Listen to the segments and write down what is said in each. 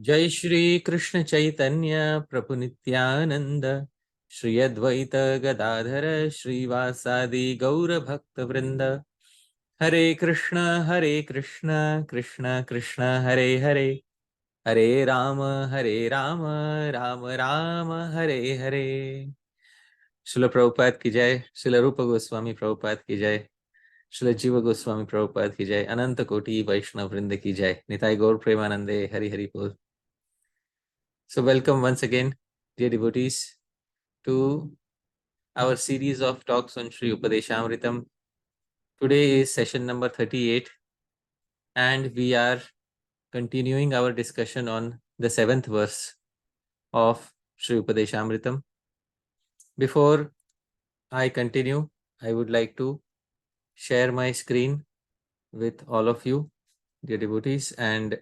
जय श्री कृष्ण चैतन्य प्रभु नित्यानंद श्री अद्वैत गदाधर श्रीवासादि गौर भक्त वृंद हरे कृष्ण कृष्ण कृष्ण हरे हरे हरे राम राम राम हरे हरे। श्रील प्रभुपाद की जय। श्रील रूप गोस्वामी प्रभुपाद की जय। श्रील जीव गोस्वामी प्रभुपाद की जय। अनंत कोटि वैष्णव वृंद की जय। निताय गौर प्रेमानंदे हरि हरि बोल। So welcome once again, dear devotees, to our series of talks on Śrī-Upadeśāmṛtam. Today is session number 38 and we are continuing our discussion on the 7th verse of Śrī-Upadeśāmṛtam. Before I continue, I would like to share my screen with all of you, dear devotees, and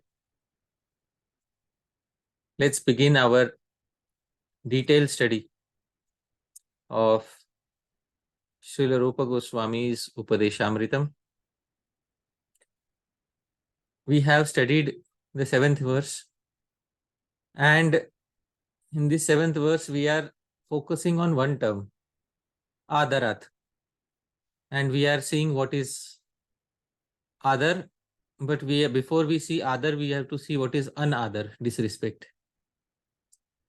let's begin our detailed study of Srila Rupa Goswami's Upadeshamritam. We have studied the 7th verse, and in this 7th verse we are focusing on one term, adarat, and we are seeing what is adar, but before we see adar we have to see what is anadar, disrespect.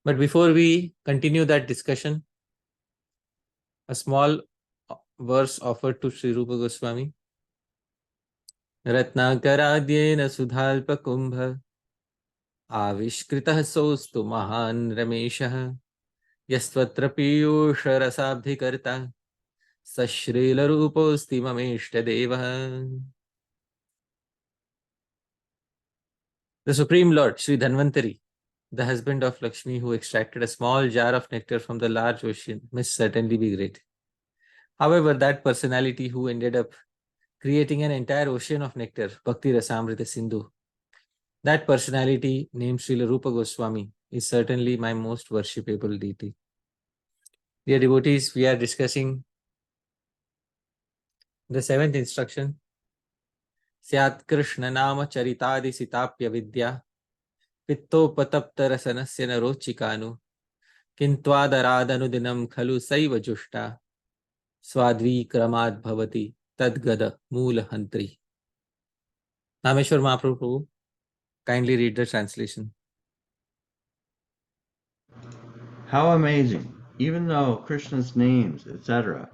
But before we continue that discussion, a small verse offered to Sri Rupa Goswami. Ratnakaradyena sudhalpa kumbha आविष्कृतः सोऽस्तु महान् रमेशः यस्त्वत्र पीयूषरसाब्धिकर्ता स श्रीलरूपोऽस्ति ममेष्टदेवः. The Supreme Lord, Sri Dhanvantari, the husband of Lakshmi, who extracted a small jar of nectar from the large ocean, must certainly be great. However, that personality who ended up creating an entire ocean of nectar, Bhakti Rasamrita Sindhu, that personality named Srila Rupa Goswami is certainly my most worshipable deity. Dear devotees, we are discussing the 7th instruction. Syat Krishna Nama Charitadi Sitapya Vidya Pittopataptarasana Narochikanu Kintvadarādanu Dinam Khalu Saiva Jushta Swadvi Kramad Bhavati Tadgada Moola Hantri. Dāmeśvara Mahaprabhu, kindly read the translation. How amazing! Even though Krishna's names, etc.,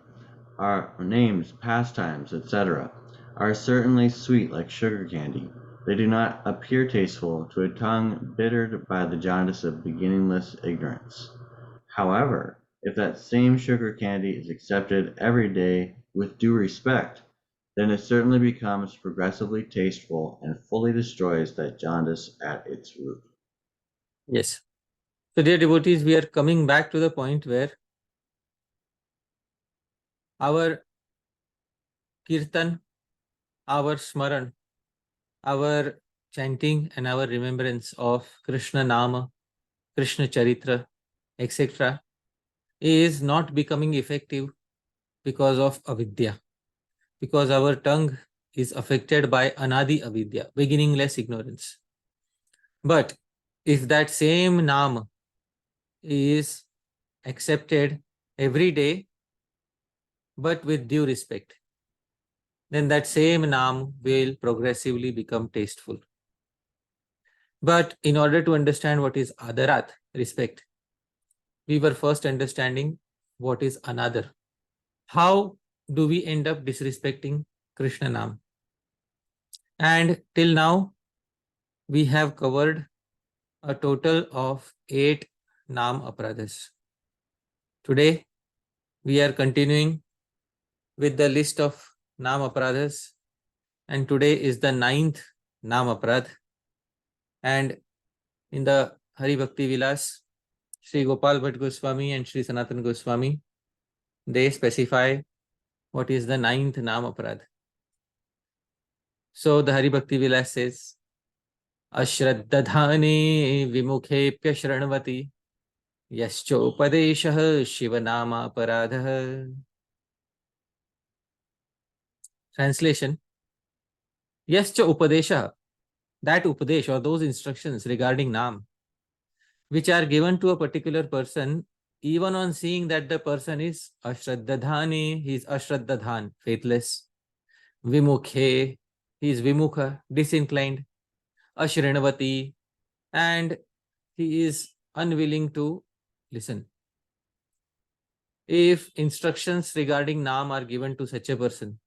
are names, pastimes, etc., are certainly sweet like sugar candy, they do not appear tasteful to a tongue bittered by the jaundice of beginningless ignorance. However, if that same sugar candy is accepted every day with due respect, then it certainly becomes progressively tasteful and fully destroys that jaundice at its root. Yes. So, dear devotees, we are coming back to the point where our kirtan, our smaran, our chanting and our remembrance of Krishna Nama, Krishna Charitra, etc. is not becoming effective because of avidya, because our tongue is affected by anadi avidya, beginningless ignorance. But if that same Naam is accepted every day, but with due respect, then that same Naam will progressively become tasteful. But in order to understand what is adarat, respect, we were first understanding what is another. How do we end up disrespecting Krishna Naam? And till now, we have covered a total of 8 Namaparadhas. Today, we are continuing with the list of Namaparadhas, and today is the 9th Namaparadha. And in the Hari Bhakti Vilas, Sri Gopal Bhatt Goswami and Sri Sanatan Goswami, they specify what is the 9th Namaparadha. So the Hari Bhakti Vilas says, Ashraddhadhane vimukhe shranvati Yaschoppadeshah Shiva Namaparadha. Translation: Yascha Upadesha, that Upadesh or those instructions regarding Naam, which are given to a particular person, even on seeing that the person is Ashraddhadhani, he is Ashraddhadhan, faithless, Vimukhe, he is Vimukha, disinclined, Ashrinavati, and he is unwilling to listen. If instructions regarding Naam are given to such a person,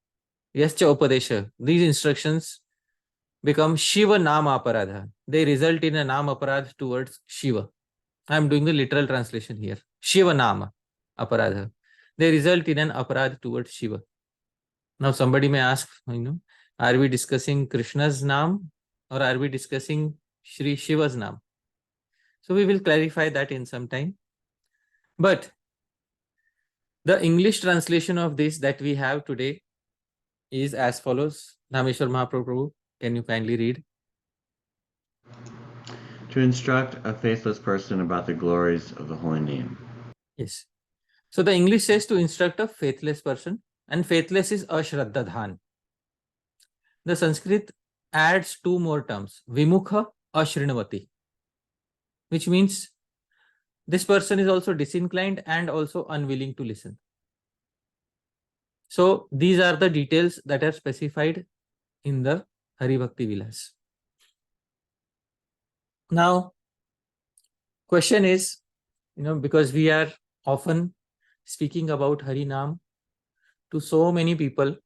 Yascha Upadesha, these instructions become Shiva Namaparadha. They result in a Namaparadha towards Shiva. I am doing the literal translation here. Shiva Nama Aparadha. They result in an aparadha towards Shiva. Now somebody may ask, are we discussing Krishna's Naam or are we discussing Shri Shiva's Naam? So we will clarify that in some time. But the English translation of this that we have today is as follows. Dhāmeśvara Mahaprabhu, can you kindly read? To instruct a faithless person about the glories of the holy name. Yes. So the English says to instruct a faithless person, and faithless is Ashraddhadhan. The Sanskrit adds two more terms, Vimukha, Ashrinavati, which means this person is also disinclined and also unwilling to listen. So these are the details that are specified in the Hari Bhakti Vilas. Now, question is, because we are often speaking about Harinaam to so many people,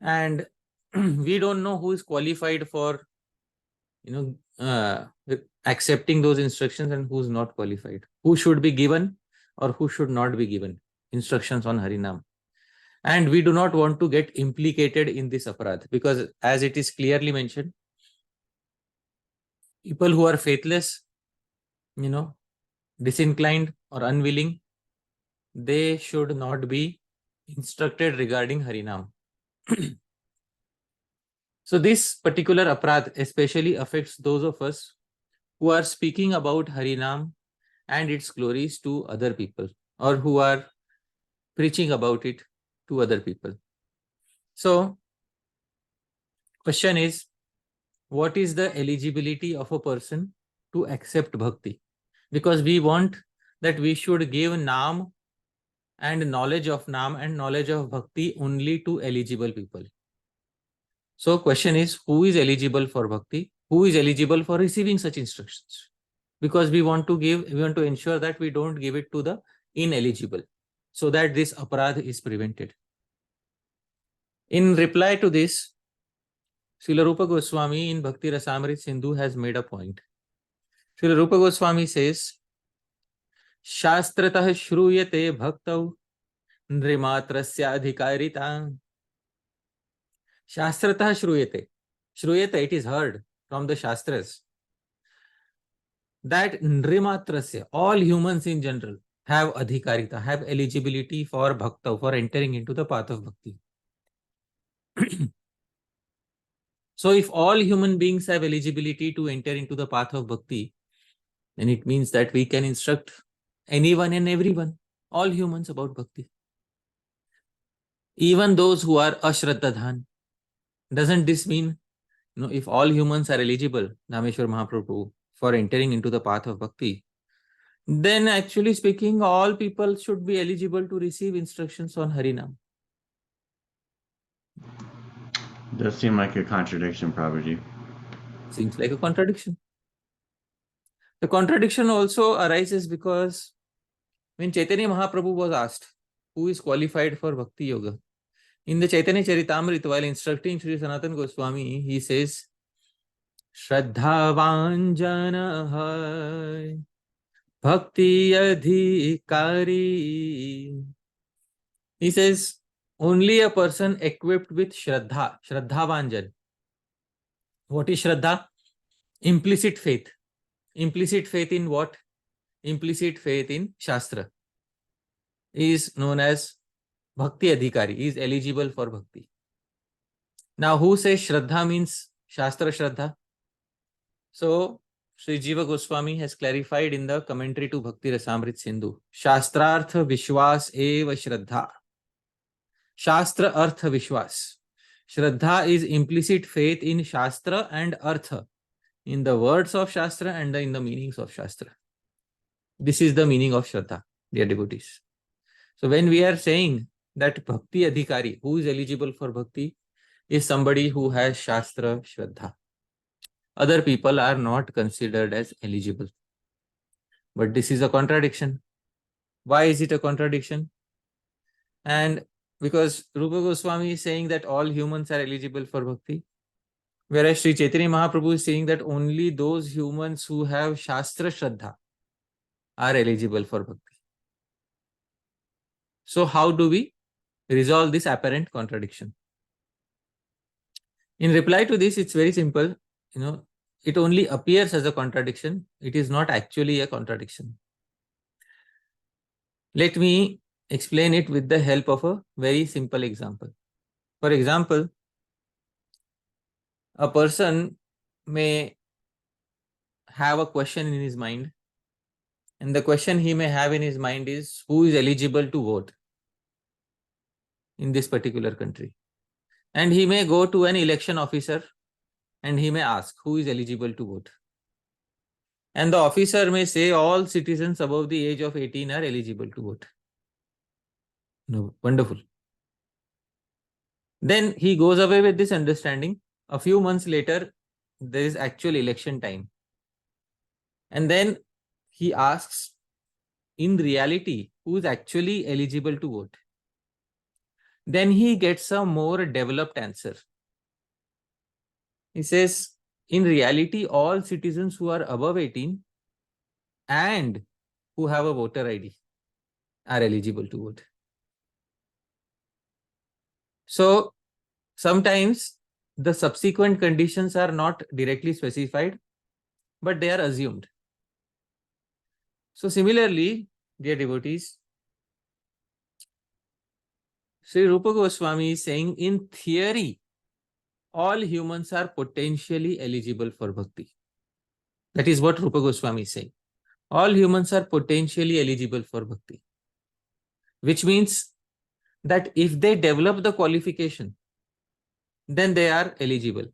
and we don't know who is qualified for, accepting those instructions and who's not qualified, who should be given or who should not be given instructions on Harinam. And we do not want to get implicated in this aparadha, because as it is clearly mentioned, people who are faithless, disinclined or unwilling, they should not be instructed regarding Harinam. So this particular aparadha especially affects those of us who are speaking about Harinam and its glories to other people, or who are preaching about it to other people. So, question is, what is the eligibility of a person to accept bhakti? Because we want that we should give Naam and knowledge of Naam and knowledge of bhakti only to eligible people. So question is, who is eligible for bhakti? Who is eligible for receiving such instructions? Because we want to ensure that we don't give it to the ineligible, so that this aparadha is prevented. In reply to this, Srila Rupa Goswami in Bhakti Rasamrit Sindhu has made a point. Srila Rupa Goswami says, Shastratah shruyate bhaktau nrimatrasya adhikarita. Shastratah shruyate. Shruyate, it is heard from the Shastras that nrimatrasya, all humans in general, have adhikarita, have eligibility for bhakta, for entering into the path of bhakti. So if all human beings have eligibility to enter into the path of bhakti, then it means that we can instruct anyone and everyone, all humans, about bhakti. Even those who are ashraddhadhan. Doesn't this mean, if all humans are eligible, Dāmeśvara Mahaprabhu, for entering into the path of bhakti, then actually speaking, all people should be eligible to receive instructions on Harinam. Does seem like a contradiction, Prabhuji. Seems like a contradiction. The contradiction also arises because when Chaitanya Mahaprabhu was asked, who is qualified for Bhakti Yoga, in the Chaitanya Charitamrita, while instructing Shri Sanatana Goswami, he says, Shraddhavan jana bhakti adhikari. He says, only a person equipped with Shraddha, Shraddhavanjan. What is Shraddha? Implicit faith. Implicit faith in what? Implicit faith in Shastra is known as Bhakti Adhikari, is eligible for Bhakti. Now, who says Shraddha means Shastra Shraddha? So, Sri Jiva Goswami has clarified in the commentary to Bhakti Rasamrit Sindhu, Shastrartha Vishwas Eva Shraddha. Shastra Artha Vishwas. Shraddha is implicit faith in Shastra and Artha, in the words of Shastra and in the meanings of Shastra. This is the meaning of Shraddha, dear devotees. So when we are saying that Bhakti Adhikari, who is eligible for Bhakti, is somebody who has Shastra Shraddha. Other people are not considered as eligible. But this is a contradiction. Why is it a contradiction? And because Rupa Goswami is saying that all humans are eligible for Bhakti, whereas Sri Chaitanya Mahaprabhu is saying that only those humans who have Shastra Shraddha are eligible for Bhakti. So how do we resolve this apparent contradiction? In reply to this, it's very simple. It only appears as a contradiction. It is not actually a contradiction. Let me explain it with the help of a very simple example. For example, a person may have a question in his mind, and the question he may have in his mind is, who is eligible to vote in this particular country? And he may go to an election officer and he may ask, who is eligible to vote? And the officer may say, all citizens above the age of 18 are eligible to vote. No, wonderful. Then he goes away with this understanding. A few months later, there is actual election time. And then he asks, in reality, who is actually eligible to vote? Then he gets a more developed answer. He says, in reality, all citizens who are above 18 and who have a voter ID are eligible to vote. So sometimes the subsequent conditions are not directly specified, but they are assumed. So similarly, dear devotees, Sri Rupa Goswami is saying, in theory, all humans are potentially eligible for bhakti. That is what Rupa Goswami is saying. All humans are potentially eligible for bhakti, which means that if they develop the qualification, then they are eligible.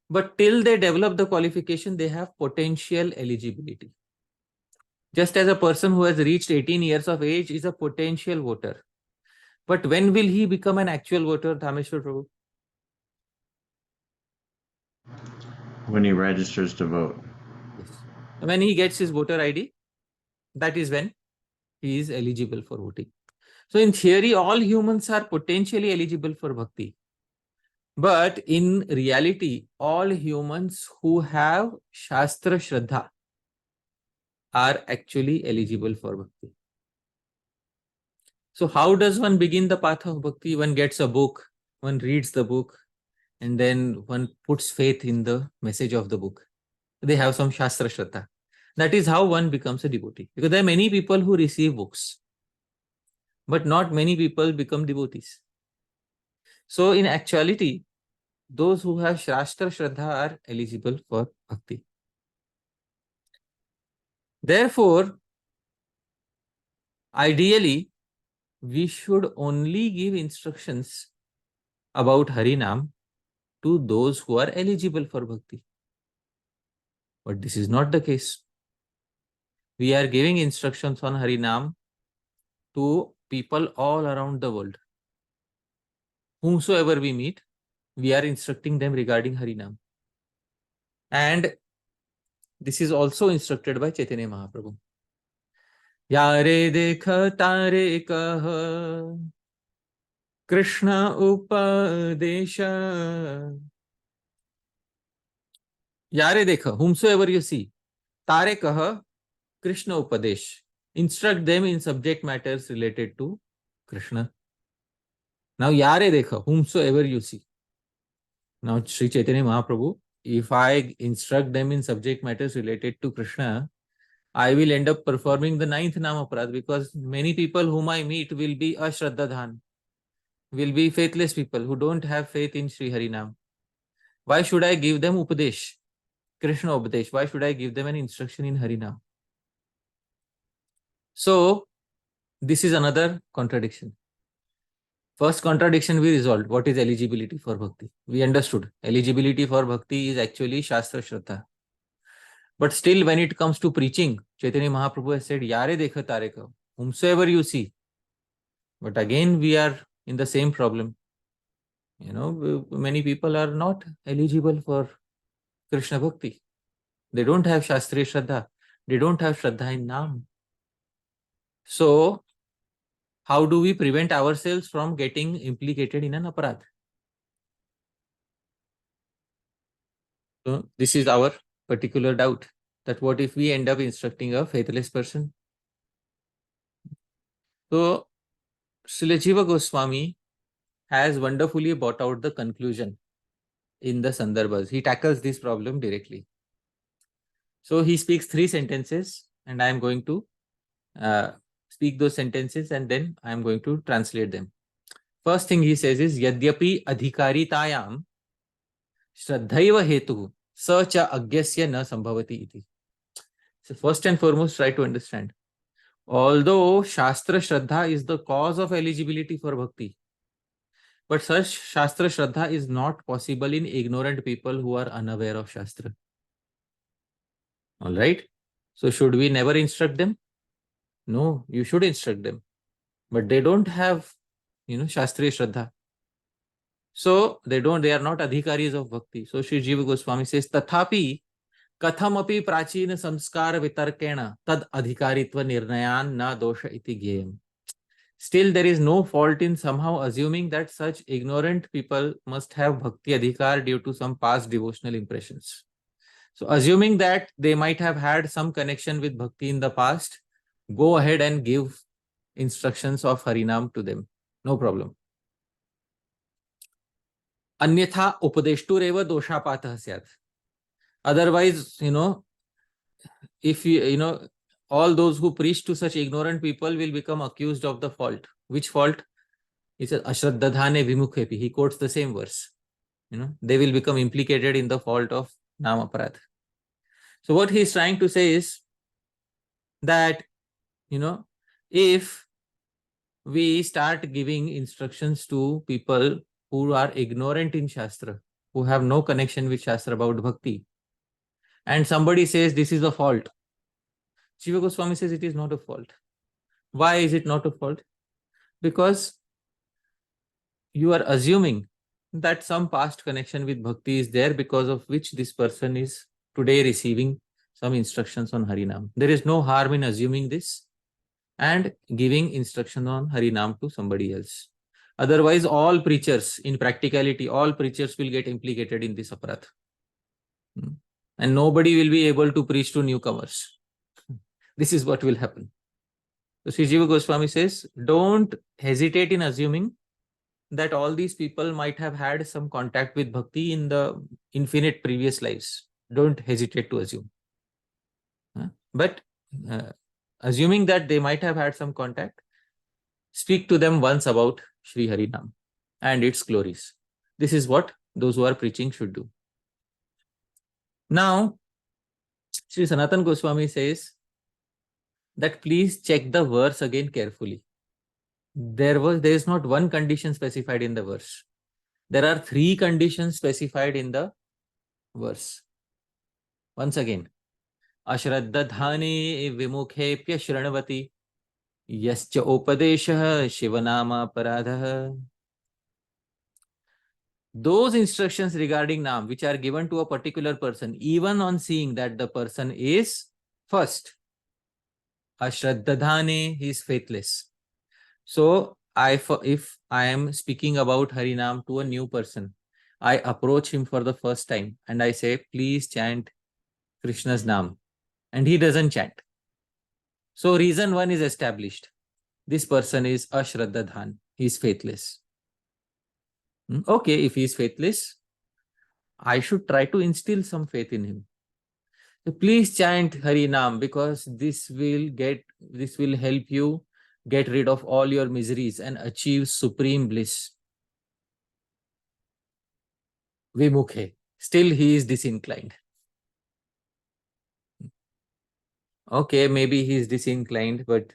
But till they develop the qualification, they have potential eligibility. Just as a person who has reached 18 years of age is a potential voter. But when will he become an actual voter, Dhāmeśvara Prabhu? When he registers to vote. Yes. When he gets his voter ID, that is when he is eligible for voting. So in theory, all humans are potentially eligible for bhakti. But in reality, all humans who have Shastra Shraddha are actually eligible for bhakti. So how does one begin the path of bhakti? One gets a book, one reads the book, and then one puts faith in the message of the book. They have some Shastra Shraddha. That is how one becomes a devotee. Because there are many people who receive books, but not many people become devotees. So in actuality, those who have Shastra Shraddha are eligible for bhakti. Therefore, ideally, we should only give instructions about Harinaam to those who are eligible for bhakti. But this is not the case. We are giving instructions on Harinaam to people all around the world. Whomsoever we meet, we are instructing them regarding Harinaam. And this is also instructed by Chaitanya Mahaprabhu. Yare dekha tare kaha Krishna Upadesha. Yare dekha, whomsoever you see, tare kaha Krishna Upadesh. Instruct them in subject matters related to Krishna. Now, yare dekha, whomsoever you see. Now, Sri Chaitanya Mahaprabhu, if I instruct them in subject matters related to Krishna, I will end up performing the 9th Namaparadha, because many people whom I meet will be ashraddhadhan, will be faithless people who don't have faith in Sri Harinaam. Why should I give them Upadesh, Krishna Upadesh? Why should I give them an instruction in Harinaam? So, this is another contradiction. First contradiction we resolved. What is eligibility for bhakti? We understood. Eligibility for bhakti is actually Shastra Shraddha. But still, when it comes to preaching, Chaitanya Mahaprabhu has said, Yare dekha tare ka, whomsoever you see. But again, we are in the same problem. Many people are not eligible for Krishna Bhakti. They don't have Shastri Shraddha. They don't have Shraddha in Naam. So, how do we prevent ourselves from getting implicated in an aparadha? So, this is our particular doubt, that what if we end up instructing a faithless person? So, Srila Jiva Goswami has wonderfully brought out the conclusion in the sandarbhas. He tackles this problem directly. So he speaks 3 sentences, and I am going to speak those sentences, and then I am going to translate them. First thing he says is, Yadyapi adhikaritayam shraddhaiva hetu sa cha agyasya na sambhavati iti. So first and foremost, try to understand. Although Shastra Shraddha is the cause of eligibility for bhakti, but such Shastra Shraddha is not possible in ignorant people who are unaware of Shastra. All right. So should we never instruct them? No, you should instruct them. But they don't have, Shastriya Shraddha. So they are not adhikaris of bhakti. So Sri Jiva Goswami says, Tathapi kathamapi prachina samskara vitarkena tad adhikaritva nirnayan na dosha iti gyayam. Still, there is no fault in somehow assuming that such ignorant people must have bhakti adhikar due to some past devotional impressions. So assuming that they might have had some connection with bhakti in the past, go ahead and give instructions of Harinaam to them. No problem. Anyatha upadeshtureva doshapatah syat. Otherwise, if all those who preach to such ignorant people will become accused of the fault. Which fault? He says, ashraddhane vimukhepi. He quotes the same verse. They will become implicated in the fault of namaparadha. So what he is trying to say is that, if we start giving instructions to people who are ignorant in Shastra, who have no connection with Shastra about bhakti, and somebody says this is a fault, Jiva Goswami says it is not a fault. Why is it not a fault? Because you are assuming that some past connection with bhakti is there, because of which this person is today receiving some instructions on Harinam. There is no harm in assuming this and giving instruction on Harinam to somebody else. Otherwise, all preachers, in practicality, all preachers will get implicated in this aparadha. And nobody will be able to preach to newcomers. This is what will happen. So Sri Jiva Goswami says, don't hesitate in assuming that all these people might have had some contact with bhakti in the infinite previous lives. Don't hesitate to assume. But assuming that they might have had some contact, speak to them once about Shri Harinam and its glories. This is what those who are preaching should do. Now, Sri Sanatan Goswami says that please check the verse again carefully. There is not one condition specified in the verse. There are 3 conditions specified in the verse. Once again, ashraddha dhane vimukhepya shranavati yascha upadesha shivanama aparadha. Those instructions regarding Naam which are given to a particular person, even on seeing that the person is first, ashraddhadhane, he is faithless. So if I am speaking about Harinam to a new person, I approach him for the first time and I say, please chant Krishna's Naam. And he doesn't chant. So reason 1 is established. This person is ashraddhadhan. He is faithless. Okay, if he is faithless, I should try to instill some faith in him. So please chant Harinam, because this will help you get rid of all your miseries and achieve supreme bliss. Vimukhe. Still he is disinclined. Okay, maybe he is disinclined, but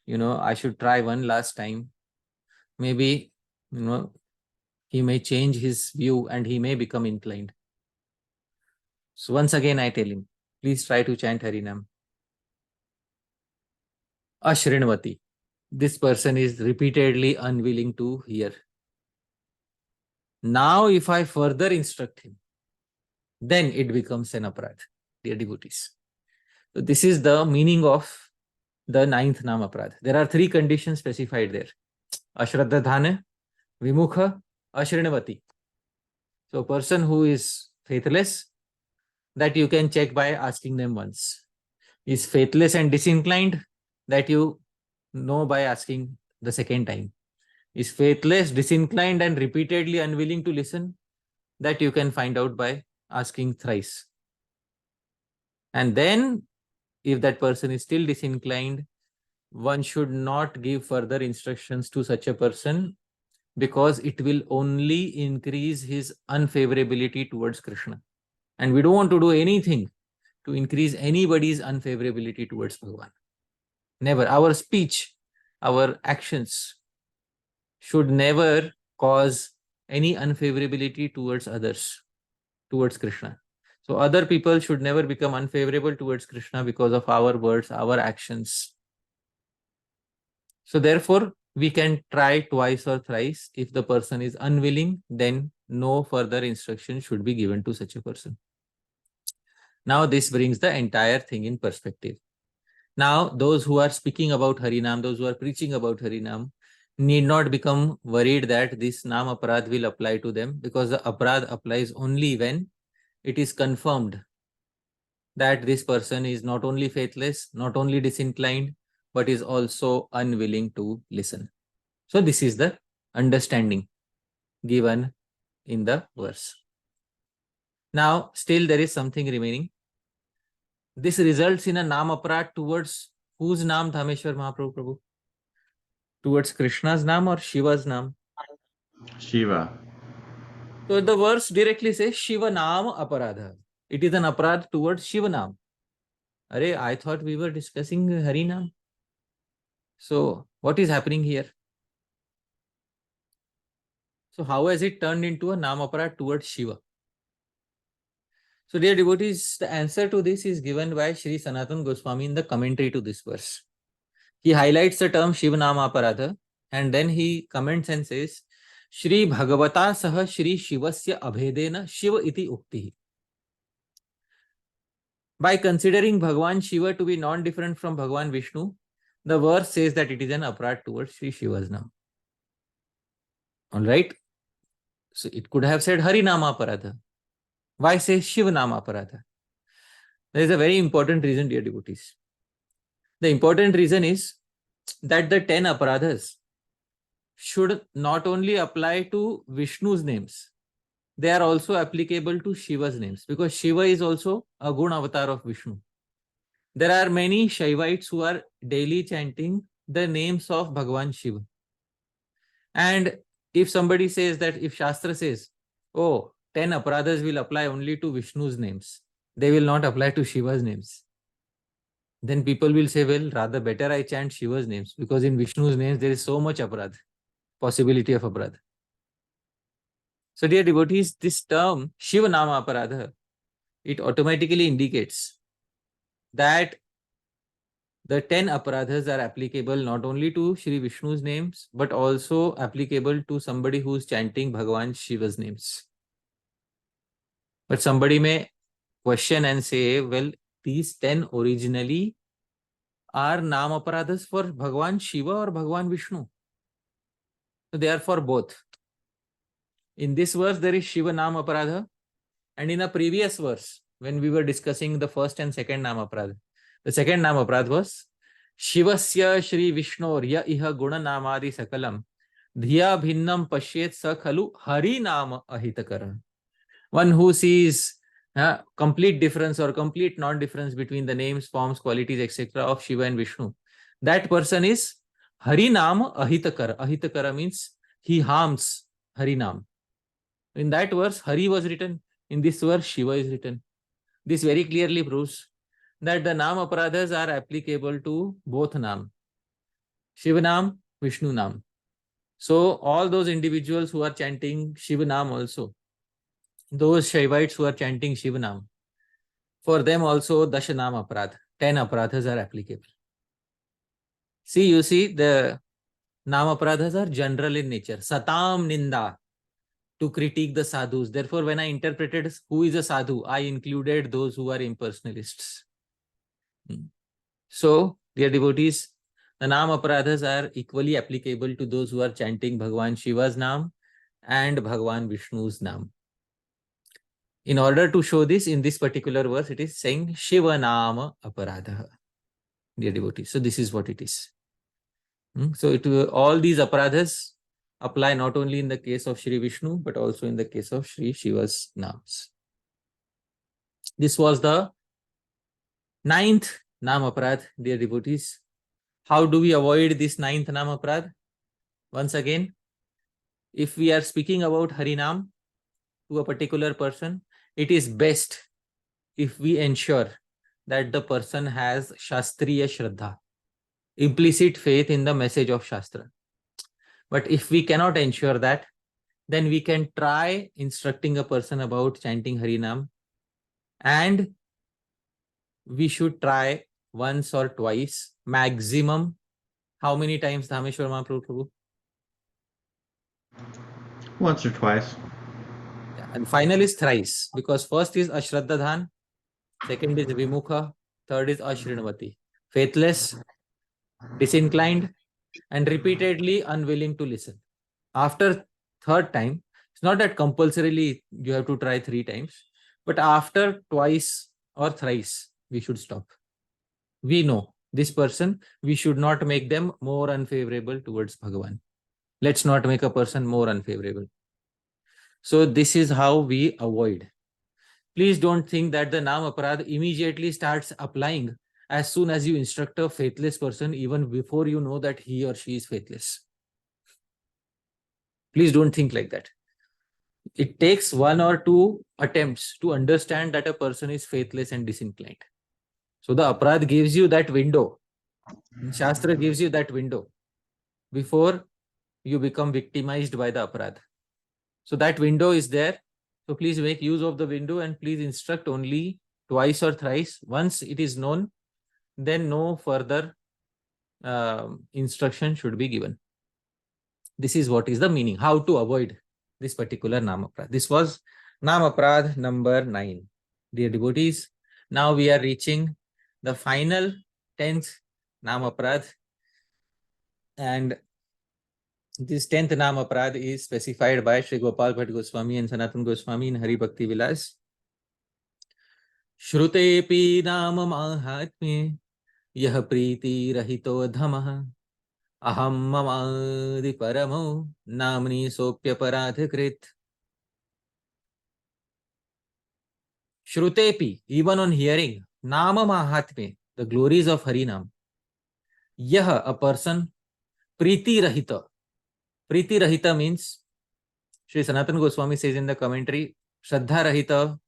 I should try one last time. Maybe he may change his view and he may become inclined. So once again, I tell him, please try to chant Harinam. Ashrinvati. This person is repeatedly unwilling to hear. Now, if I further instruct him, then it becomes an aparadha, dear devotees. So this is the meaning of the ninth Namaparadha. There are three conditions specified there. Ashraddha dhana, vimukha, ashrinavati. So a person who is faithless, that you can check by asking them once. Is faithless and disinclined, that you know by asking the second time. Is faithless, disinclined and repeatedly unwilling to listen, that you can find out by asking thrice. And then if that person is still disinclined, one should not give further instructions to such a person, because it will only increase his unfavorability towards Krishna. And we don't want to do anything to increase anybody's unfavorability towards Bhagavan. Never. Our speech, our actions should never cause any unfavorability towards others, towards Krishna. So other people should never become unfavorable towards Krishna because of our words, our actions. So therefore, we can try twice or thrice. If the person is unwilling, then no further instruction should be given to such a person. Now this brings the entire thing in perspective. Now those who are speaking about Harinam, those who are preaching about Harinam, need not become worried that this Namaparadha will apply to them, because the aparadha applies only when it is confirmed that this person is not only faithless, not only disinclined, but is also unwilling to listen. So this is the understanding given in the verse. Now, still there is something remaining. This results in a Namaparadha towards whose Naam, Dhāmeśvara Mahaprabhu Prabhu? Towards Krishna's Naam or Shiva's Naam? Shiva. So the verse directly says Shiva Naam aparadha. It is an aparadha towards Shiva Naam. Arey, I thought we were discussing Harinam. So what is happening here? So how has it turned into a Namaparadha towards Shiva? So dear devotees, the answer to this is given by Shri Sanatana Goswami in the commentary to this verse. He highlights the term Shiva Namaparadha and then he comments and says, Shri Bhagavata Saha Shri Shivasya Abhedena Shiva iti ukti. By considering Bhagavan Shiva to be non-different from Bhagavan Vishnu, the verse says that it is an aparadha towards Shri Shiva's Naam. Alright? So it could have said Harinama Aparadha. Why say Shiva Nama Aparadha? There is a very important reason, dear devotees. The important reason is that the 10 aparadhas should not only apply to Vishnu's names, they are also applicable to Shiva's names, because Shiva is also a Gun avatar of Vishnu. There are many Shaivites who are daily chanting the names of Bhagavan Shiva. And if somebody says that, if Shastra says, oh, 10 aparadhas will apply only to Vishnu's names, they will not apply to Shiva's names, then people will say, well, rather better I chant Shiva's names, because in Vishnu's names there is so much aparadha, possibility of aparadha. So dear devotees, this term Shiva Nama Aparadha, it automatically indicates that the 10 aparadhas are applicable not only to Shri Vishnu's names, but also applicable to somebody who is chanting Bhagavan Shiva's names. But somebody may question and say, well, these 10 originally are Naam aparadhas for Bhagavan Shiva or Bhagavan Vishnu. So they are for both. In this verse, there is Shiva Naam aparadha. And in a previous verse, when we were discussing the first and second Namaparadha, the second Namaparadha was Shivasya Shri Vishnor ya iha guna namadi sakalam dhiya bhinnam pashyet sa khalu Harinam ahitakara. One who sees complete difference or complete non-difference between the names, forms, qualities, etc. of Shiva and Vishnu, that person is Harinam ahitakara. Ahitakara means he harms Harinam. In that verse, Hari was written. In this verse, Shiva is written. This very clearly proves that the Naam aparadhas are applicable to both Naam. Shiva Naam, Vishnu Naam. So all those individuals who are chanting Shiv Naam also, those Shaivites who are chanting Shiv Naam, for them also Dasha Namaparadha, 10 aparadhas are applicable. See, you see, the Namaparadhas are general in nature. Satam Ninda, to critique the sadhus. Therefore, when I interpreted who is a sadhu, I included those who are impersonalists. So, dear devotees, the Namaparadhas are equally applicable to those who are chanting Bhagwan Shiva's Naam and Bhagwan Vishnu's Naam. In order to show this, in this particular verse, it is saying Shiva Nama Aparadha, dear devotees. So, this is what it is. So, all these aparadhas apply not only in the case of Shri Vishnu, but also in the case of Shri Shiva's Naams. This was the 9th Namaparad, dear devotees. How do we avoid this 9th Namaparad? Once again, if we are speaking about Harinaam to a particular person, it is best if we ensure that the person has Shastriya Shraddha, implicit faith in the message of Shastra. But if we cannot ensure that, then we can try instructing a person about chanting Harinam, and we should try once or twice, maximum. How many times Dhāmeśvara Mahaprabhu? Once or twice. Yeah. And final is thrice, because first is Ashraddhadhan, second is Vimukha, third is Ashrinavati. Faithless, disinclined, and repeatedly unwilling to listen. After third time, it's not that compulsorily you have to try 3 times, but after twice or thrice, we should stop. We know this person, we should not make them more unfavorable towards Bhagavan. Let's not make a person more unfavorable. So this is how we avoid. Please don't think that the Namaparadha immediately starts applying as soon as you instruct a faithless person, even before you know that he or she is faithless. Please don't think like that. It takes 1 or 2 attempts to understand that a person is faithless and disinclined. So the aparadha gives you that window. Shastra gives you that window before you become victimized by the aparadha. So that window is there. So please make use of the window and please instruct only twice or thrice. Once it is known, then no further instruction should be given. This is what is the meaning, how to avoid this particular Namaprad. This was Namaprad number 9. Dear devotees, now we are reaching the final 10th Namaprad, and this 10th Namaprad is specified by Sri Gopal Bhatt Goswami and Sanatana Goswami in Hari Bhakti Vilas. Shrutepi nama mahatmye yah priti rahito dhamah aham mamadi paramo namni sopya paradhikrit. Shrutepi, even on hearing, nama mahatmye, the glories of Harinam, yah, a person, priti rahita. Priti rahita means, Sri Sanatana Goswami says in the commentary, Shraddha rahita,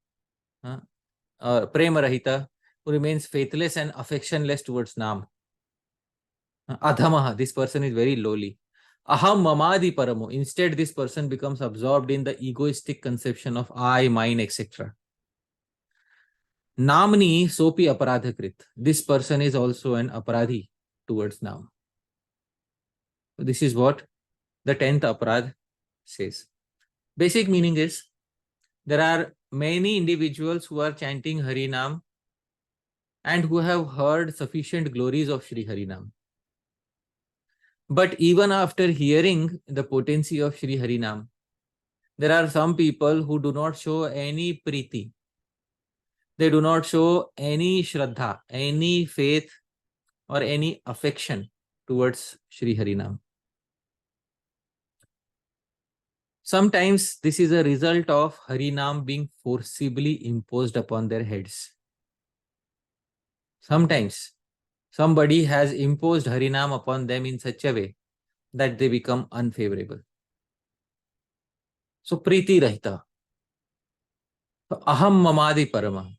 prema rahita, who remains faithless and affectionless towards Nam. Adhamaha, this person is very lowly. Aham mamadi paramo, instead this person becomes absorbed in the egoistic conception of I, mine, etc. Namni sopi aparadhakrit, this person is also an aparadhi towards Nam. So this is what the 10th aparadh says. Basic meaning is, there are many individuals who are chanting Harinam and who have heard sufficient glories of Shri Harinam. But even after hearing the potency of Shri Harinam, there are some people who do not show any priti. They do not show any shraddha, any faith or any affection towards Shri Harinam. Sometimes this is a result of Harinam being forcibly imposed upon their heads. Sometimes somebody has imposed Harinam upon them in such a way that they become unfavorable. So priti rahita. Aham mamadi parama.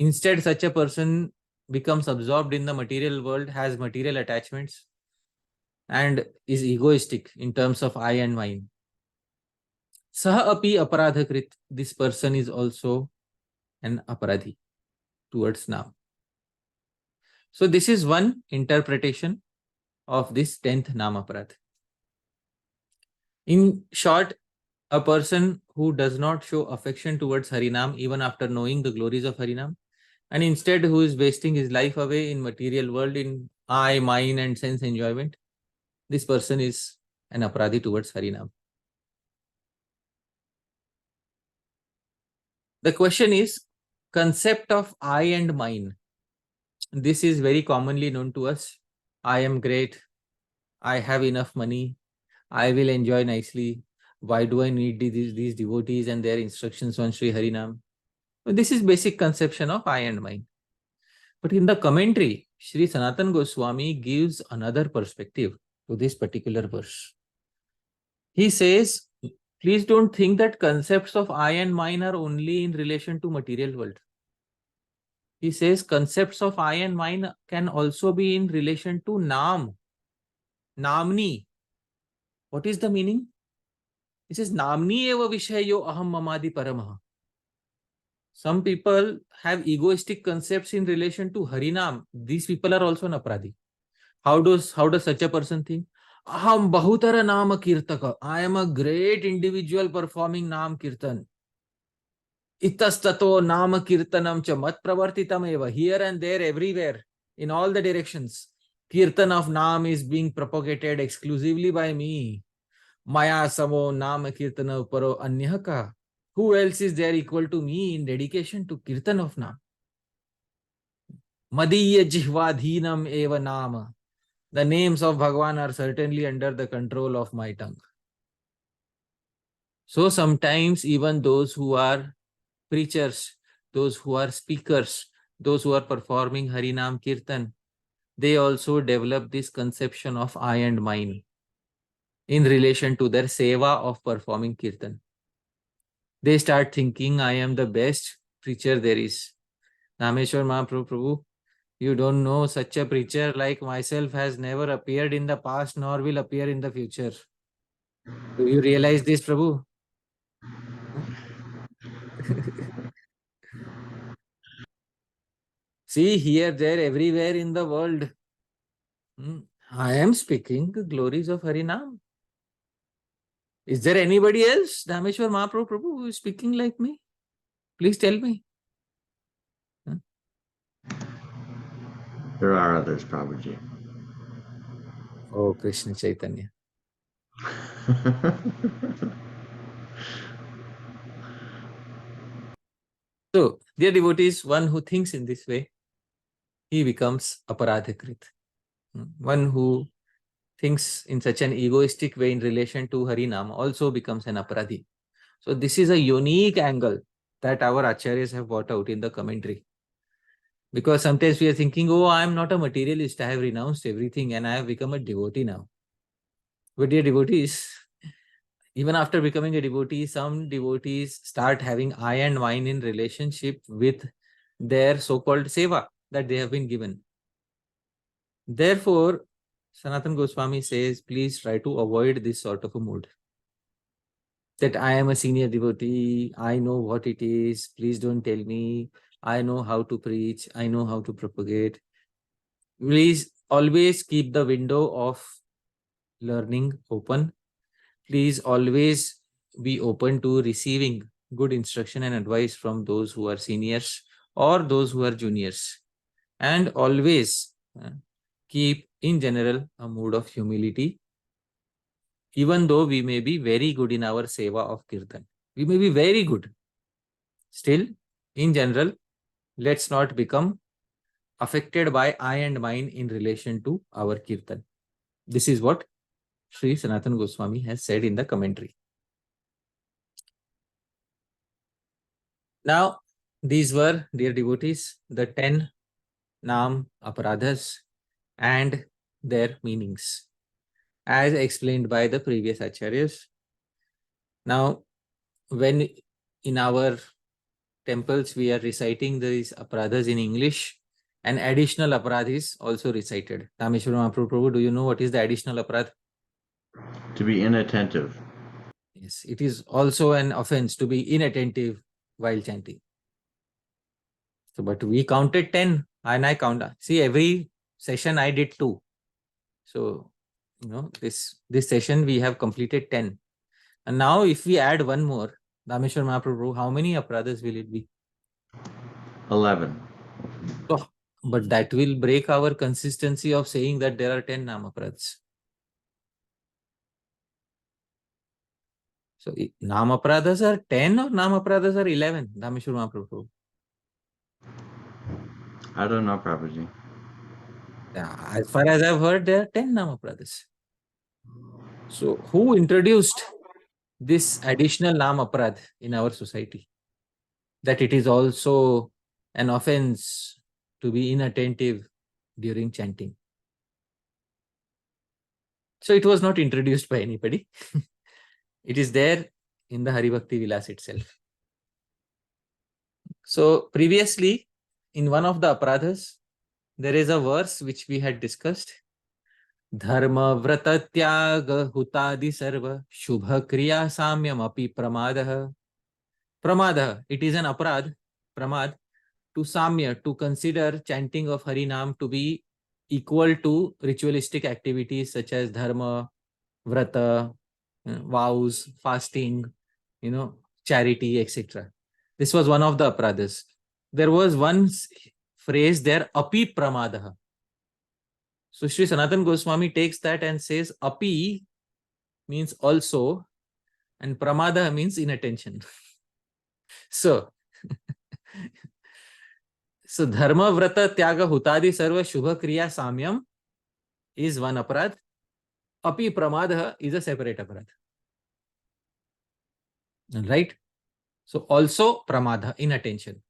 Instead, such a person becomes absorbed in the material world, has material attachments, and is egoistic in terms of I and mine. Saha api aparadhakrit. This person is also an aparadhi towards Naam. So this is one interpretation of this 10th Namaparadha. In short, a person who does not show affection towards Harinam even after knowing the glories of Harinam, and instead who is wasting his life away in material world in I, mine and sense enjoyment, this person is an aparadhi towards Harinam. The question is, concept of I and mine. This is very commonly known to us. I am great. I have enough money. I will enjoy nicely. Why do I need these devotees and their instructions on Sri Harinam? This is basic conception of I and mine. But in the commentary, Shri Sanatana Goswami gives another perspective to this particular verse. He says, please don't think that concepts of I and mine are only in relation to material world. He says concepts of I and mine can also be in relation to Naam, Namni. What is the meaning? He says, Namni eva vishayo aham mamadi paramaha. Some people have egoistic concepts in relation to Harinam. These people are also an aparadhi. How does such a person think? Aham bahutara nama kirtaka. I am a great individual performing Naam Kirtan. Itastato nama kirtanam cha mat pravartitam eva. Here and there, everywhere, in all the directions, Kirtan of Naam is being propagated exclusively by me. Maya samo Nama Kirtana paro anyaka. Who else is there equal to me in dedication to Kirtan of Naam? Madiya jihvadhinam eva nama. The names of Bhagavan are certainly under the control of my tongue. So sometimes even those who are preachers, those who are speakers, those who are performing Harinam Kirtan, they also develop this conception of I and mine in relation to their seva of performing Kirtan. They start thinking, I am the best preacher there is. Dhāmeśvara Mahaprabhu, you don't know, such a preacher like myself has never appeared in the past nor will appear in the future. Do you realize this, Prabhu? See, here, there, everywhere in the world, I am speaking the glories of Harinam. Is there anybody else, Dāmeśvara Mahaprabhu, who is speaking like me? Please tell me. There are others, Prabhuji. Oh, Krishna Chaitanya. So, dear devotees, one who thinks in this way, he becomes aparadhakrit. One who thinks in such an egoistic way in relation to Harinam also becomes an aparadhi. So this is a unique angle that our acharyas have brought out in the commentary. Because sometimes we are thinking, oh, I am not a materialist, I have renounced everything and I have become a devotee now. But dear devotees, even after becoming a devotee, some devotees start having I and mine in relationship with their so-called seva that they have been given. Therefore, Sanatana Goswami says, please try to avoid this sort of a mood. That I am a senior devotee, I know what it is, please don't tell me, I know how to preach, I know how to propagate. Please always keep the window of learning open. Please always be open to receiving good instruction and advice from those who are seniors or those who are juniors. And always keep, in general, a mood of humility. Even though we may be very good in our seva of Kirtan, we may be very good. Still, in general, let's not become affected by I and mine in relation to our Kirtan. This is what Sri Sanatana Goswami has said in the commentary. Now, these were, dear devotees, the 10 Naam aparadhas and their meanings, as explained by the previous acharyas. Now, when in our temples we are reciting these aparadhas in English an additional aparadha is also recited. Dhāmeśvara Mahaprabhu, do you know what is the additional aparadha? To be inattentive. Yes, it is also an offense to be inattentive while chanting. So, but we counted 10 and I count. See, every session I did 2. So, this session we have completed 10. And now if we add one more, Dhāmeśvara Mahaprabhu, how many aparadhas will it be? 11. So, but that will break our consistency of saying that there are 10 namaparadhas. So, namaparadhas are 10 or namaparadhas are 11? Dhāmeśvara Mahaprabhu. I don't know, Prabhuji. As far as I've heard, there are 10 namaparadhas. So, who introduced this additional namaparadha in our society? That it is also an offense to be inattentive during chanting. So, it was not introduced by anybody. It is there in the Hari Bhakti Vilas itself. So, previously, in one of the aparadhas, there is a verse which we had discussed. Dharma vrata tyaga hutadi sarva shubha kriya samyam api pramadaha. Pramadaha, it is an aparadh, pramad, to samya, to consider chanting of Harinam to be equal to ritualistic activities such as dharma, vrata, vows, fasting, charity, etc. This was one of the aparadhas. There was one phrase there, api pramadaha. So Shri Sanatana Goswami takes that and says api means also and pramadaha means inattention. So dharma vrata tyaga hutadi sarva shubha kriya samyam is one aparadh. Api pramadaha is a separate aparadh. Right? So also pramadha, inattention.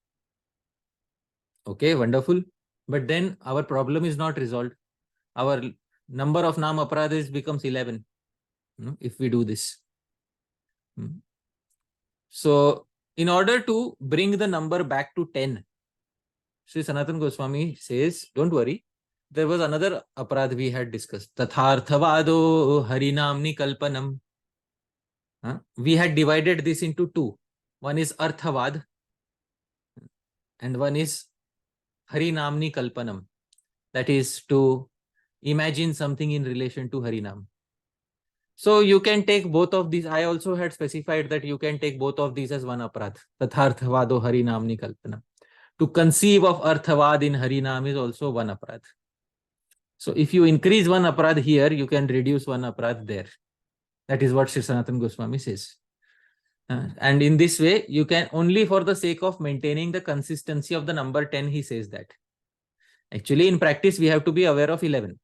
Okay, wonderful. But then our problem is not resolved. Our number of namaparadhas becomes 11 if we do this. So in order to bring the number back to 10, Sri Sanatana Goswami says, don't worry, there was another aparadha we had discussed. Tatharthavado harinamni kalpanam. We had divided this into 2. One is arthavad and one is harinamni kalpanam. That is to imagine something in relation to Harinam. So you can take both of these. I also had specified that you can take both of these as one aparadha. Tatharthavado harinamni kalpanam. To conceive of arthavad in Harinam is also one aparadha. So if you increase one aparadha here, you can reduce one aparadha there. That is what Sri Sanatana Goswami says. And in this way, you can only for the sake of maintaining the consistency of the number 10, he says that. Actually, in practice, we have to be aware of 11.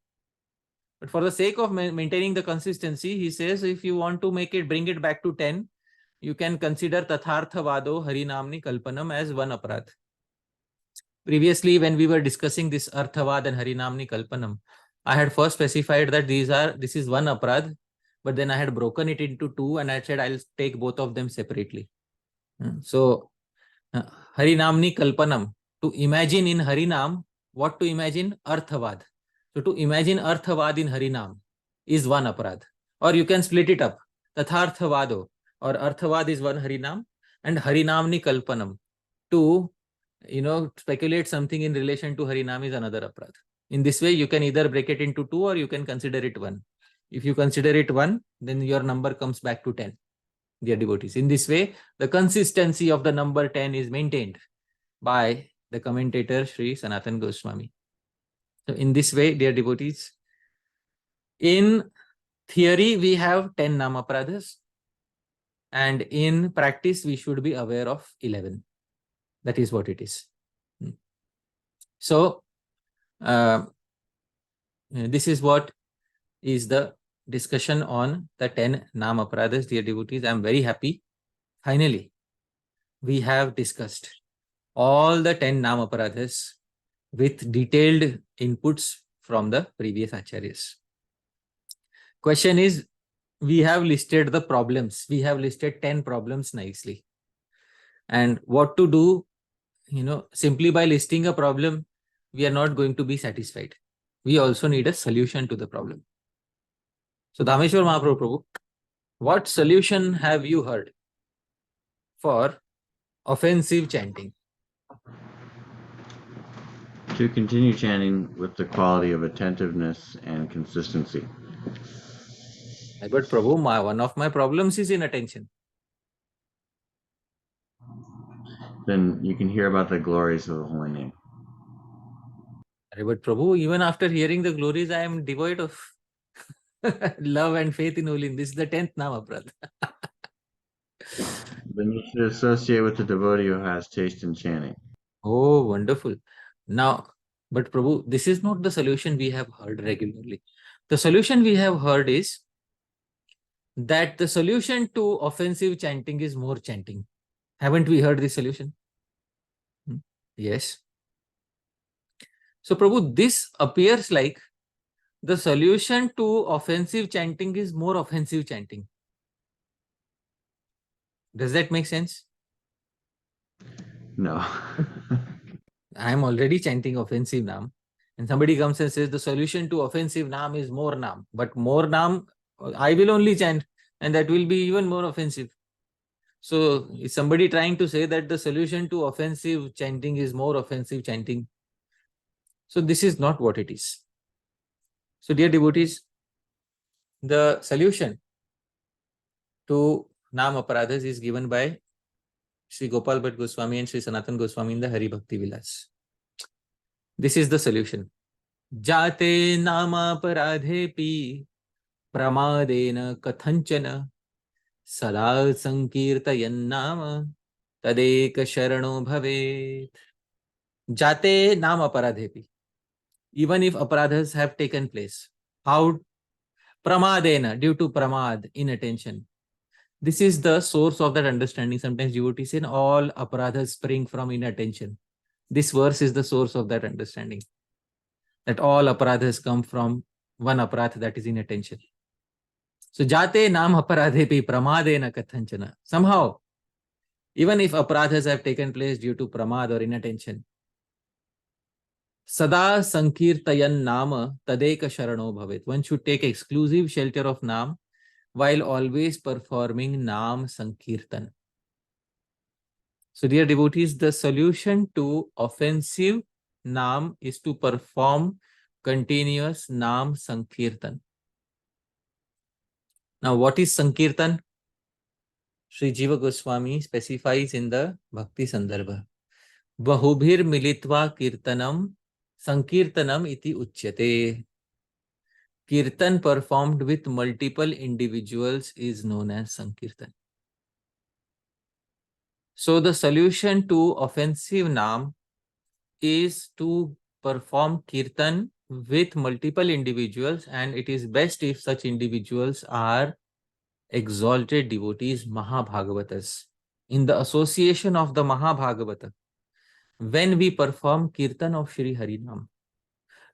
But for the sake of maintaining the consistency, he says, if you want to bring it back to 10, you can consider Tatharthavado Harinamni Kalpanam as one aparadha. Previously, when we were discussing this Arthavad and Harinamni Kalpanam, I had first specified that this is one aparadha, but then I had broken it into 2 and I said I'll take both of them separately. So, Harinamni Kalpanam, to imagine in Harinam, what to imagine? Arthavad. So to imagine Arthavad in Harinam is one aparadha. Or you can split it up. Tatharthavado or Arthavad is one Harinam and Harinamni Kalpanam. To speculate something in relation to Harinam is another aparadha. In this way, you can either break it into 2 or you can consider it 1. If you consider it 1, then your number comes back to 10, dear devotees. In this way, the consistency of the number 10 is maintained by the commentator Sri Sanatana Goswami. So in this way, dear devotees, in theory, we have 10 namaparadhas, and in practice, we should be aware of 11. That is what it is. So, this is what is the discussion on the 10 namaparadhas, dear devotees. I am very happy. Finally, we have discussed all the 10 namaparadhas with detailed inputs from the previous acharyas. Question is, we have listed the problems. We have listed 10 problems nicely. And what to do, simply by listing a problem, we are not going to be satisfied. We also need a solution to the problem. So Dhāmeśvara Mahaprabhu, what solution have you heard for offensive chanting? To continue chanting with the quality of attentiveness and consistency. But Prabhu, one of my problems is inattention. Then you can hear about the glories of the holy name. But Prabhu, even after hearing the glories, I am devoid of love and faith in holy. This is the 10th Namaparadha. Then you should associate with the devotee who has taste in chanting. Oh, wonderful. Now, but Prabhu, this is not the solution we have heard regularly. The solution we have heard is that the solution to offensive chanting is more chanting. Haven't we heard this solution? Yes. So Prabhu, this appears like the solution to offensive chanting is more offensive chanting. Does that make sense? No. I am already chanting offensive Naam, and somebody comes and says the solution to offensive Naam is more Naam, but more Naam I will only chant, and that will be even more offensive. So is somebody trying to say that the solution to offensive chanting is more offensive chanting? So this is not what it is. So dear devotees, the solution to naamaparadhas is given by Shri Gopal Bhatt Goswami and Shri Sanatan Goswami in the Hari Bhakti Vilas. This is the solution. Jate namaparadhepi pramadena kathanchana sada sankirtayan nama tadeka sharano bhavet. Jate namaparadhepi. Even if aparadhas have taken place. How? Pramadena, due to pramad, inattention. This is the source of that understanding. Sometimes devotees say all aparadhas spring from inattention. This verse is the source of that understanding. That all aparadhas come from one aparadha, that is inattention. So jate naam aparadhepi pramadena kathanchana. Somehow, even if aparadhas have taken place due to pramad or inattention, sada sankirtayan nama tadeka sharano bhavet. One should take exclusive shelter of Naam while always performing Naam Sankirtan. So dear devotees, the solution to offensive Naam is to perform continuous Naam Sankirtan. Now what is Sankirtan? Sri Jiva Goswami specifies in the Bhakti Sandarbha. Bahubhir militva kirtanam Sankirtanam iti uchyate. Kirtan performed with multiple individuals is known as Sankirtan. So the solution to offensive Naam is to perform Kirtan with multiple individuals, and it is best if such individuals are exalted devotees, Mahabhagavatas. In the association of the Mahabhagavata, when we perform Kirtan of Shri Harinaam,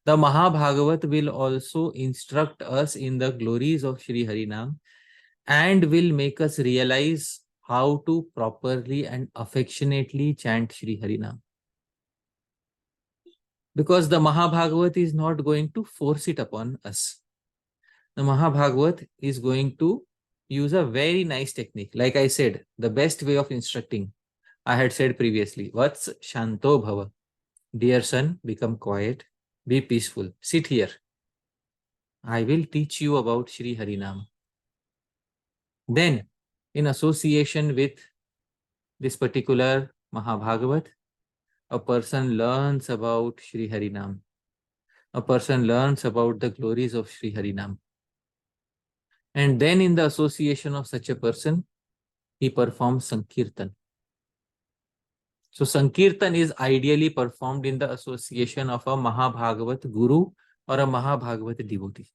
the Mahabhagavat will also instruct us in the glories of Shri Harinaam and will make us realize how to properly and affectionately chant Shri Harinaam. Because the Mahabhagavat is not going to force it upon us. The Mahabhagavat is going to use a very nice technique. Like I said, the best way of instructing, I had said previously, Vats Shanto Bhava. Dear son, become quiet, be peaceful, sit here. I will teach you about Shri Harinaam. Then, in association with this particular Mahabhagavat, a person learns about Shri Harinaam. A person learns about the glories of Shri Harinaam. And then in the association of such a person, he performs Sankirtan. So Sankirtan is ideally performed in the association of a Mahabhagavat Guru or a Mahabhagavat devotee.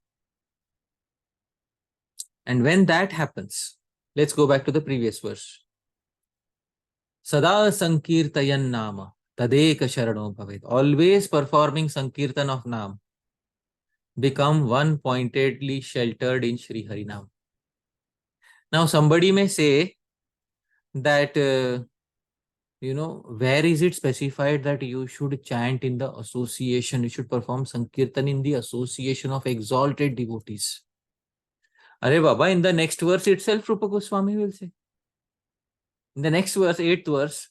And when that happens, let's go back to the previous verse. Sada Sankirtayan Nama Tadeka Sharano Bhavet. Always performing Sankirtan of Naam. Become one-pointedly sheltered in Shri Harinam. Now somebody may say that where is it specified that you should chant in the association, you should perform Sankirtan in the association of exalted devotees? Are Baba, in the next verse itself, Rupa Goswami will say. In the next verse, 8th verse,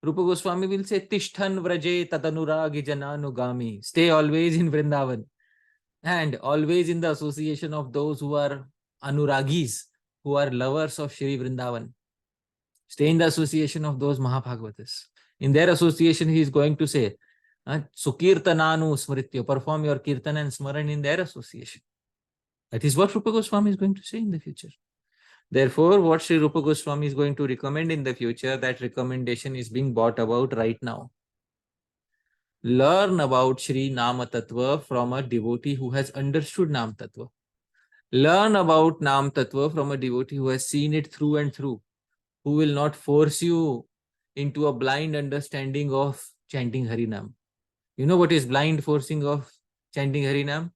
Rupa Goswami will say, Tishthan vraje tadanuragi jananugami. Stay always in Vrindavan and always in the association of those who are anuragis, who are lovers of Shri Vrindavan. Stay in the association of those Mahabhagavatas. In their association, he is going to say, Sukirtananu smritya, perform your kirtan and smaran in their association. That is what Rupa Goswami is going to say in the future. Therefore, what Sri Rupa Goswami is going to recommend in the future, that recommendation is being brought about right now. Learn about Shri Nama Tattva from a devotee who has understood Nam Tattva. Learn about Nam Tattva from a devotee who has seen it through and through, who will not force you into a blind understanding of chanting Harinam. You know what is blind forcing of chanting Harinam?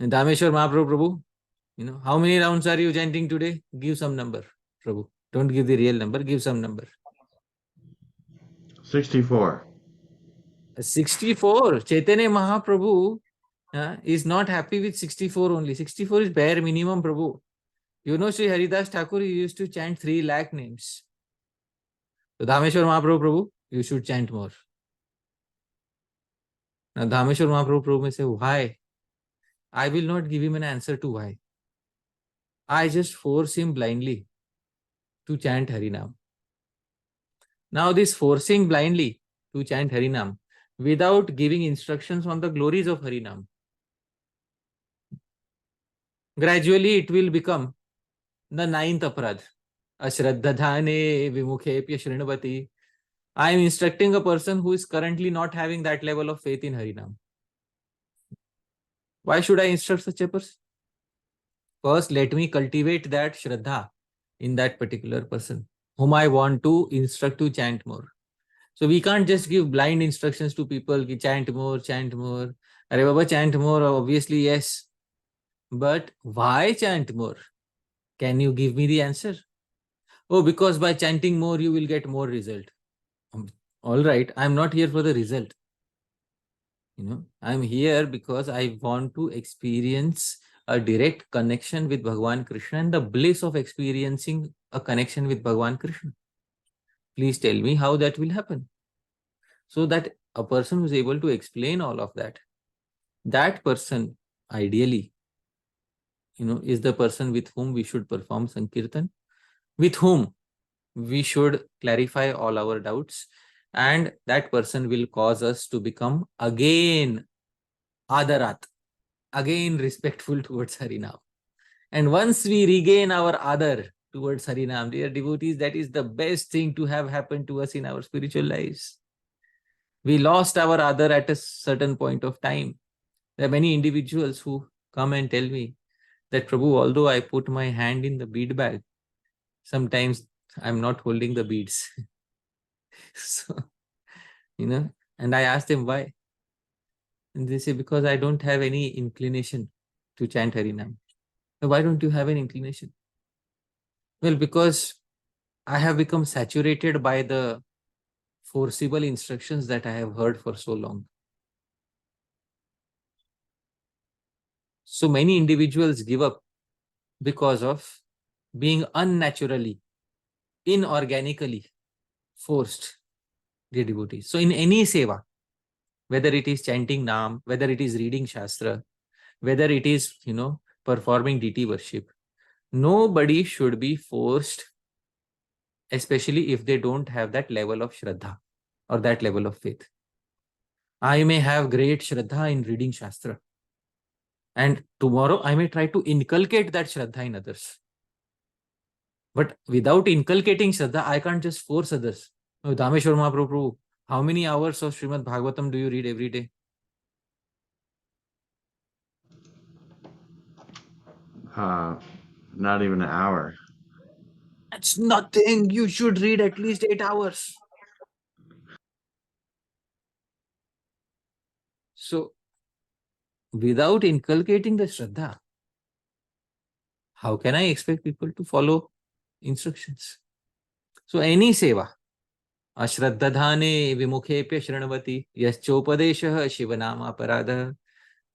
Dhāmeśvara Mahaprabhu, how many rounds are you chanting today? Give some number, Prabhu. Don't give the real number, give some number. 64. 64. Chaitanya Mahaprabhu is not happy with 64 only. 64 is bare minimum, Prabhu. Sri Haridas Thakur, he used to chant 3 lakh names. So Dhāmeśvara Mahaprabhu, Prabhu, you should chant more. Now Dhāmeśvara Mahaprabhu may say, why? I will not give him an answer to why. I just force him blindly to chant Harinam. Now this forcing blindly to chant Harinam without giving instructions on the glories of Harinam, gradually it will become the 9th aparadha. Ashraddhadhane vimukhepya shrinavati. I am instructing a person who is currently not having that level of faith in Harinam. Why should I instruct such a person? First, let me cultivate that Shraddha in that particular person whom I want to instruct to chant more. So we can't just give blind instructions to people, chant more, chant more. Are Baba, chant more, obviously yes. But why chant more? Can you give me the answer? Oh, because by chanting more, you will get more result. All right, I'm not here for the result. I'm here because I want to experience a direct connection with Bhagavan Krishna and the bliss of experiencing a connection with Bhagavan Krishna. Please tell me how that will happen. So that a person who is able to explain all of that, that person ideally, is the person with whom we should perform Sankirtan, with whom we should clarify all our doubts, and that person will cause us to become again adarat, again respectful towards Harinam. And once we regain our adar towards Harinam, dear devotees, that is the best thing to have happened to us in our spiritual lives. We lost our adar at a certain point of time. There are many individuals who come and tell me that, Prabhu, although I put my hand in the bead bag, sometimes I'm not holding the beads. So, and I ask them why. And they say, because I don't have any inclination to chant Harinam. Why don't you have an inclination? Well, because I have become saturated by the forcible instructions that I have heard for so long. So many individuals give up because of being unnaturally, inorganically forced, dear devotees. So in any seva, whether it is chanting Naam, whether it is reading Shastra, whether it is, performing deity worship, nobody should be forced, especially if they don't have that level of Shraddha or that level of faith. I may have great Shraddha in reading Shastra, and tomorrow I may try to inculcate that Shraddha in others. But without inculcating Shraddha, I can't just force others. Oh, Dhāmeśvara Mahaprabhu, how many hours of Srimad Bhagavatam do you read every day? Not even an hour. That's nothing. You should read at least 8 hours. So, without inculcating the Shraddha, how can I expect people to follow instructions? So, any seva, Ashraddhadhane vimukhe shranavati yaschopodeshah shivanamaparadha.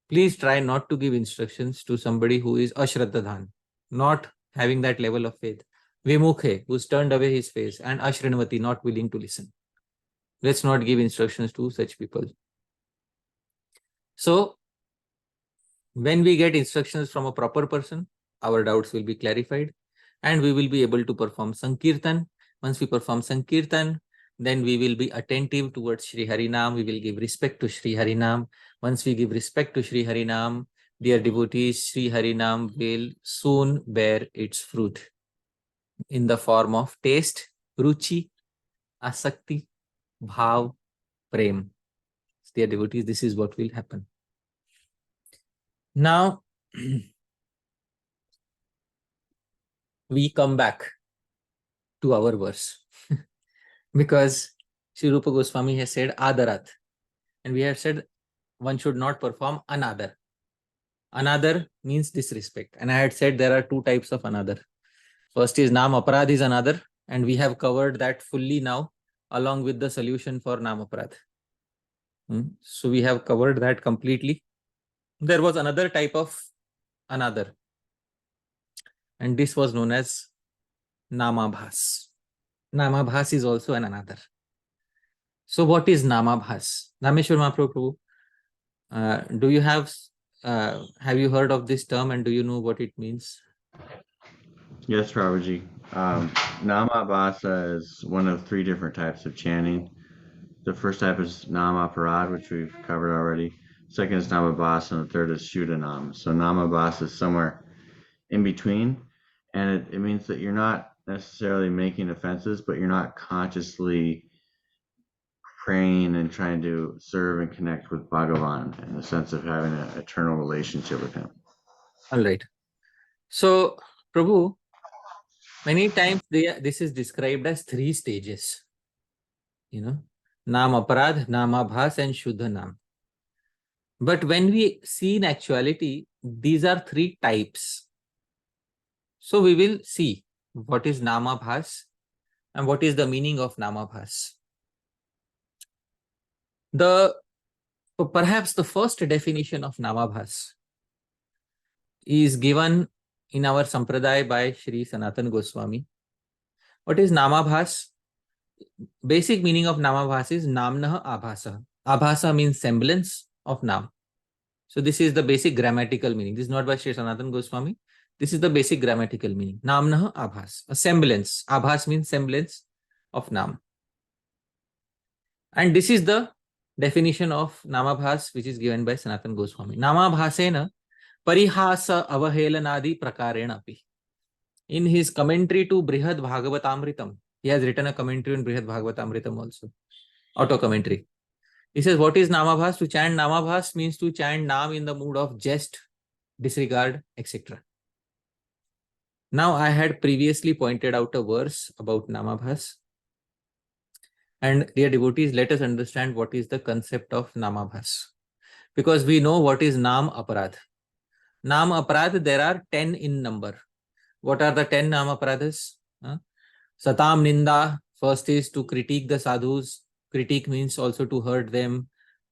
Please try not to give instructions to somebody who is ashraddhadhan, not having that level of faith. Vimukhe, who's turned away his face, and ashranavati, not willing to listen. Let's not give instructions to such people. So, when we get instructions from a proper person, our doubts will be clarified and we will be able to perform Sankirtan. Once we perform Sankirtan, then we will be attentive towards Shri Harinaam. We will give respect to Shri Harinaam. Once we give respect to Shri Harinaam, dear devotees, Shri Harinaam will soon bear its fruit in the form of taste, ruchi, asakti, bhav, prem. Dear devotees, this is what will happen. Now, we come back to our verse because Sri Rupa Goswami has said Adarat, and we have said one should not perform another. Another means disrespect, and I had said there are two types of another. First is Namaparadha is another, and we have covered that fully now along with the solution for Namaparadha. So we have covered that completely. There was another type of another, and this was known as Namabhas. Namabhas is also an another. So what is Namabhas? Dhāmeśvara Mahaprabhu, do you have you heard of this term and do you know what it means? Yes, Prabhuji. Namabhasa is one of three different types of chanting. The first type is Namaparadha, which we've covered already. Second is Namabhasa, and the third is Shuddhanam. So Namabhasa is somewhere in between, and it means that you're not necessarily making offenses, but you're not consciously praying and trying to serve and connect with Bhagavan in the sense of having an eternal relationship with him. All right. So, Prabhu, many times this is described as three stages. Namaparadha, Namabhas, and Shuddhanam. But when we see in actuality, these are three types. So we will see what is Namabhas and what is the meaning of Namabhas. Perhaps the first definition of Namabhas is given in our Sampradaya by Shri Sanatana Goswami. What is Namabhas? Basic meaning of Namabhas is Namnah Abhasa. Abhasa means semblance of Nam. So this is the basic grammatical meaning. This is not by Shri Sanatana Goswami. This is the basic grammatical meaning. Namnah Abhas, a semblance. Abhas means semblance of Nam. And this is the definition of Namabhas which is given by Sanatana Goswami. Namabhasena parihasa avahelanadi prakarena api. In his commentary to Brihad Bhagavatamritam, he has written a commentary on Brihad Bhagavatamritam also, auto commentary. He says, what is Namabhas? To chant Namabhas means to chant Nam in the mood of jest, disregard, etc. Now, I had previously pointed out a verse about Namabhas. And dear devotees, let us understand what is the concept of Namabhas. Because we know what is Namaparadha. Namaparadha, there are 10 in number. What are the 10 Namaparadhas? Satam Ninda, first is to critique the sadhus. Critique means also to hurt them,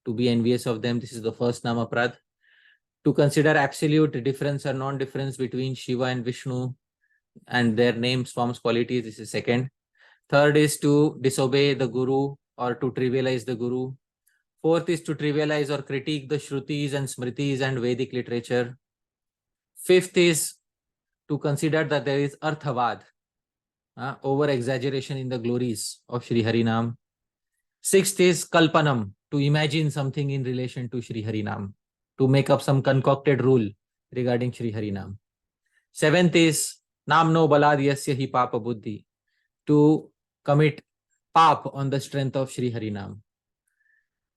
to be envious of them. This is the first Namaparadha. To consider absolute difference or non-difference between Shiva and Vishnu and their names, forms, qualities. This is second. Third is to disobey the Guru or to trivialize the Guru. Fourth is to trivialize or critique the Shrutis and Smritis and Vedic literature. Fifth is to consider that there is Arthavad, over-exaggeration in the glories of Shri Harinaam. Sixth is Kalpanam, to imagine something in relation to Shri Harinaam, to make up some concocted rule regarding Shri Harinaam. Seventh is Namno Baladhyasya hi Papa Buddhi, to commit pap on the strength of Shri Harinaam.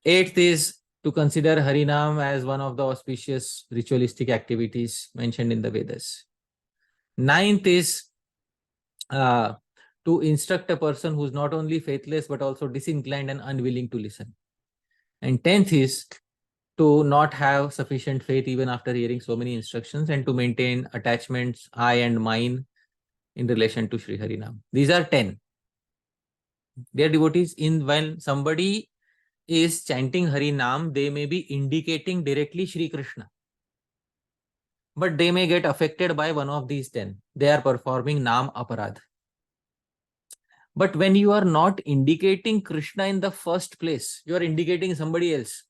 Eighth is to consider Harinaam as one of the auspicious ritualistic activities mentioned in the Vedas. Ninth is to instruct a person who is not only faithless but also disinclined and unwilling to listen. And 10th is to not have sufficient faith even after hearing so many instructions and to maintain attachments, I and mine, in relation to Shri Harinaam. These are 10. Dear devotees, when somebody is chanting Harinaam, they may be indicating directly Shri Krishna, but they may get affected by one of these 10. They are performing Namaparadha. But when you are not indicating Krishna in the first place, you are indicating somebody else,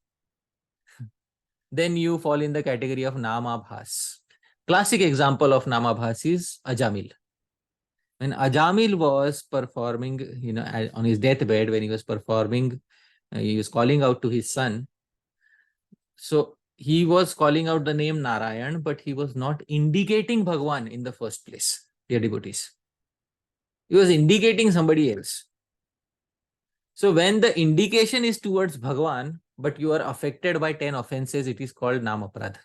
then you fall in the category of Namabhas. Classic example of Namabhas is Ajamil. When Ajamil was performing, on his deathbed, when he was performing, he was calling out to his son. So he was calling out the name Narayan, but he was not indicating Bhagwan in the first place, dear devotees. He was indicating somebody else. So when the indication is towards Bhagwan, but you are affected by 10 offenses, it is called Namaparadha.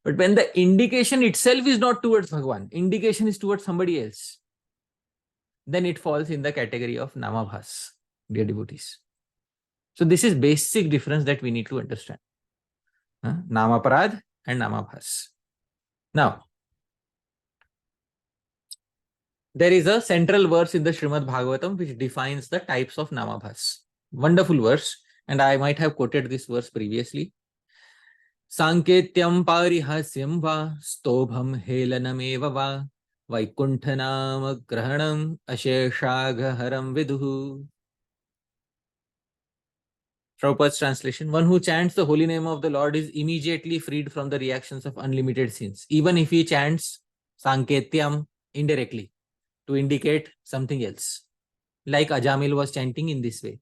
But when the indication itself is not towards Bhagwan, indication is towards somebody else, then it falls in the category of Namabhas, dear devotees. So this is basic difference that we need to understand. Namaparad and Namabhas. Now, there is a central verse in the Srimad Bhagavatam which defines the types of Namabhas. Wonderful verse, and I might have quoted this verse previously. Sanketyam parihasyam va stobham helanameva va vaikunthanam grahanam asheshagharam viduhu. Prabhupada's translation: one who chants the holy name of the Lord is immediately freed from the reactions of unlimited sins, even if he chants Sanketyam indirectly to indicate something else. Like Ajamil was chanting in this way.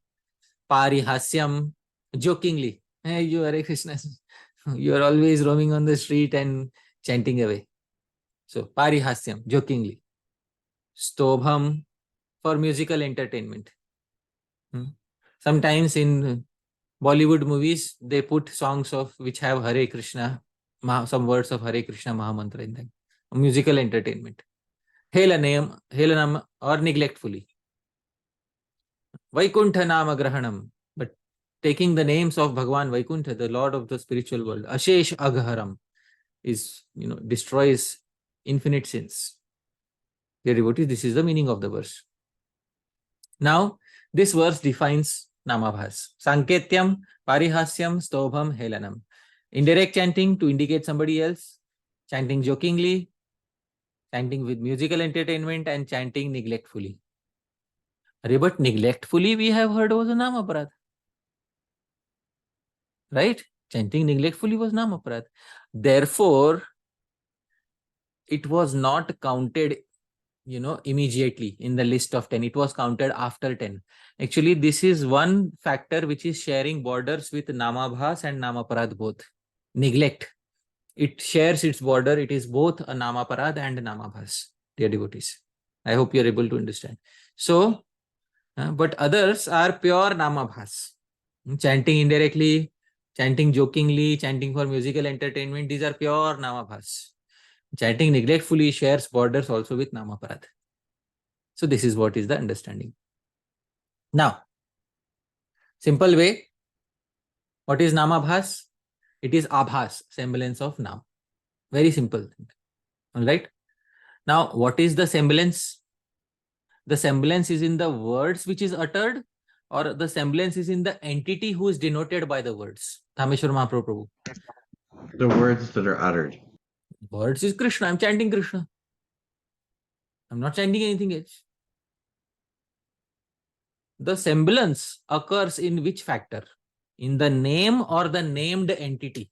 Parihasyam, jokingly. Hey, you are a Krishna. You are always roaming on the street and chanting away. So, parihasyam, jokingly. Stobham, for musical entertainment. Sometimes in Bollywood movies, they put songs of which have Hare Krishna, some words of Hare Krishna Mahamantra in them. Musical entertainment. Helanam or neglectfully. Vaikuntha Nama Grahanam, but taking the names of Bhagwan Vaikuntha, the Lord of the spiritual world. Ashesh Agharam is, destroys infinite sins. Dear devotees, this is the meaning of the verse. Now, this verse defines Namabhas. Sanketyam, Parihasyam, Stobham, Helanam. Indirect chanting to indicate somebody else, chanting jokingly, chanting with musical entertainment, and chanting neglectfully. But neglectfully we have heard was a Namaparadha. Right? Chanting neglectfully was Namaparadha. Therefore, it was not counted, immediately in the list of 10. It was counted after 10. Actually, this is one factor which is sharing borders with Namabhas and Namaparad both. Neglect. It shares its border. It is both a Namaparad and a Namabhas, dear devotees. I hope you are able to understand. So, but others are pure Namabhas. Chanting indirectly, chanting jokingly, chanting for musical entertainment, these are pure Namabhas. Chanting neglectfully shares borders also with Namaparadha. So this is what is the understanding. Now, simple way, what is Namabhas? It is Abhas, semblance of Nam. Very simple. All right. Now, what is the semblance? The semblance is in the words which is uttered, or the semblance is in the entity who is denoted by the words. Dhāmeśvara Mahaprabhu. The words that are uttered. Words is Krishna. I'm chanting Krishna. I'm not chanting anything else. The semblance occurs in which factor? In the name or the named entity?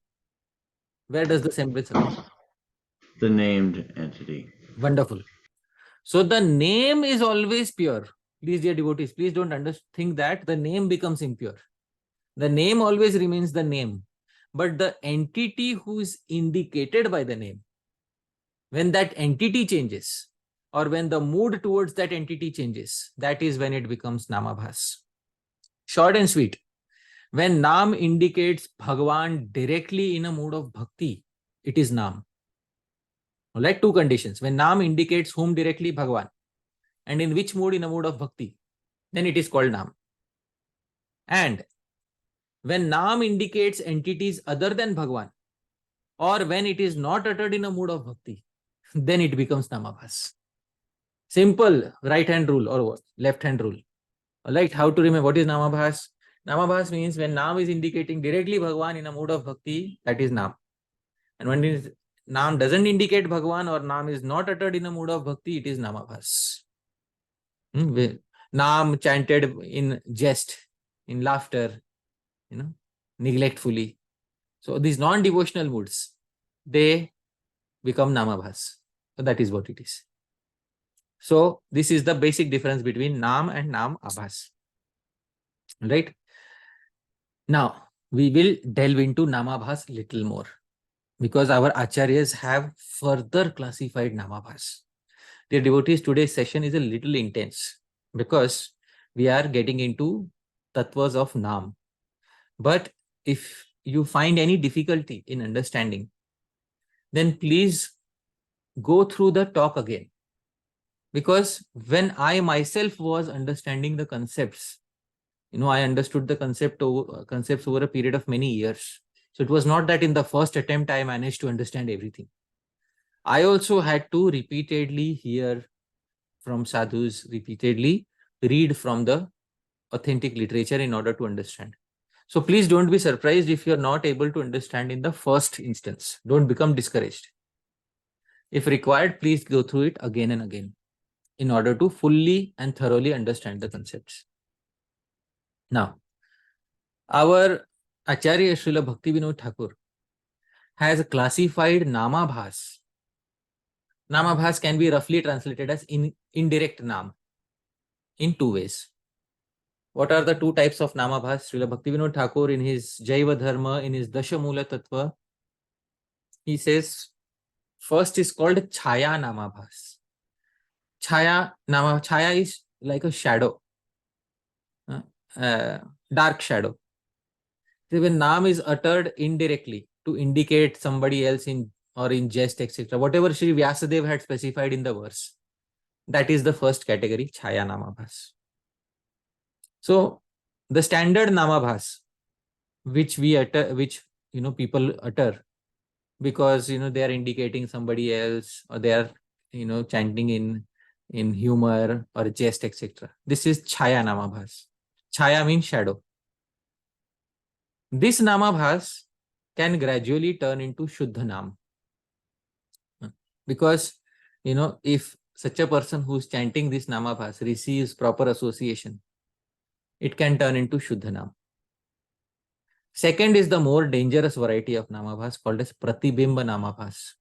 Where does the semblance occur? The named entity. Wonderful. So the name is always pure. Please, dear devotees, please don't think that the name becomes impure. The name always remains the name. But the entity who is indicated by the name, when that entity changes, or when the mood towards that entity changes, that is when it becomes Namabhas. Short and sweet. When Naam indicates Bhagwan directly in a mood of bhakti, it is Naam. Like two conditions. When Naam indicates whom directly? Bhagwan. And in which mood? In a mood of bhakti. Then it is called Naam. And when Naam indicates entities other than Bhagwan, or when it is not uttered in a mood of bhakti, then it becomes Namabhas. Simple right hand rule or what? Left hand rule. Alright, how to remember what is namabhas? Namabhas means when Naam is indicating directly Bhagwan in a mood of bhakti, that is Naam. And when Naam doesn't indicate Bhagwan or Naam is not uttered in a mood of bhakti, it is namabhas. Naam chanted in jest, in laughter, neglectfully. So these non-devotional moods, they become namabhas. So that is what it is. So this is the basic difference between Naam and Naam Abhas. Right? Now, we will delve into Namabhas little more because our acharyas have further classified Namabhas. Dear devotees, today's session is a little intense because we are getting into tattvas of Naam. But if you find any difficulty in understanding, then please go through the talk again. Because when I myself was understanding the concepts, I understood the concepts over a period of many years. So it was not that in the first attempt I managed to understand everything. I also had to repeatedly hear from sadhus, repeatedly read from the authentic literature in order to understand. So please don't be surprised if you're not able to understand in the first instance. Don't become discouraged. If required, please go through it again and again in order to fully and thoroughly understand the concepts. Now, our Acharya Srila Bhakti Vinod Thakur has classified Namabhas. Namabhas can be roughly translated as indirect Naam in two ways. What are the two types of Namabhas? Srila Bhakti Vinod Thakur in his Jaiva Dharma, in his Dashamula Tattva, he says, first is called Chaya Namabhas. Chaya is like a shadow, dark shadow. So when Naam is uttered indirectly to indicate somebody else in jest, etc., whatever Shri Vyasadeva had specified in the verse, that is the first category, Chaya Namabhas. So the standard Namabhas, which we utter, which people utter, because they are indicating somebody else, or they are chanting in humor or jest, etc. This is Chaya Namabhas. Chaya means shadow. This Namabhas can gradually turn into Shuddha Naam. Because, if such a person who's chanting this Namabhas receives proper association, it can turn into Shuddha Naam. Second is the more dangerous variety of Namabhas called as Pratibimba Namabhas.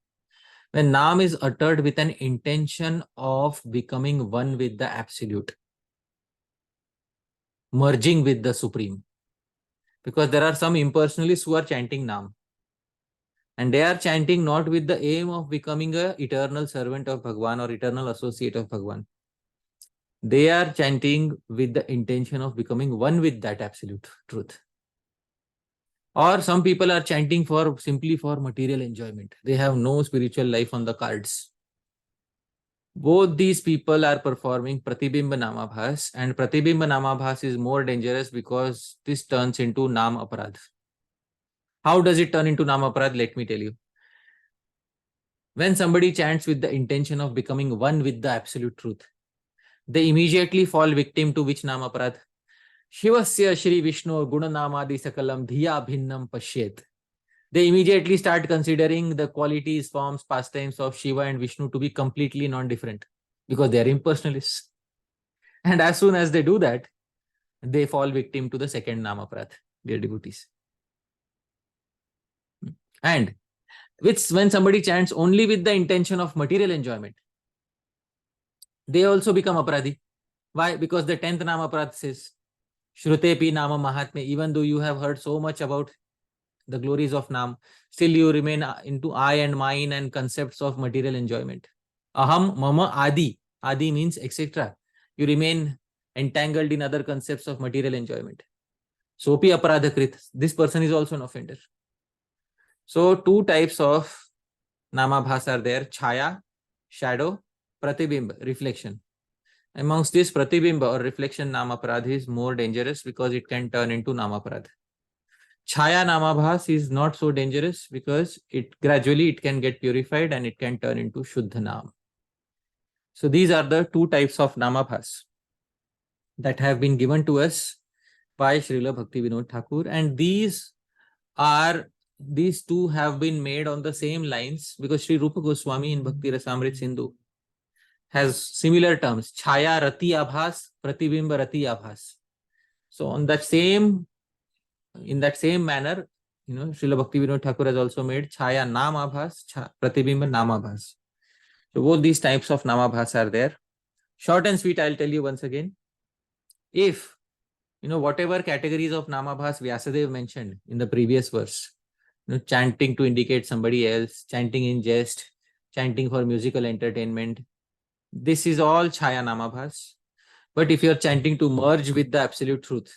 When Naam is uttered with an intention of becoming one with the Absolute, merging with the Supreme. Because there are some impersonalists who are chanting Naam. And they are chanting not with the aim of becoming an eternal servant of Bhagwan or eternal associate of Bhagwan. They are chanting with the intention of becoming one with that absolute truth. Or some people are chanting simply for material enjoyment. They have no spiritual life on the cards. Both these people are performing Pratibimba Namabhas, and Pratibimba Namabhas is more dangerous because this turns into Namaparadha. How does it turn into Namaparadha? Let me tell you. When somebody chants with the intention of becoming one with the absolute truth, they immediately fall victim to which Namaparadha? Shivasya Shri Vishnu Gunanamadi Sakalam Dhiya Bhinnam Pashyet. They immediately start considering the qualities, forms, pastimes of Shiva and Vishnu to be completely non-different because they are impersonalists. And as soon as they do that, they fall victim to the second Namaparadha, dear devotees. And when somebody chants only with the intention of material enjoyment, they also become aparadhi. Why? Because the 10th Namaparadha says, Shrutepi Nama Mahatme, even though you have heard so much about the glories of Naam, still you remain into I and mine and concepts of material enjoyment. Aham, Mama, Adi. Adi means etc. You remain entangled in other concepts of material enjoyment. Sopi aparadhakrit. This person is also an offender. So two types of Namabhas are there: Chaya, shadow, Pratibimba, reflection. Amongst this, Pratibimba or reflection Namaparadha is more dangerous because it can turn into Namaparadha. Chaya Namabhas is not so dangerous because it can get purified and it can turn into Shuddha Naam. So these are the two types of Namabhas. that have been given to us by Srila Bhakti Vinod Thakur, and these two have been made on the same lines because Sri Rupa Goswami in Bhakti Rasamrit Sindhu has similar terms: Chaya Rati Abhas, Pratibimba Rati Abhas. So in that same manner, Srila Bhakti Vinod Thakur has also made Chaya Naam Abhas, Pratibimba Naam Abhas. So both these types of Naam Abhas are there. Short and sweet, I'll tell you once again. If whatever categories of Namabhas Vyasadeva mentioned in the previous verse, chanting to indicate somebody else, chanting in jest, chanting for musical entertainment, this is all Chaya Namabhas. But if you are chanting to merge with the absolute truth,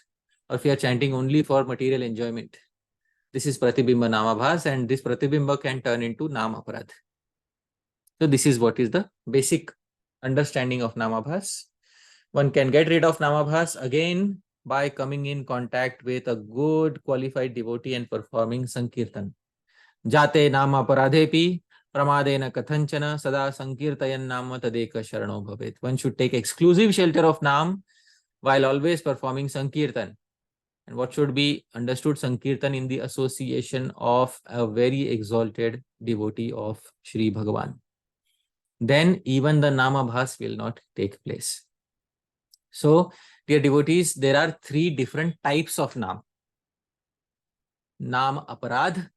or if you are chanting only for material enjoyment, this is Pratibimba Namabhas, and this Pratibimba can turn into Namaparadha. So this is what is the basic understanding of Namabhas. One can get rid of Namabhas again by coming in contact with a good qualified devotee and performing Sankirtan. Jate Namaparadhepi pramadena kathanchana sada sankirtayan nama tadeka sharano bhavet. One should take exclusive shelter of Nam while always performing Sankirtan. And what should be understood? Sankirtan in the association of a very exalted devotee of Shri Bhagavan. Then even the Namabhas will not take place. So, dear devotees, there are three different types of Naam. Naam aparadha,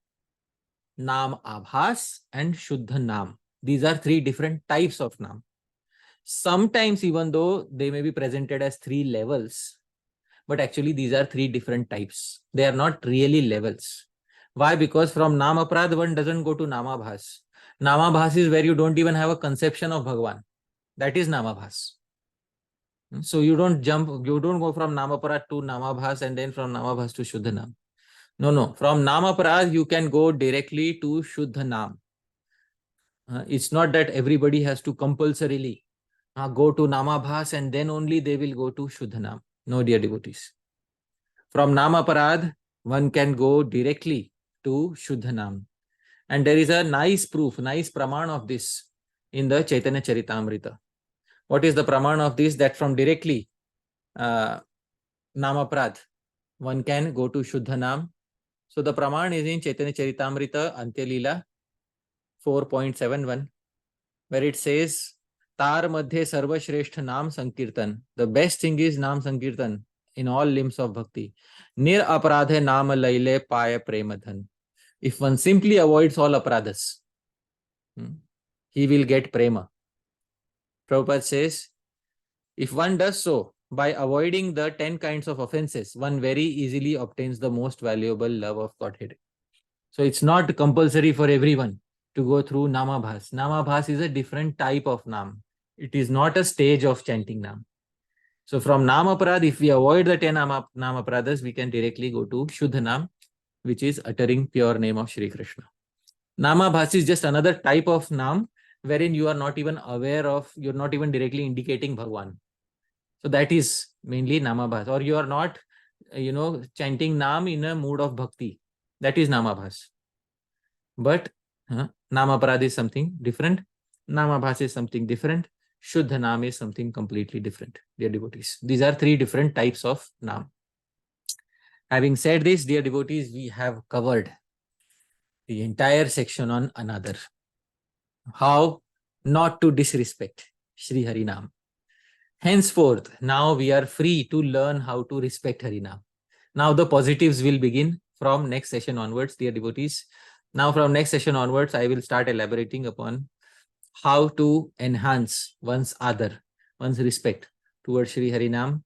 Naam abhas, and Shuddha Naam. These are three different types of Naam. Sometimes, even though they may be presented as three levels, but actually these are three different types. They are not really levels. Why? Because from Naam aparadha, one doesn't go to Namabhas. Namabhas is where you don't even have a conception of Bhagavan. That is Namabhas. So you don't go from Namaparad to Namabhas and then from Namabhas to Shuddha Naam. No. From Namaparad, you can go directly to Shuddha Naam. It's not that everybody has to compulsorily go to Namabhas and then only they will go to Shuddha Naam. No, dear devotees. From Namaparad, one can go directly to Shuddha Naam. And there is a nice proof, nice praman of this in the Chaitanya Charitamrita. What is the praman of this? That from directly Namaprad, one can go to Shuddha Naam. So the praman is in Chaitanya Charitamrita, Madhya Lila 4.71, where it says, Tar Madhye Sarva Shrestha Naam Sankirtan. The best thing is Naam Sankirtan in all limbs of bhakti. Nir aparadhe naam laile paya premadhan. If one simply avoids all aparadhas, he will get prema. Prabhupada says, if one does so, by avoiding the 10 kinds of offenses, one very easily obtains the most valuable love of Godhead. So it's not compulsory for everyone to go through Namabhas. Namabhas is a different type of Naam. It is not a stage of chanting Naam. So from Namaparad, if we avoid the 10 Namaparadas, we can directly go to Shuddha Naam, which is uttering pure name of Shri Krishna. Namabhas is just another type of Naam wherein you are not even aware of, you're not even directly indicating Bhagwan. So that is mainly Namabhas. Or you are not, chanting Naam in a mood of bhakti. That is Namabhas. But Namaparad is something different. Namabhas is something different. Shuddha Naam is something completely different, dear devotees. These are three different types of Naam. Having said this, dear devotees, we have covered the entire section on another. How not to disrespect Shri Harinaam. Henceforth, now we are free to learn how to respect Harinaam. Now the positives will begin from next session onwards, dear devotees. Now from next session onwards, I will start elaborating upon how to enhance one's adar, one's respect towards Shri Harinaam,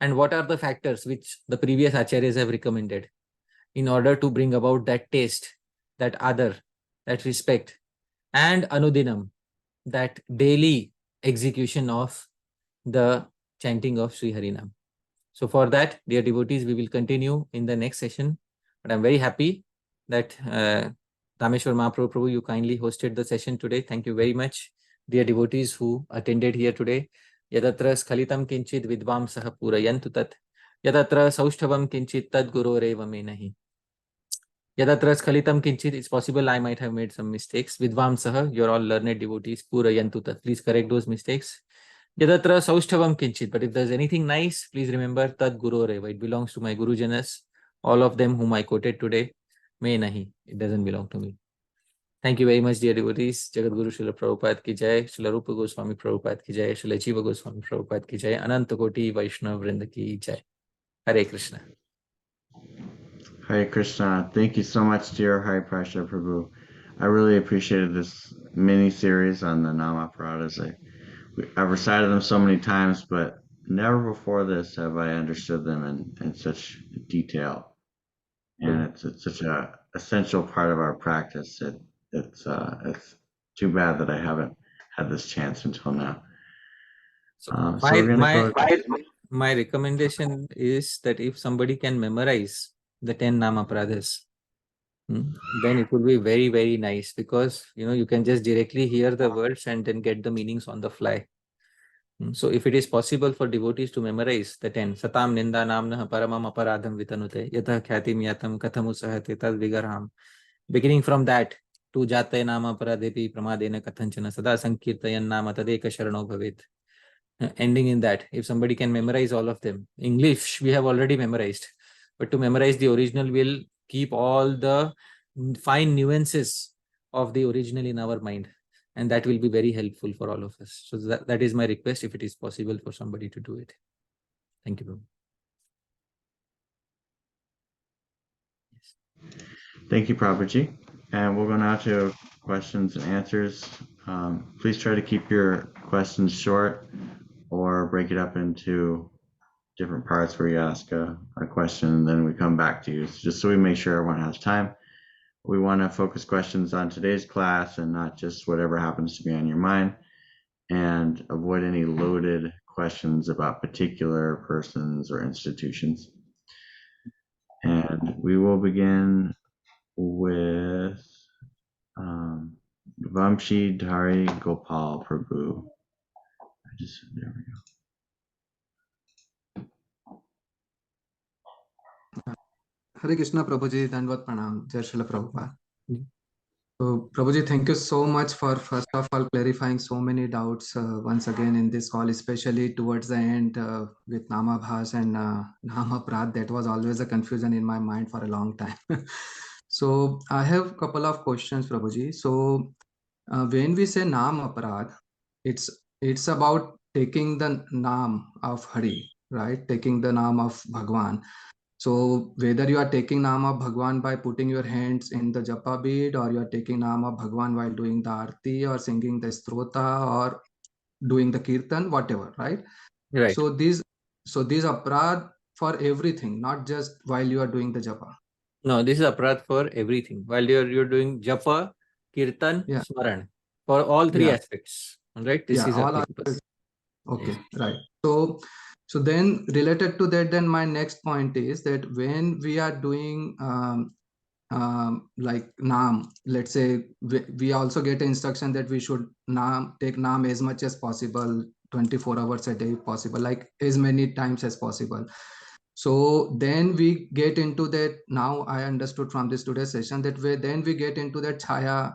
and what are the factors which the previous acharyas have recommended in order to bring about that taste, that adar, that respect, and anudinam, that daily execution of the chanting of Shri Harinaam. So for that, dear devotees, we will continue in the next session. But I'm very happy that Dhāmeśvara Mahaprabhu, you kindly hosted the session today. Thank you very much, dear devotees who attended here today. Yadatra skhalitam kinchit vidvamsah purayantu tat. Yadatra saushthavam kinchit tad guroreva me nahi. Yadatra skhalitam kinchit, it's possible I might have made some mistakes. Vidvamsah, you're all learned devotees, purayantu tat. Please correct those mistakes. Yadatra Saushthavam Kinchit. But if there's anything nice, please remember Tad Guru Reva. It belongs to my Guru Janas. All of them whom I quoted today. May nahi. It doesn't belong to me. Thank you very much, dear devotees. Jagat Guru Srila Prabhupada ki jai. Srila Rupa Goswami Prabhupada ki jai. Srila Jiva Goswami Prabhupada ki jai. Ananta Koti Vaishnava Vrinda ki jai. Hare Krishna. Hare Krishna. Thank you so much, dear Hare Prasha Prabhu. I really appreciated this mini series on the Namaparadhas. I've recited them so many times, but never before this have I understood them in such detail. And it's such a essential part of our practice. It's too bad that I haven't had this chance until now. So we're gonna go. my recommendation is that if somebody can memorize the 10 Namaparadhas, then it would be very, very nice, because you can just directly hear the words and then get the meanings on the fly. So if it is possible for devotees to memorize the 10, Satam Ninda Namnah Paramam Aparadham Vitanute, Yatha Khyati Yatam Kathamu Sahate Tad Vigarham. Beginning from that, to Jate Nama Paradepi Pramadena Kathanchana Sada Sankirtayan Nama Tadeka Sharano Bhavet. Ending in that, if somebody can memorize all of them. English we have already memorized, but to memorize the original will keep all the fine nuances of the original in our mind, and that will be very helpful for all of us. So that is my request, if it is possible for somebody to do it. Thank you, Prabhu. Thank you, Prabhuji. And we'll go now to questions and answers. Please try to keep your questions short, or break it up into different parts where you ask a question and then we come back to you, just so we make sure everyone has time. We want to focus questions on today's class and not just whatever happens to be on your mind, and avoid any loaded questions about particular persons or institutions. And we will begin with Vamshi Dhari Gopal Prabhu. There we go. Hare Krishna, Prabhuji, Dandvat Pranam, Jai Srila Prabhupada. So, Prabhuji, thank you so much for first of all clarifying so many doubts once again in this call, especially towards the end with Namabhas and Namaparadha. That was always a confusion in my mind for a long time. So, I have a couple of questions, Prabhuji. So, when we say Namaparadha, it's about taking the Naam of Hari, right? Taking the Naam of Bhagwan. So whether you are taking Naam of Bhagwan by putting your hands in the japa bead, or you are taking Naam of Bhagwan while doing the arti or singing the strota or doing the kirtan, whatever, right? Right. So these aparadha for everything, not just while you are doing the japa. No, this is aparadha for everything. While you're doing japa, kirtan, smaran, for all three aspects. Right? This is all applicable. Okay, right. So then related to that, then my next point is that when we are doing like Naam, let's say we also get an instruction that we should take Naam as much as possible, 24 hours a day if possible, like as many times as possible. So then we get into that. Now I understood from this today's session that then we get into that Chaya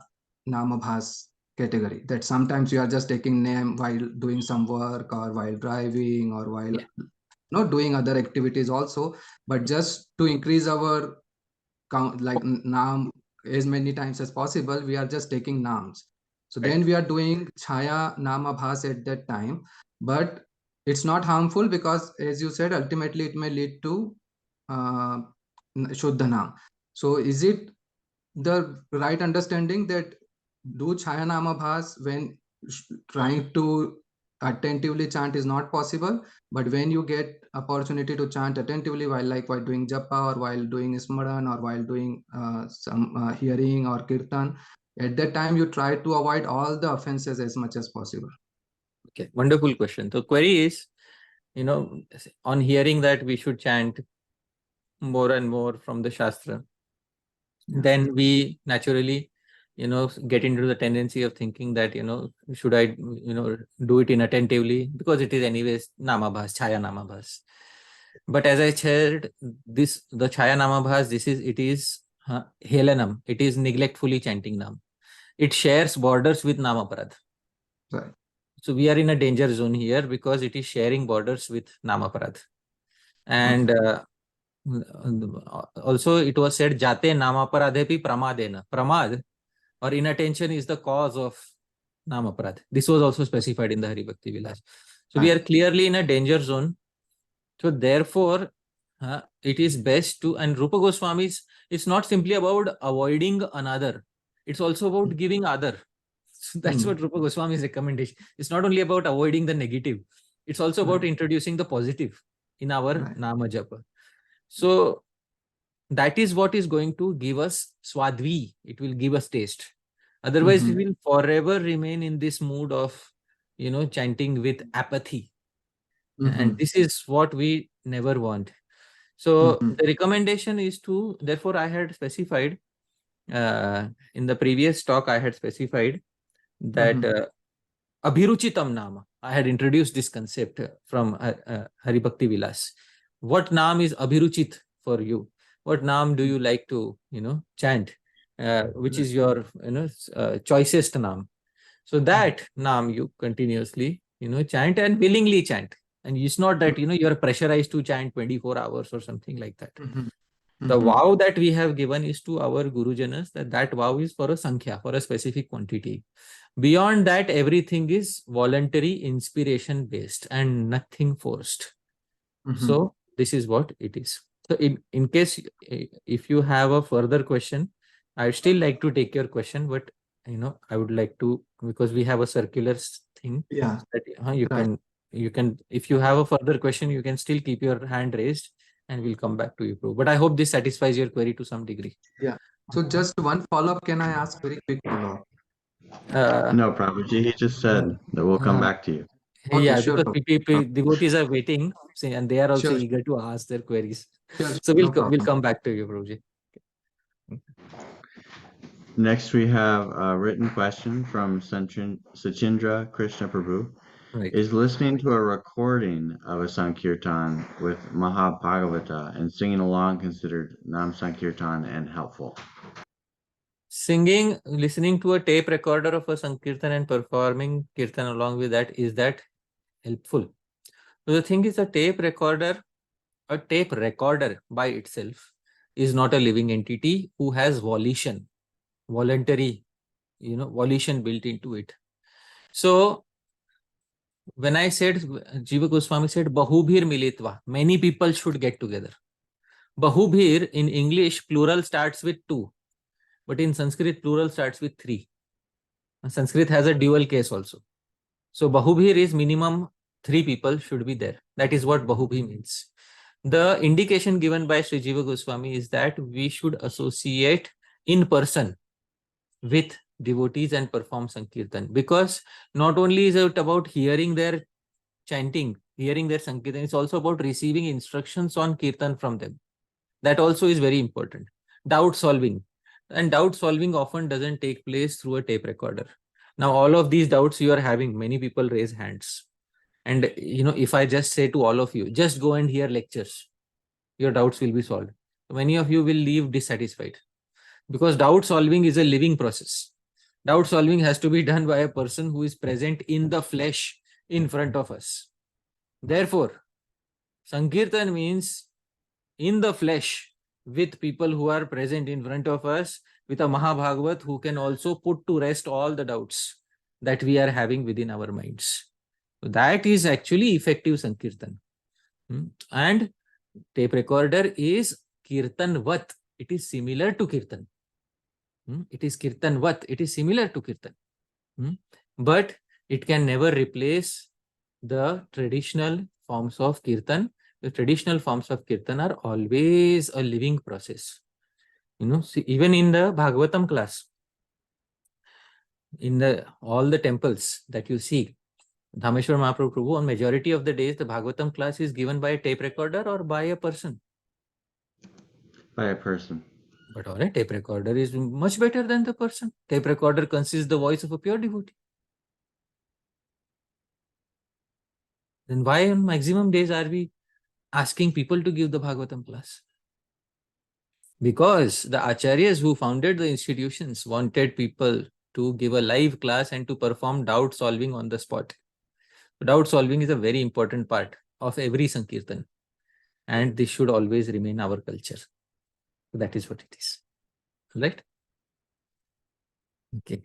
Namabhas category, that sometimes you are just taking name while doing some work or while driving or while not doing other activities also, but just to increase our count, like Naam as many times as possible, we are just taking Naams. So then we are doing Chaya Namabhas at that time, but it's not harmful, because as you said, ultimately it may lead to Shuddha Naam. So is it the right understanding that do Chaya Namabhas when trying to attentively chant is not possible, but when you get opportunity to chant attentively while doing japa or while doing smaran or while doing some hearing or kirtan, at that time you try to avoid all the offenses as much as possible? Okay, wonderful question. The query is, on hearing that we should chant more and more from the Shastra, then we naturally get into the tendency of thinking that should I do it inattentively, because it is anyways namabhas, chaya namabhas. But as I shared, the chaya namabhas, it is helanam, it is neglectfully chanting nam. It shares borders with namaparadha. Right. So we are in a danger zone here because it is sharing borders with Namaparadha. And also it was said, Jate Namaparadhepi Pramadena. Pramad or inattention is the cause of Namaparadha. This was also specified in the Hari Bhakti Vilas. So we are clearly in a danger zone. So therefore, it is best to, and Rupa Goswami's, it's not simply about avoiding another. It's also about giving other. So that's what Rupa Goswami's recommendation. It's not only about avoiding the negative. It's also about introducing the positive in our Nama Japa. So that is what is going to give us swadvi. It will give us taste. Otherwise, we will forever remain in this mood of, chanting with apathy. And this is what we never want. So the recommendation is to, therefore I had specified, in the previous talk, I had specified that Abhiruchitam Nama. I had introduced this concept from Hari Bhakti Vilas. What Naam is Abhiruchit for you? What Naam do you like to, chant? Which is your, choicest Naam? So that Naam you continuously, chant and willingly chant. And it's not that, you are pressurized to chant 24 hours or something like that. The vow that we have given is to our Gurujanas, that vow is for a Sankhya, for a specific quantity. Beyond that, everything is voluntary, inspiration based and nothing forced. So this is what it is. So in case, if you have a further question, I'd still like to take your question, but I would like to, because we have a circular thing. Yeah. That, you can, if you have a further question, you can still keep your hand raised and we'll come back to you, Prabhu. But I hope this satisfies your query to some degree. Yeah. So just one follow-up, can I ask very quick follow-up? No, Prabhuji, he just said that we'll come back to you. Okay, Yeah, sure, because devotees are waiting, and they are also Sure. eager to ask their queries. Sure, So no we'll problem. come back to you, Prabhuji. Next, we have a written question from Sachindra Krishna Prabhu. Right. Is listening to a recording of a Sankirtan with Mahabhagavata and singing along considered Nam Sankirtan and helpful? Listening to a tape recorder of a Sankirtan and performing Kirtan along with that, is that helpful? So the thing is, a tape recorder by itself is not a living entity who has volition, voluntary, volition built into it. So when I said, Jiva Goswami said, Bahubhir militva, many people should get together. Bahubhir in English, plural starts with 2, but in Sanskrit, plural starts with 3. Sanskrit has a dual case also. So Bahubhir is minimum 3 people should be there. That is what Bahubhi means. The indication given by Sri Jiva Goswami is that we should associate in person with devotees and perform Sankirtan, because not only is it about hearing their chanting, hearing their Sankirtan, it's also about receiving instructions on Kirtan from them. That also is very important. Doubt solving. And doubt solving often doesn't take place through a tape recorder. Now, all of these doubts you are having, many people raise hands. And, if I just say to all of you, just go and hear lectures, your doubts will be solved. Many of you will leave dissatisfied, because doubt solving is a living process. Doubt solving has to be done by a person who is present in the flesh in front of us. Therefore, Sankirtan means in the flesh with people who are present in front of us, with a Mahabhagavat who can also put to rest all the doubts that we are having within our minds. So that is actually effective Sankirtan. And tape recorder is Kirtanvat. It is similar to Kirtan. It is Kirtanvat. It is similar to Kirtan. But it can never replace the traditional forms of Kirtan. The traditional forms of Kirtan are always a living process. See, even in the Bhagavatam class, in all the temples that you see, Dhāmeśvara Mahaprabhu, on majority of the days, the Bhagavatam class is given by a tape recorder or by a person. By a person. But on a tape recorder is much better than the person. Tape recorder consists the voice of a pure devotee. Then why on maximum days are we asking people to give the Bhagavatam class? Because the acharyas who founded the institutions wanted people to give a live class and to perform doubt solving on the spot. Doubt solving is a very important part of every Sankirtan, and this should always remain our culture. That is what it is. Right? Okay.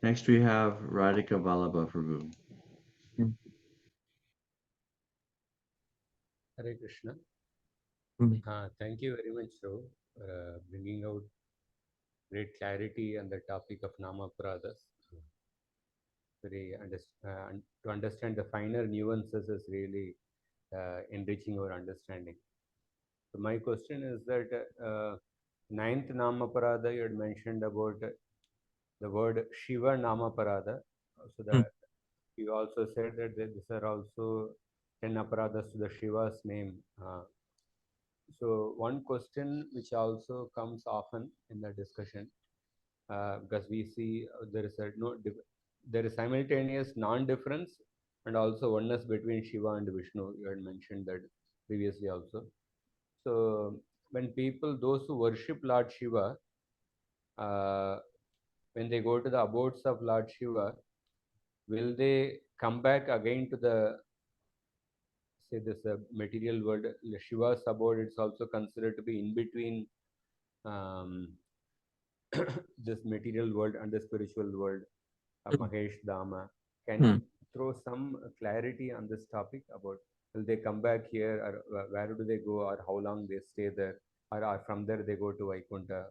Next we have Radhika Vallabha Prabhu. Hare Krishna. Mm. Thank you very much, Shri, bringing out great clarity on the topic of Namaparadhas. To understand the finer nuances is really enriching our understanding. So my question is that ninth Namaparadha, you had mentioned about the word Shiva Namaparadha. So that you also said that these are also 10 aparadhas to the Shiva's name. So one question which also comes often in the discussion, because we see there is simultaneous non-difference and also oneness between Shiva and Vishnu. You had mentioned that previously also. So when people, those who worship Lord Shiva, when they go to the abodes of Lord Shiva, will they come back again to the, say, this material world? Shiva's abode, it's also considered to be in between this material world and the spiritual world, Mahesh Dhamma. Can you throw some clarity on this topic about will they come back here, or where do they go, or how long they stay there, or from there they go to Vaikuntha?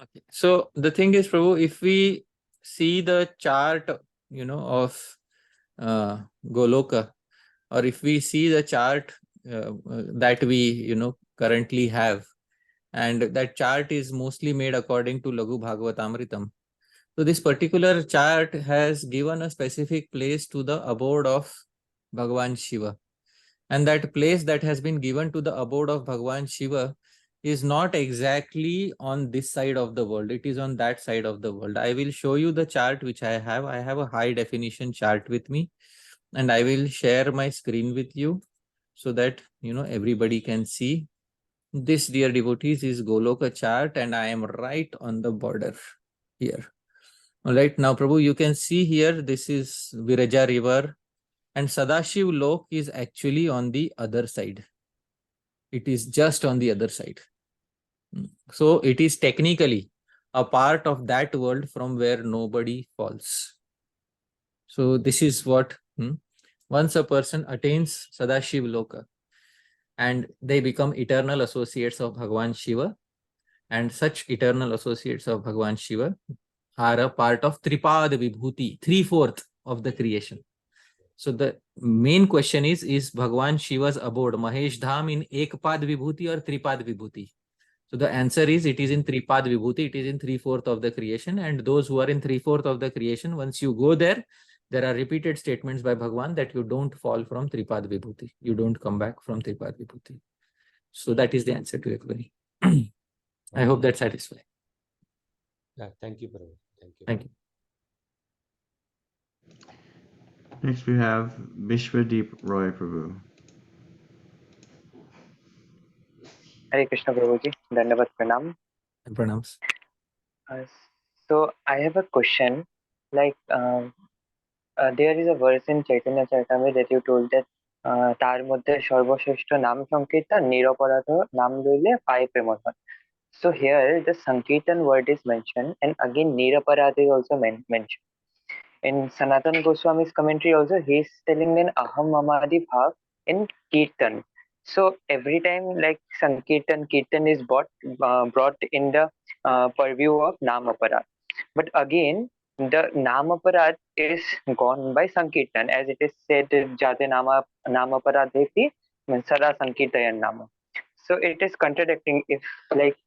Okay. So the thing is, Prabhu, if we see the chart, of Goloka, or if we see the chart that we, currently have, and that chart is mostly made according to Laghu Bhagavatamritam. So this particular chart has given a specific place to the abode of Bhagavan Shiva. And that place that has been given to the abode of Bhagavan Shiva is not exactly on this side of the world. It is on that side of the world. I will show you the chart which I have. I have a high definition chart with me, and I will share my screen with you so that, everybody can see. This, dear devotees, is Goloka chart, and I am right on the border here. All right, now Prabhu, you can see here, this is Viraja river, and Sadashiv Lok is actually on the other side. It is just on the other side. So it is technically a part of that world from where nobody falls. So this is what, once a person attains Sadashiv Loka, and they become eternal associates of Bhagavan Shiva, and such eternal associates of Bhagavan Shiva are a part of Tripad Vibhuti, 3/4 of the creation. So the main question is Bhagavan Shiva's abode Mahesh Dham in Ekpad Vibhuti or Tripad Vibhuti? So the answer is, it is in Tripad Vibhuti, it is in 3/4 of the creation, and those who are in 3/4 of the creation, once you go there, there are repeated statements by Bhagavan that you don't fall from Tripad Vibhuti. You don't come back from Tripad Vibhuti. So that is the answer to your query. I hope that satisfies. Yeah, thank you, Prabhu. Thank you. Thank you. Next we have Vishwadeep Roy Prabhu. Hare Krishna Prabhuji, Dandavat Pranam. Pranams. So I have a question. Like there is a verse in Chaitanya Charitamrita that you told that তার মধ্যে সর্বশ্রেষ্ঠ নাম সংকীর্তন নিরপরাধ নাম লইলে পায় প্রেমধন. So here the Sankirtan word is mentioned, and again Niraparad is also mentioned. In Sanatan Goswami's commentary also, he is telling an aham mamadi bhav in kirtan. So every time like kirtan is brought in the purview of namaparad. But again, the namaparad is gone by sankirtan, as it is said, jate namaparadeti sada sankirtayan nama. So it is contradicting if like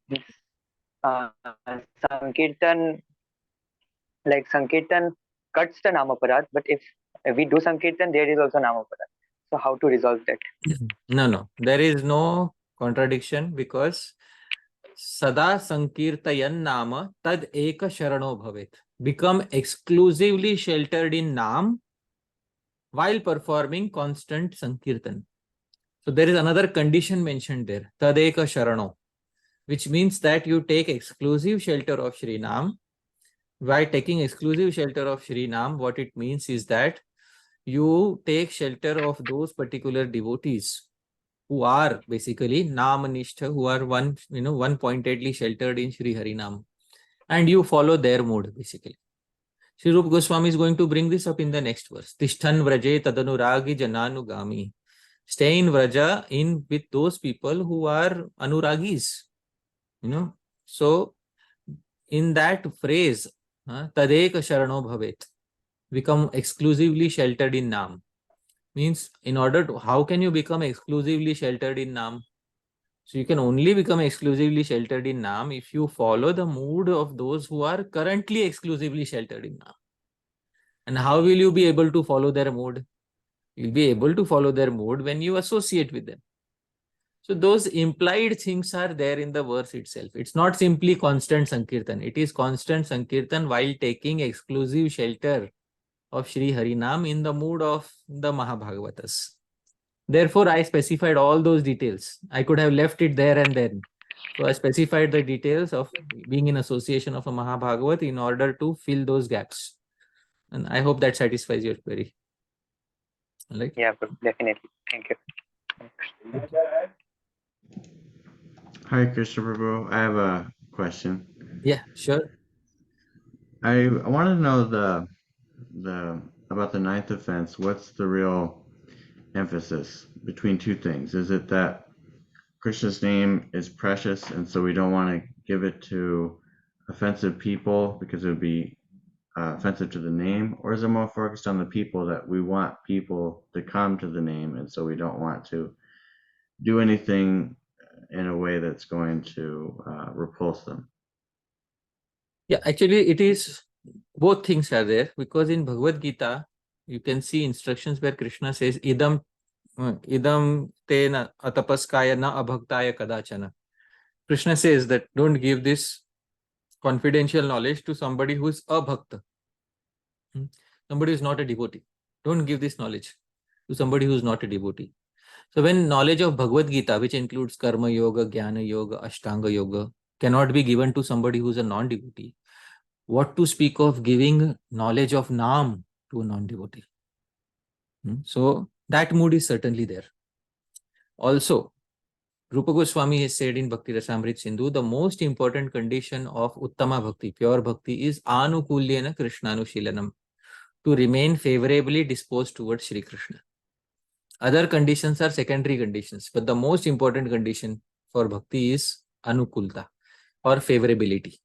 Sankirtan cuts the Namaparad, but if we do Sankirtan, there is also Namaparad. So how to resolve that? No. There is no contradiction, because Sada Sankirtayan Nama Tad Eka Sharano Bhavet. Become exclusively sheltered in Nam while performing constant Sankirtan. So there is another condition mentioned there, Tad Eka Sharano, which means that you take exclusive shelter of Shri Nam By taking exclusive shelter of Shri Naam, what it means is that you take shelter of those particular devotees who are basically Namanishta, who are one pointedly sheltered in Shri Harinaam, and you follow their mode basically. Sri Rupa Goswami is going to bring this up in the next verse. Tishthan vraje tadanuragi jananugami. Stay in Vraja with those people who are anuragis. So in that phrase, Tadeka Sharano Bhavet, become exclusively sheltered in Naam. Means how can you become exclusively sheltered in Naam? So you can only become exclusively sheltered in Naam if you follow the mood of those who are currently exclusively sheltered in Naam. And how will you be able to follow their mood? You'll be able to follow their mood when you associate with them. So those implied things are there in the verse itself. It's not simply constant Sankirtan. It is constant Sankirtan while taking exclusive shelter of Shri Harinam in the mood of the Mahabhagavatas. Therefore, I specified all those details. I could have left it there and then. So I specified the details of being in association of a Mahabhagavat in order to fill those gaps. And I hope that satisfies your query. Right? Yeah, bro, definitely. Thank you. Hi, Krishna Prabhu. I have a question. Yeah, sure. I want to know about the ninth offense. What's the real emphasis between two things? Is it that Krishna's name is precious, and so we don't want to give it to offensive people because it would be offensive to the name, or is it more focused on the people that we want people to come to the name, and so we don't want to do anything in a way that's going to repulse them? Yeah, actually, it is both things are there, because in Bhagavad Gita, you can see instructions where Krishna says, Idam te na atapaskaya na abhaktaya kadachana. Krishna says that don't give this confidential knowledge to somebody who is abhakta. Somebody who is not a devotee. Don't give this knowledge to somebody who is not a devotee. So when knowledge of Bhagavad Gita, which includes Karma Yoga, Jnana Yoga, Ashtanga Yoga, cannot be given to somebody who is a non-devotee, what to speak of giving knowledge of Naam to a non-devotee? So that mood is certainly there. Also, Rupa Goswami has said in Bhakti Rasamrit Sindhu, the most important condition of Uttama Bhakti, pure Bhakti, is Anukulyena Krishnanushilanam, to remain favorably disposed towards Shri Krishna. Other conditions are secondary conditions, but the most important condition for Bhakti is Anukulta, or favorability.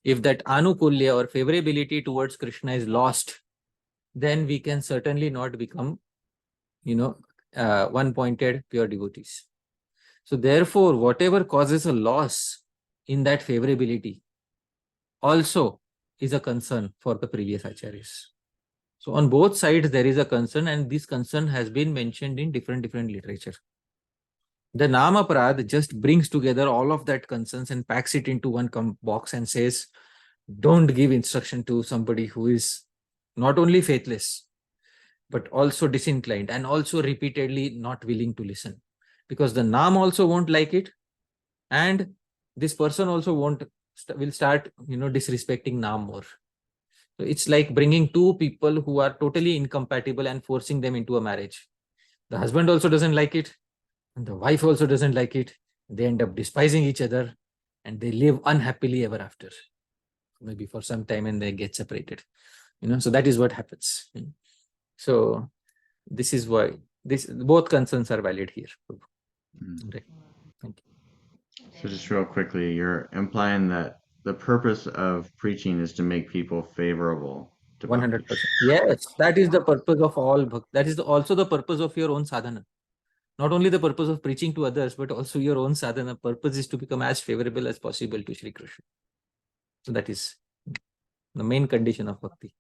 If that Anukulya or favorability towards Krishna is lost, then we can certainly not become, one-pointed pure devotees. So therefore, whatever causes a loss in that favorability also is a concern for the previous acharyas. So on both sides, there is a concern, and this concern has been mentioned in different literature. The Namaparadha just brings together all of that concerns and packs it into one box and says, don't give instruction to somebody who is not only faithless, but also disinclined and also repeatedly not willing to listen. Because the Naam also won't like it, and this person also will start disrespecting Naam more. So it's like bringing two people who are totally incompatible and forcing them into a marriage. The husband also doesn't like it, and the wife also doesn't like it. They end up despising each other, and they live unhappily ever after. Maybe for some time, and they get separated. So that is what happens. So this is why both concerns are valid here. Okay. Thank you. So just real quickly, you're implying that the purpose of preaching is to make people favorable to 100%. Bhakti. Yes, that is the purpose of all Bhakti. That is also the purpose of your own sadhana. Not only the purpose of preaching to others, but also your own sadhana purpose is to become as favorable as possible to Shri Krishna. So that is the main condition of Bhakti.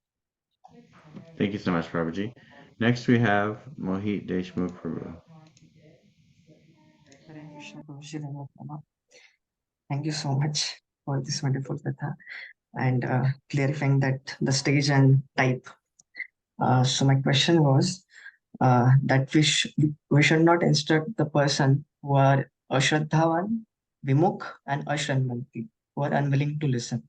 Thank you so much, Prabhuji. Next we have Mohit Deshmukh Prabhu. Hare Krishna, Prabhuji, Namaprabha. Thank you so much for this wonderful katha and clarifying that the stage and type. So my question was that we should not instruct the person who are Ashraddhavan, Vimukh, and Ashranvanti, who are unwilling to listen.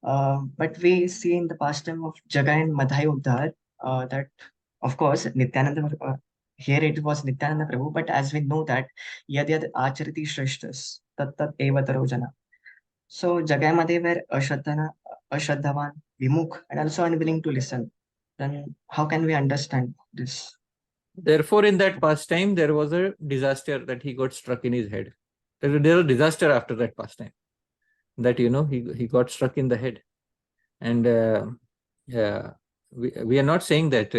But we see in the pastime of Jagai and Madhai Uddhar that, of course, Nityananda, here it was Nityananda Prabhu, but as we know that Yad Yad Acharati Shreshtas Tat Tat Eva Tarojana. So Jagai Madhai were Ashraddhavan, Vimukh, and also unwilling to listen. Then how can we understand this? Therefore, in that pastime, there was a disaster that he got struck in his head. There was a disaster after that pastime. That, he got struck in the head. And we are not saying that,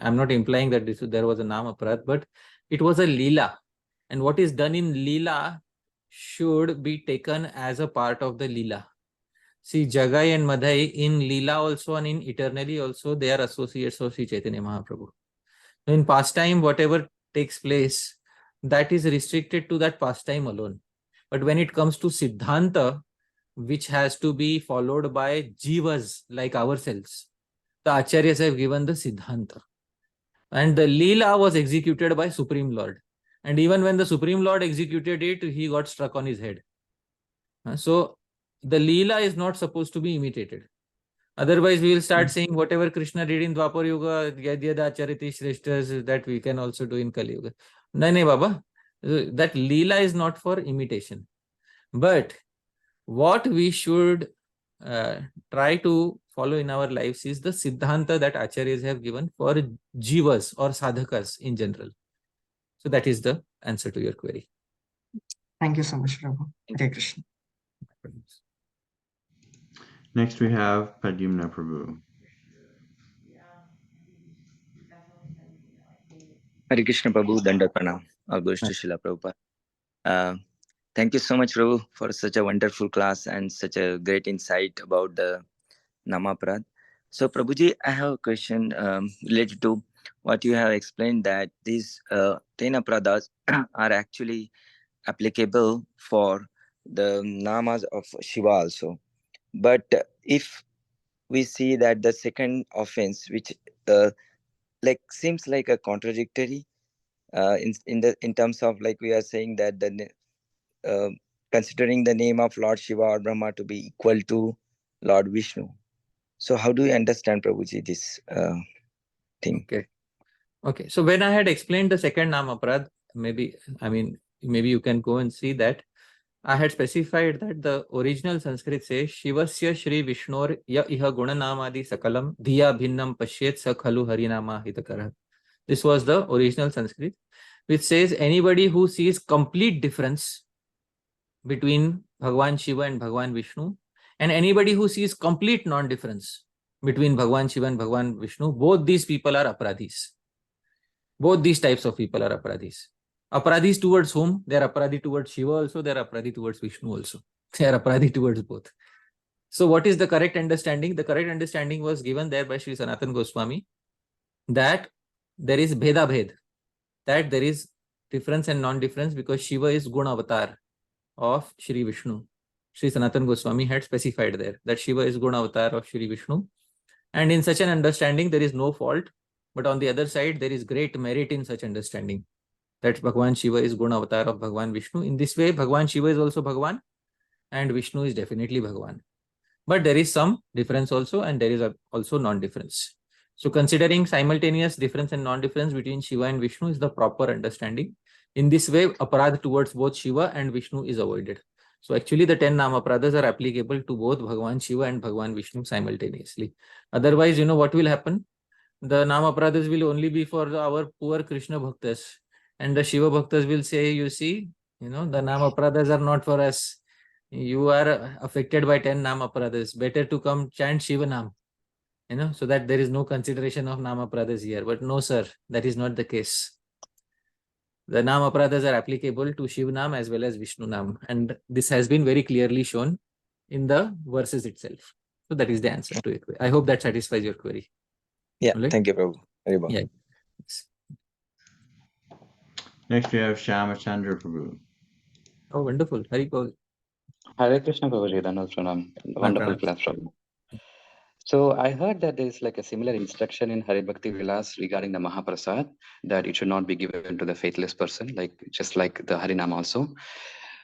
I'm not implying that there was a Namaparadha, but it was a Lila. And what is done in Lila should be taken as a part of the Lila. See, Jagai and Madhai in Lila also and in eternally also, they are associates of Sri Chaitanya Mahaprabhu. In pastime, whatever takes place, that is restricted to that pastime alone. But when it comes to Siddhanta, which has to be followed by jivas like ourselves, the acharyas have given the Siddhanta. And the Leela was executed by Supreme Lord. And even when the Supreme Lord executed it, he got struck on his head. So the Leela is not supposed to be imitated. Otherwise, we will start saying whatever Krishna did in Dwapar Yuga, Yadyada Chariti Shreshtas, that we can also do in Kali Yuga. No, Baba. That Leela is not for imitation. But what we should try to follow in our lives is the Siddhanta that Acharyas have given for Jivas or Sadhakas in general. So that is the answer to your query. Thank you so much, Prabhu. Hare Krishna. Next we have Padimna Prabhu. Hare Krishna Prabhu, Dandat Pranam. All goes to Srila Prabhupada. Thank you so much, Prabhu, for such a wonderful class and such a great insight about the Namaparadha. So, Prabhuji, I have a question related to what you have explained, that these 10 aparadhas are actually applicable for the namas of Shiva also. But if we see that the second offense, which seems like a contradictory, in terms of, like, we are saying that considering the name of Lord Shiva or Brahma to be equal to Lord Vishnu. So how do you understand, Prabhuji, this thing? Okay. So when I had explained the second Namaparadha, maybe you can go and see that. I had specified that the original Sanskrit says Shivasya Shri Vishnor ya iha gunanamadi sakalam dhiya bhinnam pashyet sa khalu harinama hitakara. This was the original Sanskrit, which says anybody who sees complete difference between Bhagwan Shiva and Bhagwan Vishnu, and anybody who sees complete non-difference between Bhagwan Shiva and Bhagwan Vishnu, both these people are aparadhis. Both these types of people are aparadhis. Aparadhis towards whom? They are aparadhi towards Shiva also, they are aparadhi towards Vishnu also. They are aparadhi towards both. So what is the correct understanding? The correct understanding was given there by Sri Sanatana Goswami, that there is Bheda Bhed, that there is difference and non-difference because Shiva is Guna avatar of Shri Vishnu. Sri Sanatana Goswami had specified there that Shiva is Guna avatar of Shri Vishnu. And in such an understanding, there is no fault. But on the other side, there is great merit in such understanding, that Bhagwan Shiva is Guna avatar of Bhagwan Vishnu. In this way, Bhagwan Shiva is also Bhagwan and Vishnu is definitely Bhagwan. But there is some difference also, and there is also non-difference. So considering simultaneous difference and non-difference between Shiva and Vishnu is the proper understanding. In this way, aparadha towards both Shiva and Vishnu is avoided. So actually the 10 Namaparadhas are applicable to both Bhagwan Shiva and Bhagwan Vishnu simultaneously. Otherwise, what will happen? The Namaparadhas will only be for our poor Krishna Bhaktas. And the Shiva Bhaktas will say, you see, the Namaparadhas are not for us. You are affected by 10 Namaparadhas. Better to come chant Shiva Naam. So that there is no consideration of Namaparadhas here. But no, sir, that is not the case. The Namaparadhas are applicable to Shiva Naam as well as Vishnu Naam. And this has been very clearly shown in the verses itself. So that is the answer to it. I hope that satisfies your query. Yeah, Right? thank you, Prabhu. Very well. Yeah. Next we have Shyamachandra Prabhu. Oh, wonderful. Hari Kol. Hare Krishna Prabhuji, Dandat Pranam. Wonderful class, Prabhu. So I heard that there is like a similar instruction in Hari Bhakti Vilas regarding the Mahaprasad, that it should not be given to the faithless person, just like the Harinaam also.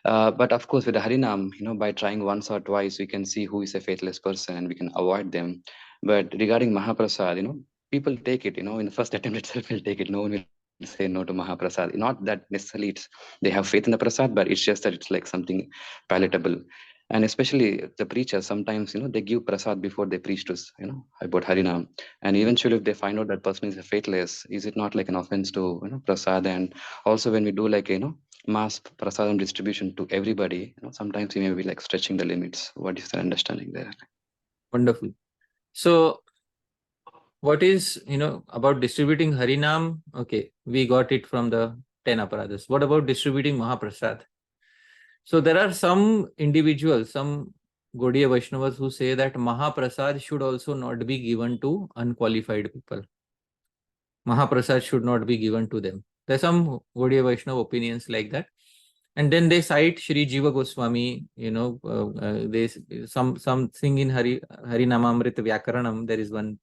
But of course, with the Harinam, by trying once or twice, we can see who is a faithless person and we can avoid them. But regarding Mahaprasad, people take it, in the first attempt itself, will take it. No one will say no to Mahaprasad. Not that necessarily they have faith in the Prasad, but it's just that it's like something palatable. And especially the preachers, sometimes, they give Prasad before they preach to us, about Harinam. And eventually, if they find out that person is a faithless, is it not like an offense to, Prasad? And also when we do like, mass prasadam distribution to everybody, sometimes we may be like stretching the limits. What is the understanding there? Wonderful. So what is, about distributing Harinam? Okay, we got it from the 10 aparadhas. What about distributing Mahaprasad? So there are some individuals, some Gaudiya Vaishnavas who say that Mahaprasad should also not be given to unqualified people. Mahaprasad should not be given to them. There are some Gaudiya Vaishnava opinions like that. And then they cite Shri Jiva Goswami, something in Harinamamrita Vyakaranam. There is one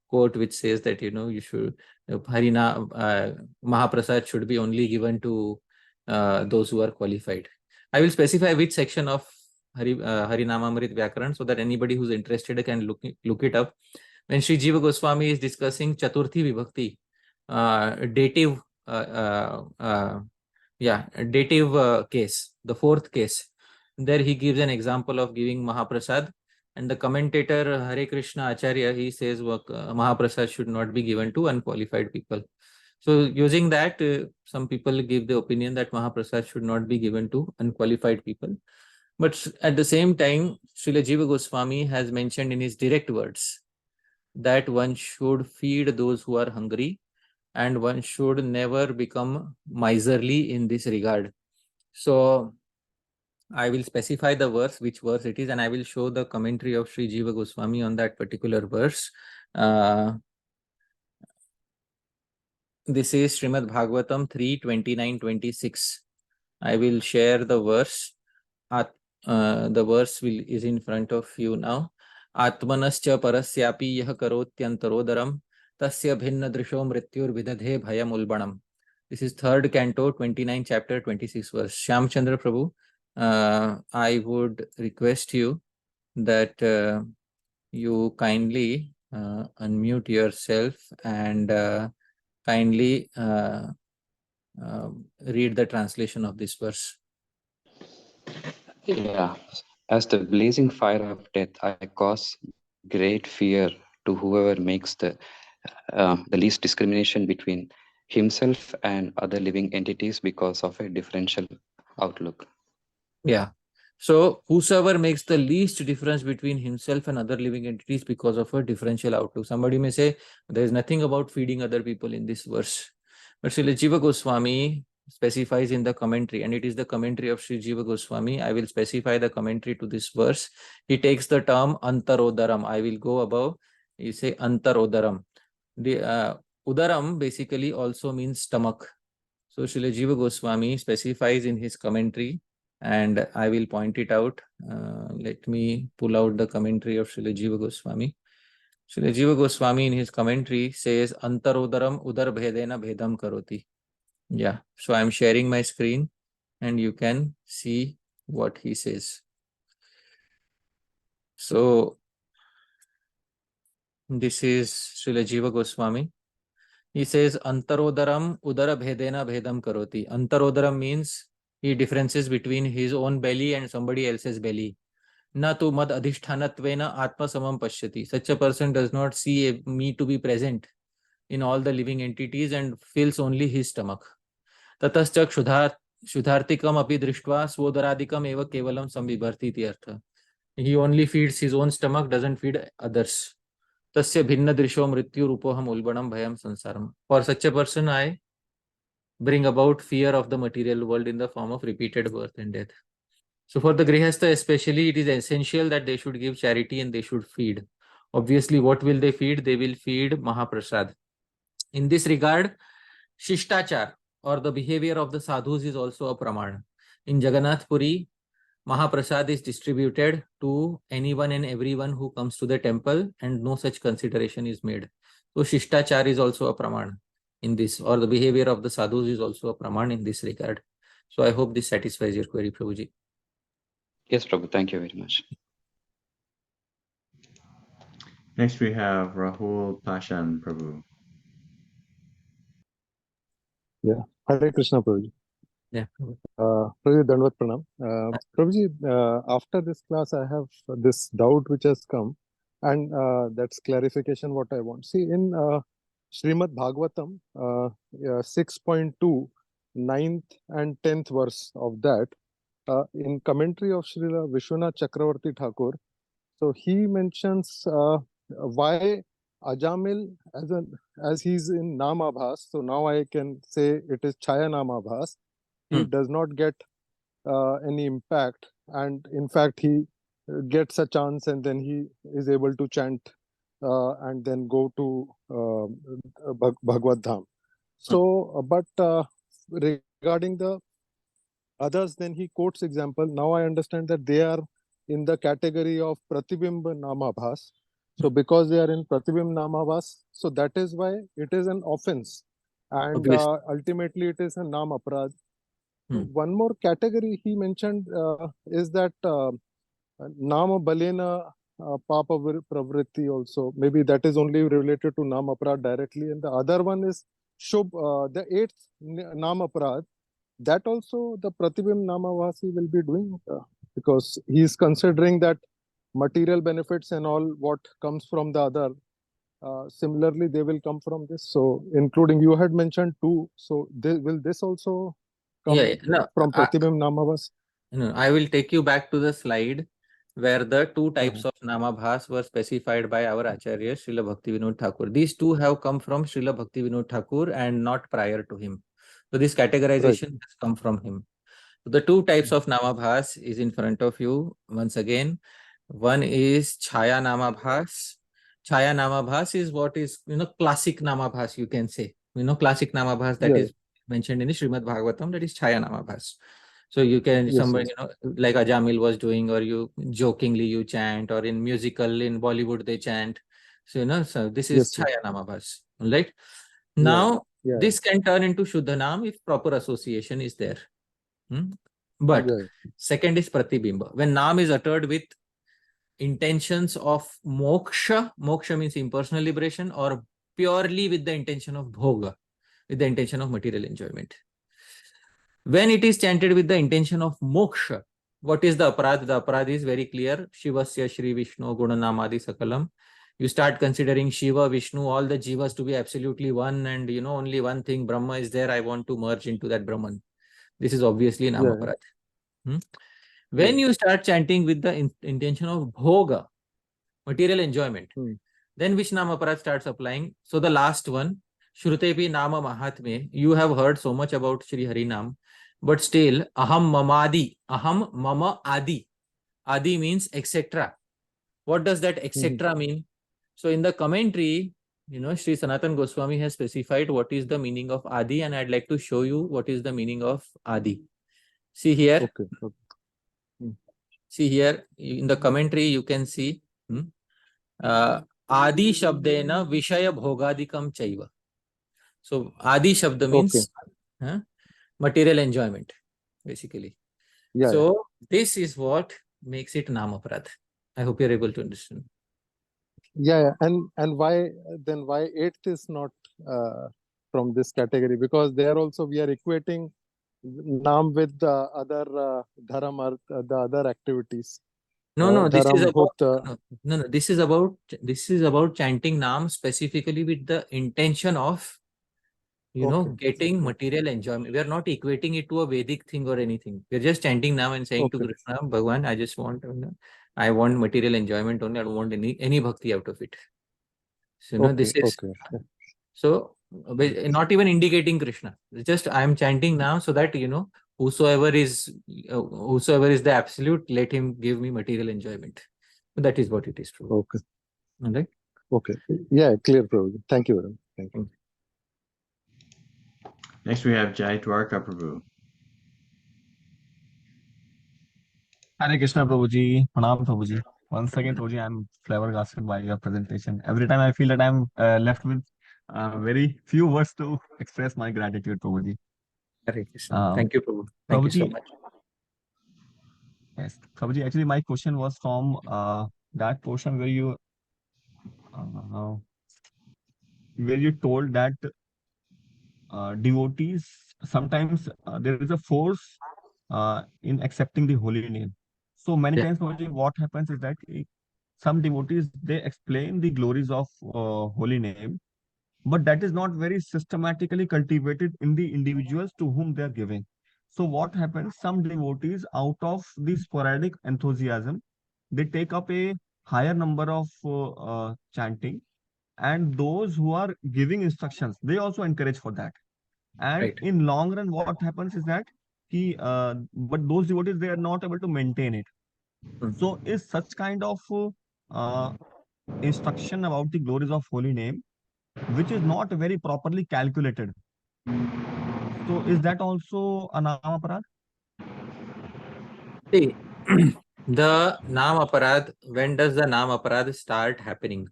quote which says that, you should, Mahaprasad should be only given to those who are qualified. I will specify which section of Harinamamrita Vyakaran so that anybody who's interested can look it up. When Shri Jiva Goswami is discussing Chaturthi Vibhakti, dative case, the fourth case, there he gives an example of giving Mahaprasad, and the commentator Hare Krishna Acharya, he says Mahaprasad should not be given to unqualified people. So using that, some people give the opinion that Mahaprasad should not be given to unqualified people. But at the same time, Srila Jiva Goswami has mentioned in his direct words that one should feed those who are hungry, and one should never become miserly in this regard. So I will specify the verse, which verse it is, and I will show the commentary of Sri Jiva Goswami on that particular verse. This is Srimad Bhagavatam 3:29-26. I will share the verse. The verse is in front of you now. Atmanascha parasyapi yah karotyantarodaram tasya bhinna drisho mrityur vidadhe bhayam ulbanam. This is 3rd canto, 29 chapter, 26 verse. Shyamchandra Prabhu, I would request you that you kindly unmute yourself and kindly read the translation of this verse. Yeah. As the blazing fire of death, I cause great fear to whoever makes the least discrimination between himself and other living entities because of a differential outlook. Yeah. So whosoever makes the least difference between himself and other living entities because of a differential outlook. Somebody may say there is nothing about feeding other people in this verse. But Srila Jiva Goswami specifies in the commentary, and it is the commentary of Sri Jiva Goswami. I will specify the commentary to this verse. He takes the term antarodaram. I will go above. He say antarodaram. The udaram basically also means stomach. So Srila Jiva Goswami specifies in his commentary, and I will point it out. Let me pull out the commentary of Srila Jiva Goswami. Srila Jiva Goswami in his commentary says, Antarodaram udar bhedena bhedam karoti. Yeah, so I'm sharing my screen and you can see what he says. So this is Srila Jiva Goswami. He says, Antarodaram udara bhedena bhedam karoti. Antarodaram means he differences between his own belly and somebody else's belly. Na tu mad adhisthanatvena atma samam pashyati. Such a person does not see me to be present in all the living entities and feels only his stomach. Tataschak shudhartikam api drishtva swodaradikam eva kevalam sambibharti iti artha. He only feeds his own stomach, doesn't feed others. Tasya bhinna drisho mrityu rupoham ulbanam bhayam sansaram. For such a person, I bring about fear of the material world in the form of repeated birth and death. So for the Grihastha especially, it is essential that they should give charity and they should feed. Obviously, what will they feed? They will feed Mahaprasad. In this regard, Shishtachar or the behavior of the sadhus is also a praman. In Jagannath Puri, Mahaprasad is distributed to anyone and everyone who comes to the temple and no such consideration is made. So Shishtachar is also a praman in this, or the behavior of the sadhus is also a praman in this regard. So I hope this satisfies your query, Prabhuji. Yes, Prabhu. Thank you very much. Next we have Rahul Pashan Prabhu. Yeah, Hare Krishna, Prabhuji. Yeah. Prabhuji, Dandvat Pranam. Prabhuji, after this class, I have this doubt which has come, and that's clarification what I want. See, in Srimad Bhagavatam, 6.2, 9th and 10th verse of that, in commentary of Srila Vishwanath Chakravarti Thakur, so he mentions why Ajamil as he's in Namabhas, so now I can say it is Chaya Namabhas, he does not get any impact, and in fact he gets a chance and then he is able to chant and then go to Bhagavad Dham. So, but regarding the others, then he quotes example. Now I understand that they are in the category of Pratibimb Namabhas. So because they are in Pratibimb Namabhas, so that is why it is an offense. And ultimately it is a Namaparadha. One more category he mentioned is that Nama Balena Papa Pravritti also. Maybe that is only related to Namaparadha directly. And the other one is Shubh, the 8th Namaparadha. That also the Pratibimb Namavasi will be doing because he is considering that material benefits and all what comes from the other. Similarly, they will come from this. So, including you had mentioned 2. So, will this also come from Pratibimb Namavas? No, I will take you back to the slide where the 2 types of Namabhas were specified by our Acharya, Srila Bhakti Vinod Thakur. These 2 have come from Srila Bhakti Vinod Thakur and not prior to him. So this categorization has come from him. So the 2 types of Namabhas is in front of you once again. One is Chaya Namabhas. Chaya Namabhas is what is, classic Namabhas, you can say. Classic Namabhas that is mentioned in the Srimad Bhagavatam, that is Chaya Namabhas. So you can, somebody, like Ajamil was doing, or you jokingly you chant, or in musical, in Bollywood they chant. So, so this is Chaya Namabhas, right? Now, this can turn into Shuddhanam if proper association is there. But second is Pratibimba. When Naam is uttered with intentions of moksha, moksha means impersonal liberation, or purely with the intention of bhoga, with the intention of material enjoyment. When it is chanted with the intention of moksha, what is the aparadha? The aparadha is very clear. Shivasya Shri Vishnu Gunanamadi Sakalam. You start considering Shiva, Vishnu, all the jivas to be absolutely one, and only one thing, Brahma is there. I want to merge into that Brahman. This is obviously Namaparadha. When you start chanting with the intention of bhoga, material enjoyment, then which Namaparadha starts applying? So the last one, Shrutepi Nama Mahatme, you have heard so much about Shri Harinaam, but still, Aham Mamadi, Aham Mama Adi. Adi means etc. What does that etc. mean? So in the commentary, Sri Sanatan Goswami has specified what is the meaning of Adi, and I'd like to show you what is the meaning of Adi. See here. See here, in the commentary, you can see Adi Shabdena Vishaya Bhogadikam Chaiva. So Adi Shabda means material enjoyment, basically. So this is what makes it Namaparadha. I hope you're able to understand. And why 8th is not from this category? Because there also we are equating Naam with the other dharam, the other activities. This is about chanting Naam specifically with the intention of getting material enjoyment. We are not equating it to a Vedic thing or anything. We are just chanting Naam and saying to Krishna, Bhagwan, I just want I want material enjoyment only. I don't want any bhakti out of it. So this is so not even indicating Krishna. It's just I am chanting now so that whosoever is the absolute, let him give me material enjoyment. That is what it is true. All right. Clear, Prabhu. Thank you very much. Thank you. Next we have Jai Dwarka Prabhu. Hare Krishna Prabhuji, Pranam Prabhuji. Once again, Prabhuji, I'm flabbergasted by your presentation. Every time I feel that I'm left with very few words to express my gratitude, Prabhuji. Hare Krishna. Thank you, Prabhu. Thank you so Prabhuji, much. yes, Prabhuji, actually my question was from that portion uh, where you told that devotees sometimes there is a force in accepting the holy name. So many Yeah. times, Prabhuji, what happens is that some devotees, they explain the glories of holy name, but that is not very systematically cultivated in the individuals to whom they are giving. So what happens? Some devotees, out of the sporadic enthusiasm, they take up a higher number of chanting, and those who are giving instructions, they also encourage for that. And Right. in long run, what happens is that but those devotees, they are not able to maintain it. Hmm. So is such kind of uh, instruction about the glories of holy name, which is not very properly calculated. So is that also a namaparad? See, the Namaparad, when does the Namaparad start happening?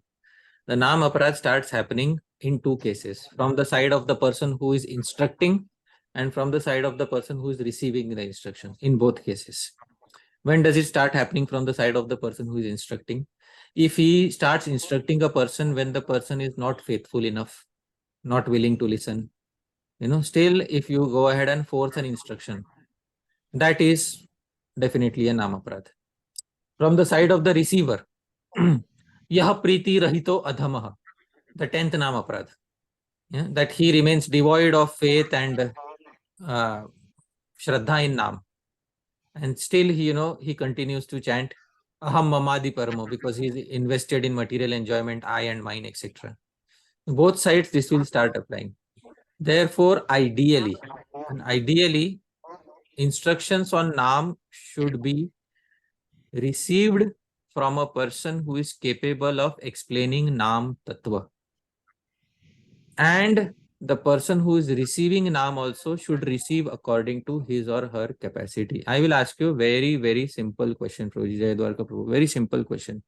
The Namaparad starts happening in two cases, from the side of the person who is instructing and from the side of the person who is receiving the instructions, in both cases. When does it start happening from the side of the person who is instructing? If he starts instructing a person when the person is not faithful enough, not willing to listen, still if you go ahead and force an instruction, that is definitely a Namaparad. From the side of the receiver, Yaha Priti Rahito Adhamaha, the 10th Namaparad, that he remains devoid of faith and Shraddha in Naam. And still, he continues to chant Aham Mamadi Paramo because he's invested in material enjoyment, I and mine, etc. Both sides, this will start applying. Therefore, ideally, instructions on Naam should be received from a person who is capable of explaining Naam Tattva. And the person who is receiving Naam also should receive according to his or her capacity. I will ask you a very, very simple question, Prabhuji, Jai Dwarka Prabhu. Very simple question.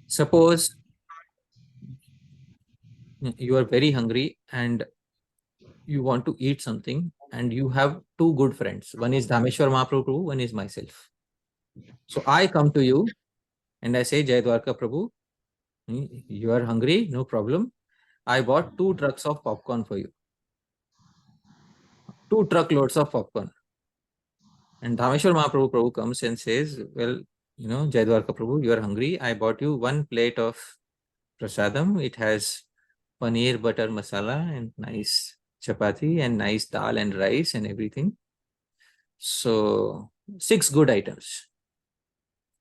Suppose you are very hungry and you want to eat something and you have two good friends. One is Dhāmeśvara Mahaprabhu, one is myself. So I come to you and I say, Jai Dwarka Prabhu, you are hungry, no problem. I bought 2 trucks of popcorn for you. 2 truckloads of popcorn. And Dhameshwar Mahaprabhu Prabhu comes and says, well, Jai Dwarka Prabhu, you are hungry. I bought you 1 plate of prasadam. It has paneer, butter, masala and nice chapati and nice dal and rice and everything. So 6 good items.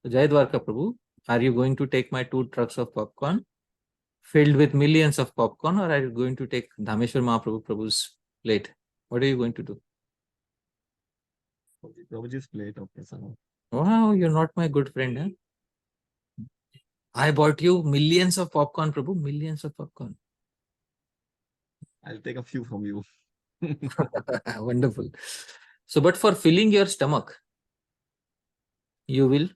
So Jai Dwarka Prabhu, are you going to take my 2 trucks of popcorn filled with millions of popcorn, or are you going to take Dhameshwar Mahaprabhu Prabhu's plate? What are you going to do? Prabhuji's plate, okay, sir. Wow, you're not my good friend, huh? I bought you millions of popcorn, Prabhu, millions of popcorn. I'll take a few from you. Wonderful. So, but for filling your stomach, you will,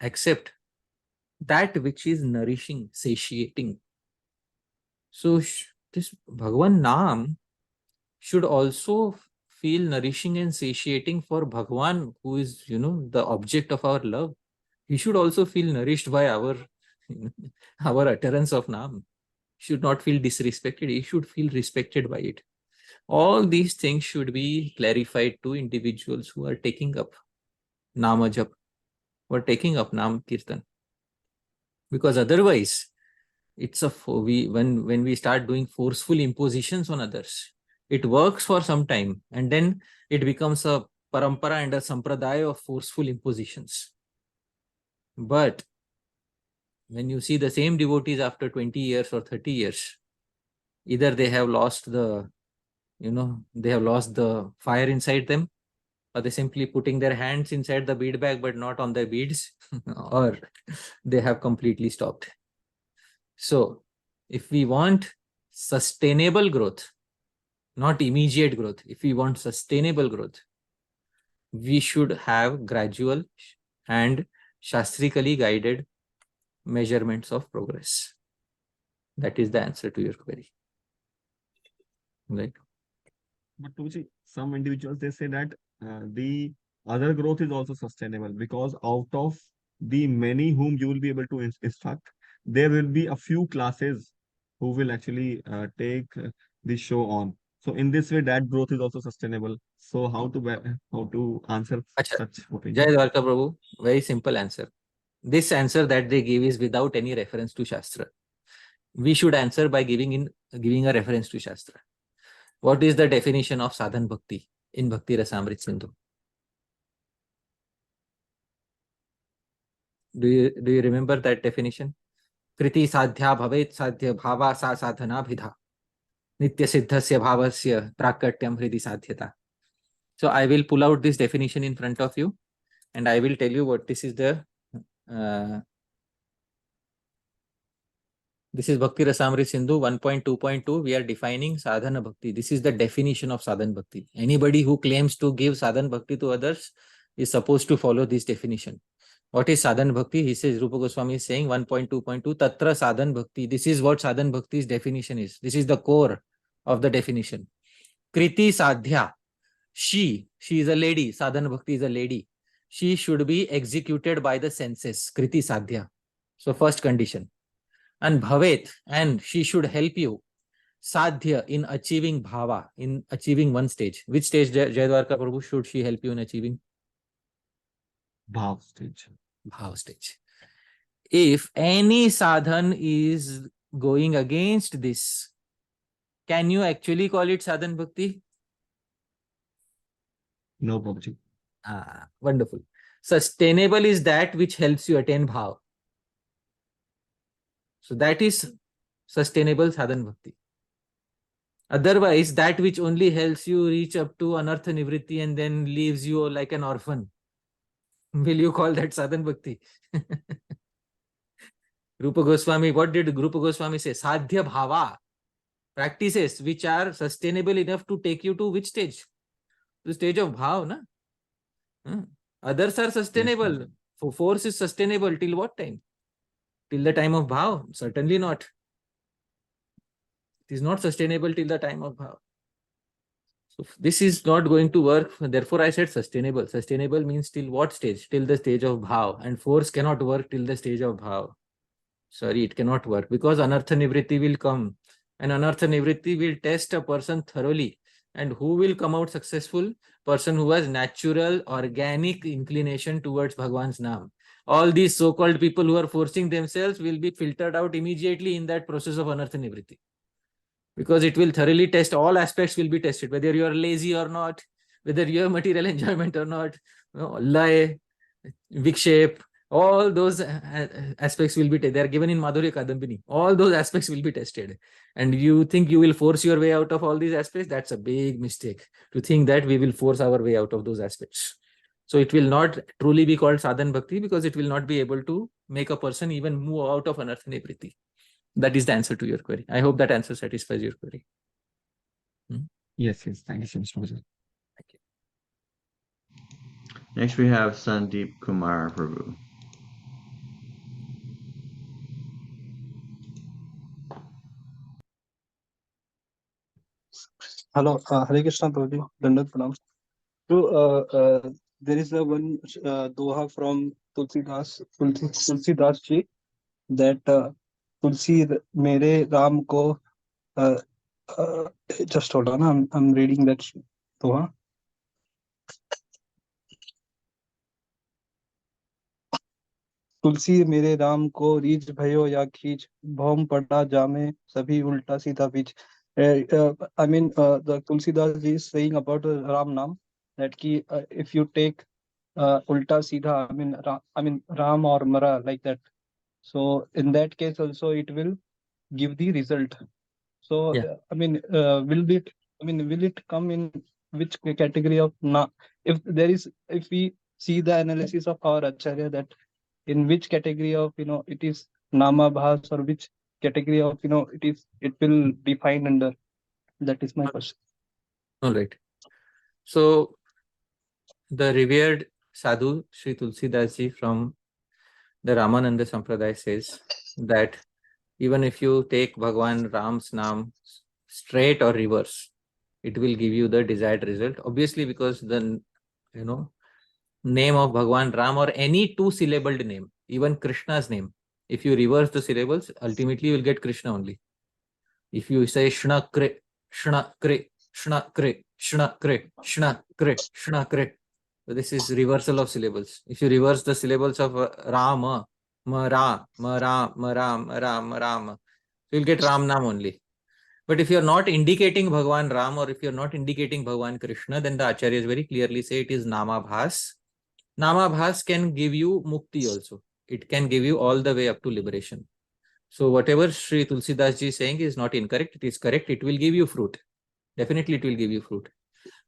accept that which is nourishing, satiating. So, this Bhagavan Naam should also feel nourishing and satiating for Bhagavan, who is, the object of our love. He should also feel nourished by our utterance of Naam. Should not feel disrespected. He should feel respected by it. All these things should be clarified to individuals who are taking up Nama Jap, who are taking up Nam Kirtan. Because otherwise, it's when we start doing forceful impositions on others, it works for some time and then it becomes a parampara and a sampradaya of forceful impositions. But when you see the same devotees after 20 years or 30 years, either they have lost the fire inside them, or they simply putting their hands inside the bead bag but not on their beads, or they have completely stopped. So if we want sustainable growth, not immediate growth, if we want sustainable growth, we should have gradual and shastrically guided measurements of progress. That is the answer to your query. Right? But Prabhuji, some individuals, they say that the other growth is also sustainable, because out of the many whom you will be able to instruct, there will be a few classes who will actually take the show on. So in this way, that growth is also sustainable. So how to answer Acha. such Jai opinion? Dwarka Prabhu, very simple answer. This answer that they give is without any reference to Shastra. We should answer by giving a reference to Shastra. What is the definition of sadhan bhakti in Bhakti Rasamrit Sindhu? Do you remember that definition? Kriti sadhya bhavet sadhya bhava sa sadhana bhidha nitya siddhasya bhavasya prakatyam hridi sadhyata. So I will pull out this definition in front of you, and I will tell you what this is. This is Bhakti Rasamrit Sindhu 1.2.2. We are defining sadhana bhakti. This is the definition of sadhana bhakti. Anybody who claims to give sadhana bhakti to others is supposed to follow this definition. What is sadhana bhakti? He says, Rupa Goswami is saying 1.2.2, Tatra sadhana bhakti. This is what sadhana bhakti's definition is. This is the core of the definition. Kriti sadhya. She is a lady. Sadhana bhakti is a lady. She should be executed by the senses. Kriti sadhya. So first condition. And bhavet, and she should help you. Sadhya, in achieving bhava, in achieving one stage. Which stage, Jayadwarka Prabhu, should she help you in achieving? Bhav stage. Bhav stage. If any sadhan is going against this, can you actually call it sadhan bhakti? No, Prabhuji. Wonderful. Sustainable is that which helps you attain bhav. So that is sustainable sadhan bhakti. Otherwise, that which only helps you reach up to anartha nivritti and then leaves you like an orphan, will you call that sadhan bhakti? Rupa Goswami, what did Rupa Goswami say? Sadhya bhava, practices which are sustainable enough to take you to which stage? The stage of bhav, na? Others are sustainable. Yes, force is sustainable till what time? Till the time of bhav? Certainly not. It is not sustainable till the time of bhav. So this is not going to work. Therefore, I said sustainable. Sustainable means till what stage? Till the stage of bhav. And force cannot work till the stage of bhav. Sorry, it cannot work, because anartha nivritti will come. And anartha nivritti will test a person thoroughly. And who will come out successful? Person who has natural, organic inclination towards Bhagwan's Naam. All these so-called people who are forcing themselves will be filtered out immediately in that process of anartha nivritti. Because it will thoroughly test, all aspects will be tested, whether you are lazy or not, whether you have material enjoyment or not, lay, vikshep, all those aspects will be tested. They are given in Madhurya Kadambini. All those aspects will be tested. And you think you will force your way out of all these aspects? That's a big mistake, to think that we will force our way out of those aspects. So it will not truly be called sadhan bhakti, because it will not be able to make a person even move out of anartha nivritti. That is the answer to your query. I hope that answer satisfies your query. Yes. Thank you so much, Prabhuji. Thank you. Next we have Sandeep Kumar Prabhu. Hello, Hare Krishna Prabhuji, Dandat Pranam. So, there is a one doha from Tulsidas ji, that Tulsi mere Ram ko, just hold on, I'm reading that doha. तुलसी मेरे राम को रीझ भयो या खींच भौम पड़ा जामे सभी उल्टा सीधा बीच. I mean, the Tulsidas ji is saying about Ram Naam, that if you take ulta seedha, I mean Ram or Mara, like that, so in that case also it will give the result. So Yeah. will it come in which category of if we see the analysis of our Acharya, that in which category of it is nama bhas, or which category of it will define under? That is my question. All right. So the revered sadhu Sri Tulsidas ji from the Ramananda Sampradaya says that even if you take Bhagwan Ram's Naam straight or reverse, it will give you the desired result. Obviously, because the name of Bhagwan Ram or any two-syllabled name, even Krishna's name, if you reverse the syllables, ultimately you will get Krishna only. If you say Shna Kre, Shna Kre, Shna Kre, Shna Kre, Shna Kre, Shna Kre, so this is reversal of syllables. If you reverse the syllables of Rama, Ma Ra, Ma Ra, Ma Ram, Ma Ram, Ma Ram, you'll get Ram Naam only. But if you're not indicating Bhagwan Ram or if you're not indicating Bhagwan Krishna, then the acharyas very clearly say it is Namabhas. Namabhas can give you mukti also. It can give you all the way up to liberation. So whatever Sri Tulsidas ji is saying is not incorrect. It is correct. It will give you fruit. Definitely it will give you fruit.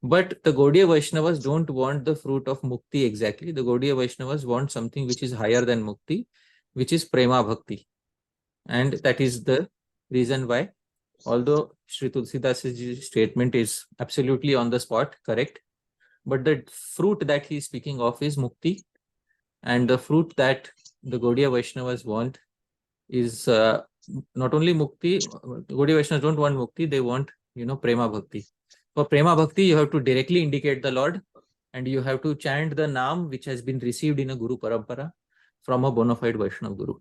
But the Gaudiya Vaishnavas don't want the fruit of mukti exactly. The Gaudiya Vaishnavas want something which is higher than mukti, which is prema bhakti. And that is the reason why, although Sri Tulsidas' statement is absolutely on the spot, correct, but the fruit that he is speaking of is mukti, and the fruit that the Gaudiya Vaishnavas want is not only mukti. Gaudiya Vaishnavas don't want mukti, they want, prema bhakti. For prema bhakti, you have to directly indicate the Lord, and you have to chant the Naam which has been received in a Guru Parampara from a bona fide Vaishnava Guru.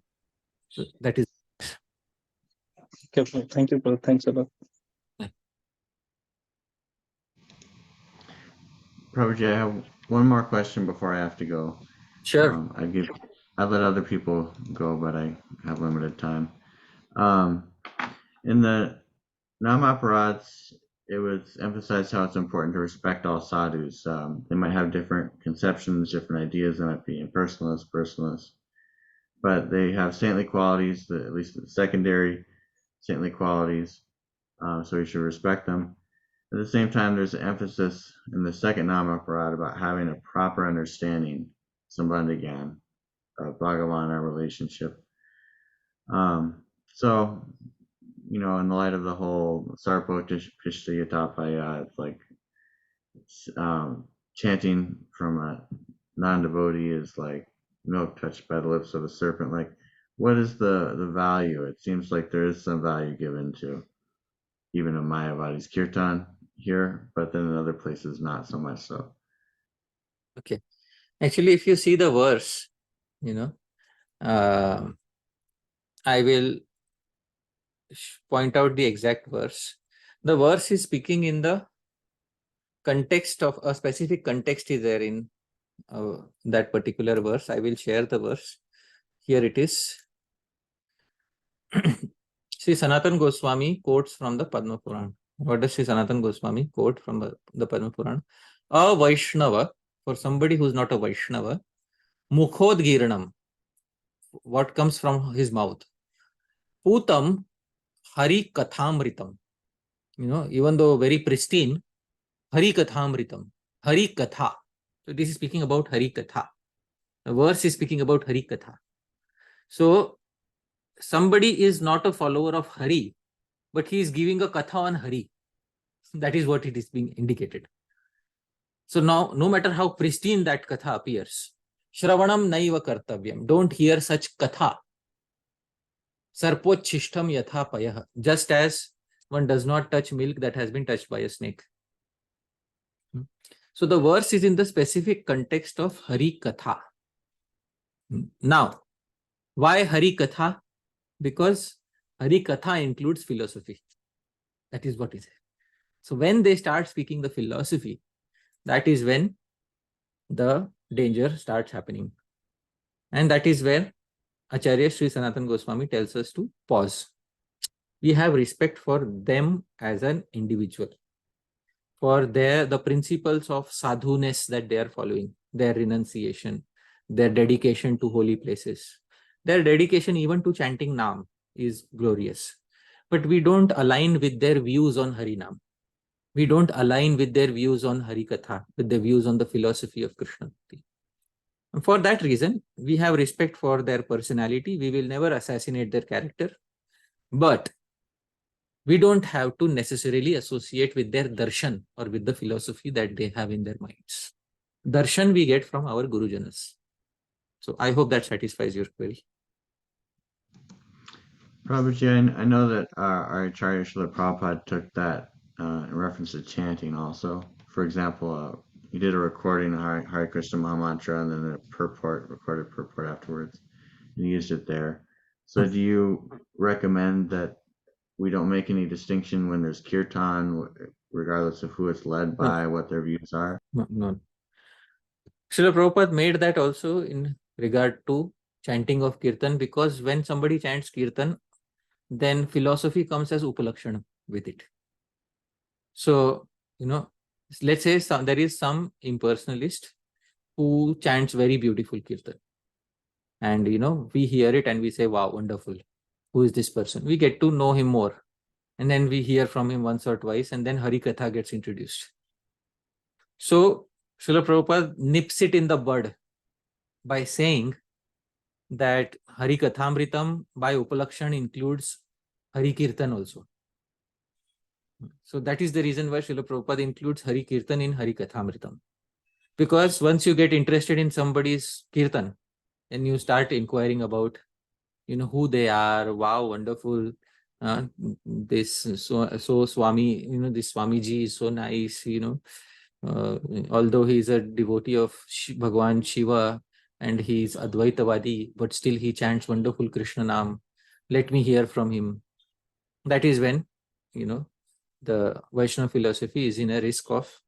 So that is. Okay, thank you, brother. Thanks a lot. Prabhuji, I have one more question before I have to go. Sure. I let other people go, but I have limited time. In the Namaparadhas, it was emphasized how it's important to respect all sadhus. They might have different conceptions, different ideas. They might be impersonalists, personalists, but they have saintly qualities, at least the secondary saintly qualities. So we should respect them. At the same time, there's an emphasis in the second Namaparad about having a proper understanding, Sambandhagyan, of Bhagavan, our relationship. So, in the light of the whole Sarvapishta Yatapaya, it's like chanting from a non-devotee is like milk touched by the lips of a serpent. Like, what is the value? It seems like there is some value given to even a Mayavadi's kirtan here, but then in other places not so much so. Okay. Actually, if you see the verse, I will point out the exact verse. The verse is speaking in the context of a specific context is there in that particular verse. I will share the verse. Here it is. Sri Sanatan Goswami quotes from the Padma Purana. What does Sri Sanatan Goswami quote from the Padma Purana? A Vaishnava, for somebody who is not a Vaishnava, Mukhodgiranam, what comes from his mouth? Putam Hari Kathamritam. Even though very pristine, Hari Kathamritam, Hari Katha. So this is speaking about Hari Katha. The verse is speaking about Hari Katha. So somebody is not a follower of Hari, but he is giving a Katha on Hari. That is what it is being indicated. So now, no matter how pristine that Katha appears, Shravanam Naiva Kartavyam, don't hear such Katha. Sarpochishtam Yatha Payah, just as one does not touch milk that has been touched by a snake. So the verse is in the specific context of Hari Katha. Now, why Hari Katha? Because Hari Katha includes philosophy. That is what it is. So when they start speaking the philosophy, that is when the danger starts happening. And that is where Acharya Sri Sanatan Goswami tells us to pause. We have respect for them as an individual, for the principles of sadhuness that they are following, their renunciation, their dedication to holy places, their dedication even to chanting Naam is glorious. But we don't align with their views on Harinaam. We don't align with their views on Harikatha, with their views on the philosophy of Krishna. And for that reason, we have respect for their personality. We will never assassinate their character. But we don't have to necessarily associate with their darshan or with the philosophy that they have in their minds. Darshan we get from our Gurujanas. So I hope that satisfies your query. Prabhuji, I know that our Acharya Srila Prabhupada took that in reference to chanting also. For example, you did a recording of Hare Krishna Mahamantra and then a recorded purport afterwards, and used it there. So do you recommend that we don't make any distinction when there's kirtan, regardless of who it's led by, what their views are? No. Srila Prabhupada made that also in regard to chanting of kirtan, because when somebody chants kirtan, then philosophy comes as upalakshana with it. So, let's say there is some impersonalist who chants very beautiful kirtan. And, we hear it and we say, wow, wonderful. Who is this person? We get to know him more. And then we hear from him once or twice, and then Hari Katha gets introduced. So, Srila Prabhupada nips it in the bud by saying that Harikathamritam by Upalakshan includes Hari Kirtan also. So that is the reason why Srila Prabhupada includes Hari Kirtan in Harikathamritam. Because once you get interested in somebody's Kirtan, and you start inquiring about, who they are, wow, wonderful, this so Swami, this Swamiji is so nice, although he is a devotee of Bhagwan Shiva and he is Advaitavadi, but still he chants wonderful Krishna Naam. Let me hear from him. That is when, the Vaishnava philosophy is in a risk of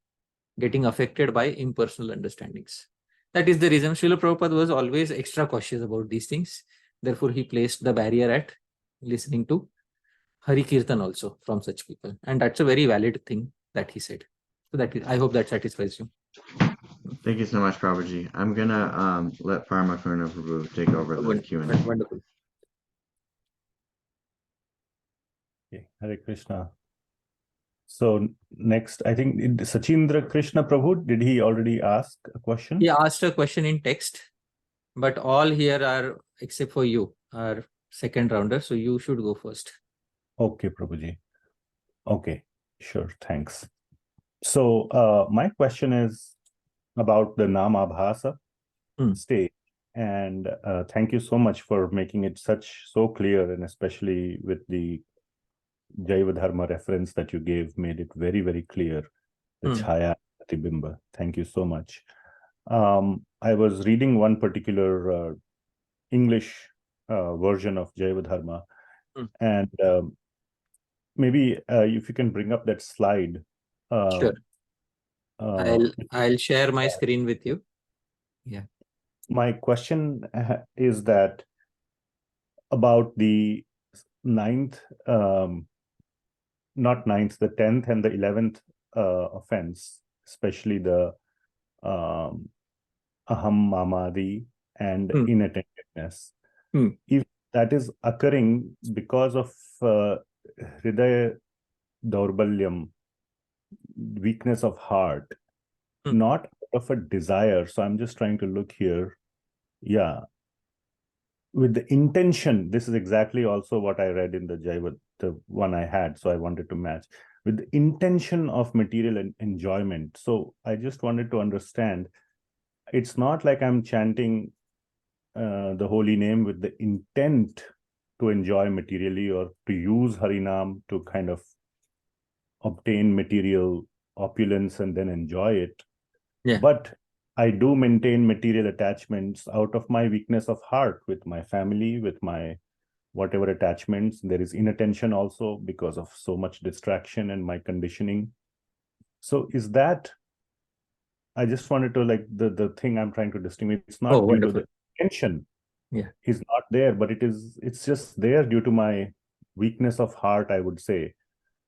getting affected by impersonal understandings. That is the reason Srila Prabhupada was always extra cautious about these things. Therefore, he placed the barrier at listening to Hari Kirtan also from such people. And that's a very valid thing that he said. So I hope that satisfies you. Thank you so much, Prabhuji. I'm gonna let Paramakarna Prabhu take over the Q&A. Wonderful. Okay, Hare Krishna. So next, I think Sachindra Krishna Prabhu, did he already ask a question? He asked a question in text, but all here are, except for you, are second rounder. So you should go first. Okay, Prabhuji. Okay, sure, thanks. So my question is about the Namabhasa stage. And thank you so much for making it so clear, and especially with the Jaiva Dharma reference that you gave, made it very, very clear. The Chaya Pratibimba. Thank you so much. I was reading one particular English version of Jaiva Dharma, and maybe if you can bring up that slide. Sure. I'll share my screen with you. Yeah. My question is that about the ninth, not ninth, the 10th and the 11th offense, especially the aham mamadi and inattentiveness. If that is occurring because of hridaya daurbalyam, weakness of heart, not of a desire. So I'm just trying to look here. Yeah. With the intention, this is exactly also what I read in the Jaiva, the one I had. So I wanted to match with the intention of material enjoyment. So I just wanted to understand, it's not like I'm chanting the holy name with the intent to enjoy materially or to use Harinaam to kind of obtain material opulence and then enjoy it. Yeah. But I do maintain material attachments out of my weakness of heart with my family, with my whatever attachments. There is inattention also because of so much distraction and my conditioning. So is that, I just wanted to, like, the thing I'm trying to distinguish, it's not due to the intention. Yeah. Is not there, but it's just there due to my weakness of heart, I would say,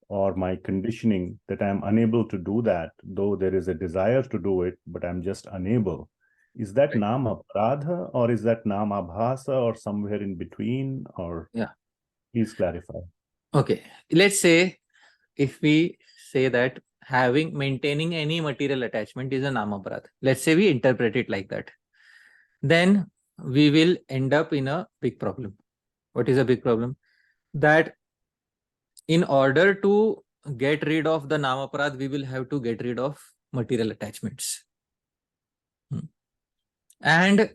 or my conditioning, that I'm unable to do that, though there is a desire to do it, but I'm just unable. Is that Namaparadha, or is that Namabhasa, or somewhere in between? Or please clarify. Okay, let's say if we say that maintaining any material attachment is a Namaparadha, let's say we interpret it like that, then we will end up in a big problem. What is a big problem? That in order to get rid of the Namaparadha, we will have to get rid of material attachments. And,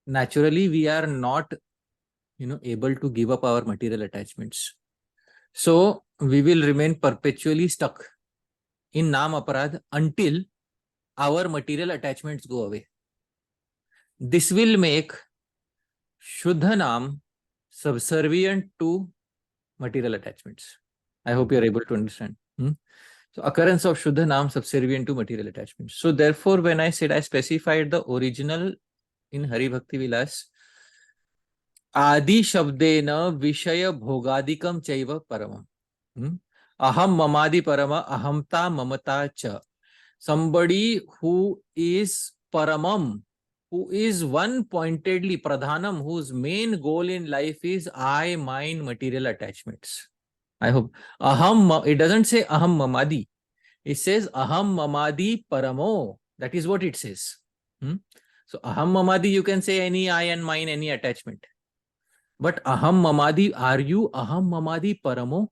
naturally we are not, able to give up our material attachments. So we will remain perpetually stuck in Namaparadha until our material attachments go away. This will make Shuddha Naam subservient to material attachments. I hope you are able to understand. So occurrence of Shuddha Naam subservient to material attachments. So therefore, when I said I specified the original in Hari Bhakti Vilas, Adi Shabdena Vishaya Bhogadikam Chaiva Paramam. Aham Mamadi Parama Ahamta Mamata Cha. Somebody who is Paramam, who is one pointedly Pradhanam, whose main goal in life is I, mine, material attachments. I hope. Aham, it doesn't say Aham Mamadi. It says Aham Mamadi Paramo. That is what it says. So Aham Mamadi, you can say any I and mine, any attachment. But Aham Mamadi, are you Aham Mamadi Paramo?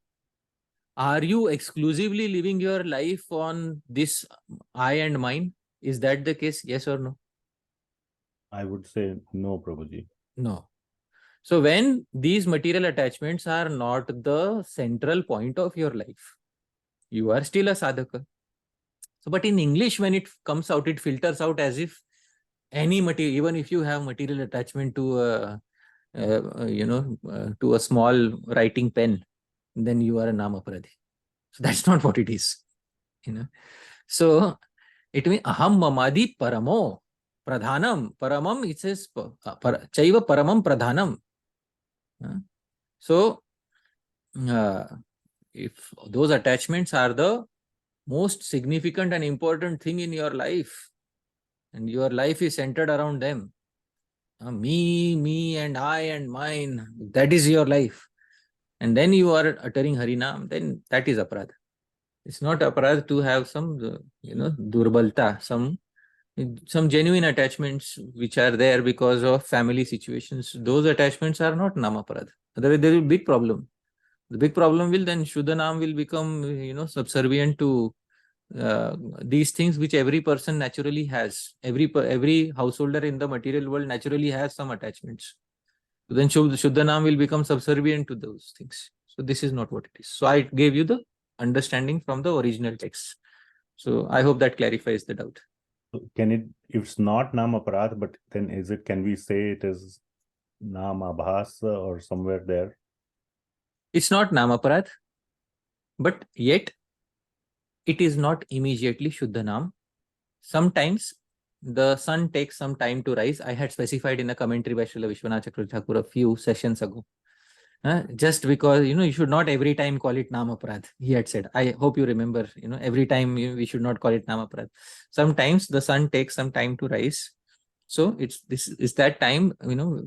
Are you exclusively living your life on this I and mine? Is that the case? Yes or no? I would say no, Prabhuji. No. So when these material attachments are not the central point of your life, you are still a sadhaka. So, but in English, when it comes out, it filters out as if any material, even if you have material attachment to to a small writing pen, then you are a namaparadhi. So that's not what it is. So it means aham mamadi paramo pradhanam. Paramam, it says chaiva paramam pradhanam. So if those attachments are the most significant and important thing in your life, and your life is centered around them, me and I and mine, that is your life, and then you are uttering Harinaam, then that is aparadha. It's not aparadha to have some, durbalta, some genuine attachments which are there because of family situations. Those attachments are not namaparadha. Otherwise, there will be big problem. The big problem will then Shuddha Naam will become, subservient to these things which every person naturally has. Every householder in the material world naturally has some attachments. So then Shuddha Naam will become subservient to those things. So this is not what it is. So I gave you the understanding from the original text. So I hope that clarifies the doubt. Can it, if it's not Namaparadha, but then can we say it is Namabhasa or somewhere there? It's not Namaparadha, but yet it is not immediately Shuddha Naam. Sometimes the sun takes some time to rise. I had specified in a commentary by Srila Vishwanath Chakravarti Thakur a few sessions ago. Just because, you should not every time call it Namaparadha, he had said. I hope you remember, every time we should not call it Namaparadha. Sometimes the sun takes some time to rise. So this is that time,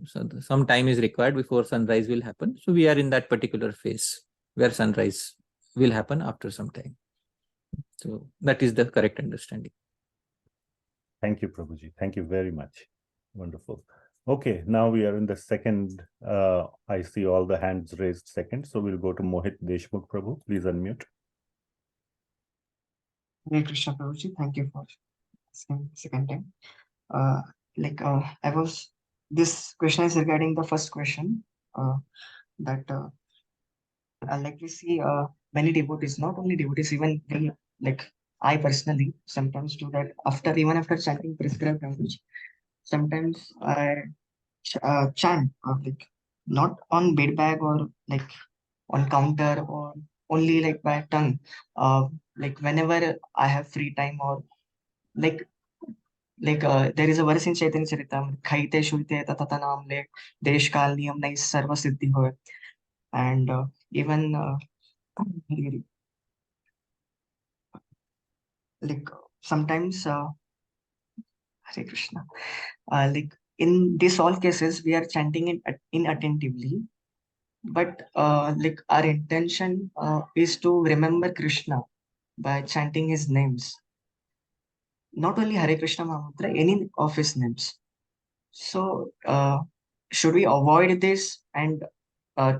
so some time is required before sunrise will happen. So we are in that particular phase where sunrise will happen after some time. So that is the correct understanding. Thank you, Prabhuji. Thank you very much. Wonderful. Okay, now we are in the second. I see all the hands raised second. So we'll go to Mohit Deshmukh Prabhu. Please unmute. Hare Krishna Prabhuji, thank you for asking second time. This question is regarding the first question, that like we see many devotees, not only devotees, even I personally sometimes do that even after chanting prescribed language. Sometimes I chant not on bed bag or on counter or only by tongue. Whenever I have free time, or there is a verse in Chaitanya Charitamrita, Khaite Shuite Tatata Naam Le Desh Kal Niyam Nai Sarva Siddhi Hoy. And even sometimes Hare Krishna, in these all cases we are chanting it inattentively, but our intention is to remember Krishna by chanting his names, not only Hare Krishna Mahamantra, any of his names. So should we avoid this and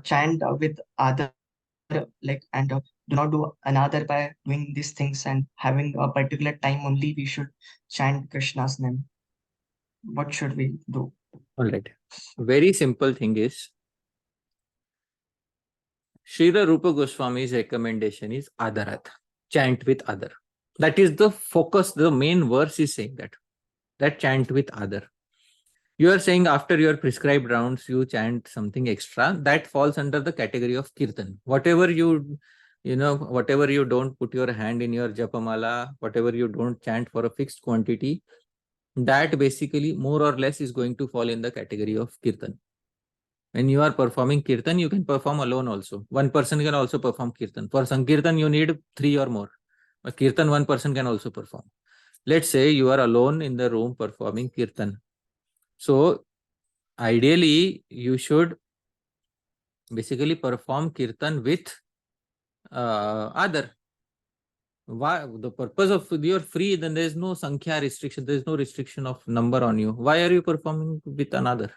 chant with other, and do not do another by doing these things, and having a particular time only we should chant Krishna's name? What should we do? All right. Very simple thing is, Srila Rupa Goswami's recommendation is Adarat, chant with Adar. That is the focus, the main verse is saying that chant with Adar. You are saying after your prescribed rounds, you chant something extra, that falls under the category of Kirtan. Whatever whatever you don't put your hand in your Japamala, whatever you don't chant for a fixed quantity, that basically more or less is going to fall in the category of Kirtan. When you are performing Kirtan, you can perform alone also. One person can also perform Kirtan. For Sankirtan, you need 3 or more. But Kirtan, one person can also perform. Let's say you are alone in the room performing Kirtan. So, ideally, you should basically perform Kirtan with other. Why? The purpose of you're free, then there is no Sankhya restriction, there is no restriction of number on you. Why are you performing with another?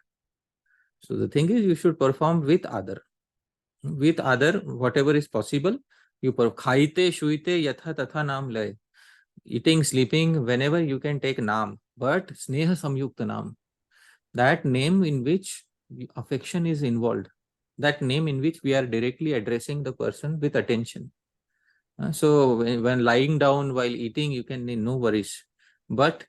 So the thing is, you should perform with other. With other, whatever is possible, you khaite, shuite, yatha, tatha, naam, lay. Eating, sleeping, whenever you can take naam, but sneha samyukta naam. That name in which affection is involved. That name in which we are directly addressing the person with attention. So when lying down while eating, you can no worries. But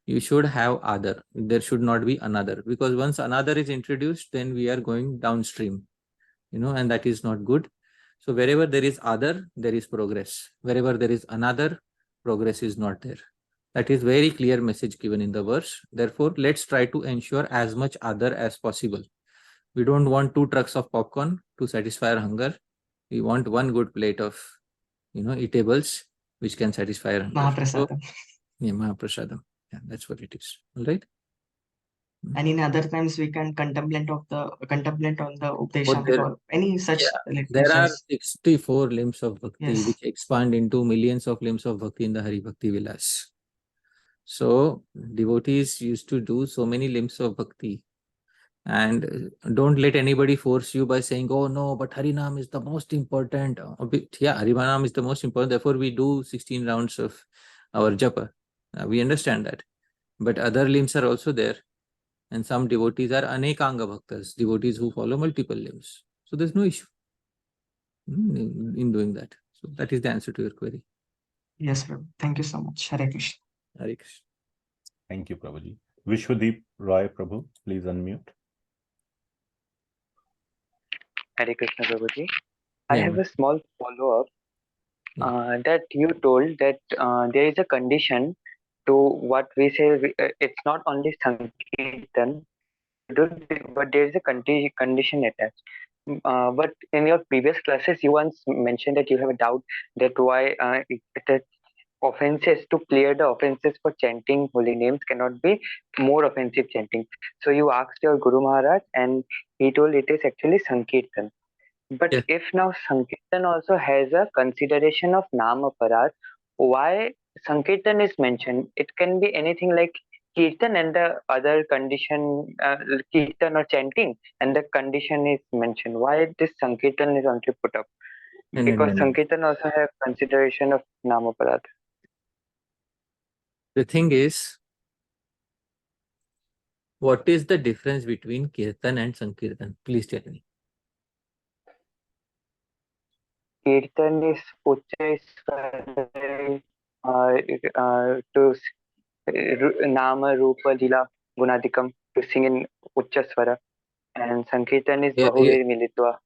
you should have other. There should not be another. Because once another is introduced, then we are going downstream. And that is not good. So wherever there is other, there is progress. Wherever there is another, progress is not there. That is very clear message given in the verse. Therefore, let's try to ensure as much other as possible. We don't want 2 trucks of popcorn to satisfy our hunger. We want one good plate of, eatables which can satisfy our hunger. Mahaprasada. Yeah, Mahaprasada. Yeah, that's what it is. All right. And in other times we can contemplate on the Upadeshamritam or any such. There are 64 limbs of Bhakti Yes. which expand into millions of limbs of Bhakti in the Hari Bhakti Vilas. So devotees used to do so many limbs of Bhakti. And don't let anybody force you by saying, oh no, but Harinaam is the most important. Yeah, Harinaam is the most important. Therefore, we do 16 rounds of our japa. We understand that. But other limbs are also there. And some devotees are anekanga bhaktas, devotees who follow multiple limbs. So there's no issue in doing that. So that is the answer to your query. Yes, Prabhu. Thank you so much. Hare Krishna. Hare Krishna. Thank you, Prabhuji. Vishwadeep Roy Prabhu, please unmute. Hare Krishna Prabhuji. I have a small follow-up that you told that there is a condition to what we say. It's not only Sankirtan, but there is a condition attached. But in your previous classes, you once mentioned that you have a doubt that why the offenses, to clear the offenses for chanting holy names, cannot be more offensive chanting. So you asked your Guru Maharaj, and he told it is actually Sankirtan. But if now Sankirtan also has a consideration of Namaparadha, why Sankirtan is mentioned? It can be anything like Kirtan and the other condition, Kirtan or chanting, and the condition is mentioned. Why this Sankirtan is only put up? Because Sankirtan also have consideration of Namaparadha. The thing is, what is the difference between Kirtan and Sankirtan? Please tell me. Kirtan is to Nama, Rupa, Lila, Gunadikam, to sing in Uchchaswara, and Sankirtan is Bahuvir Militva.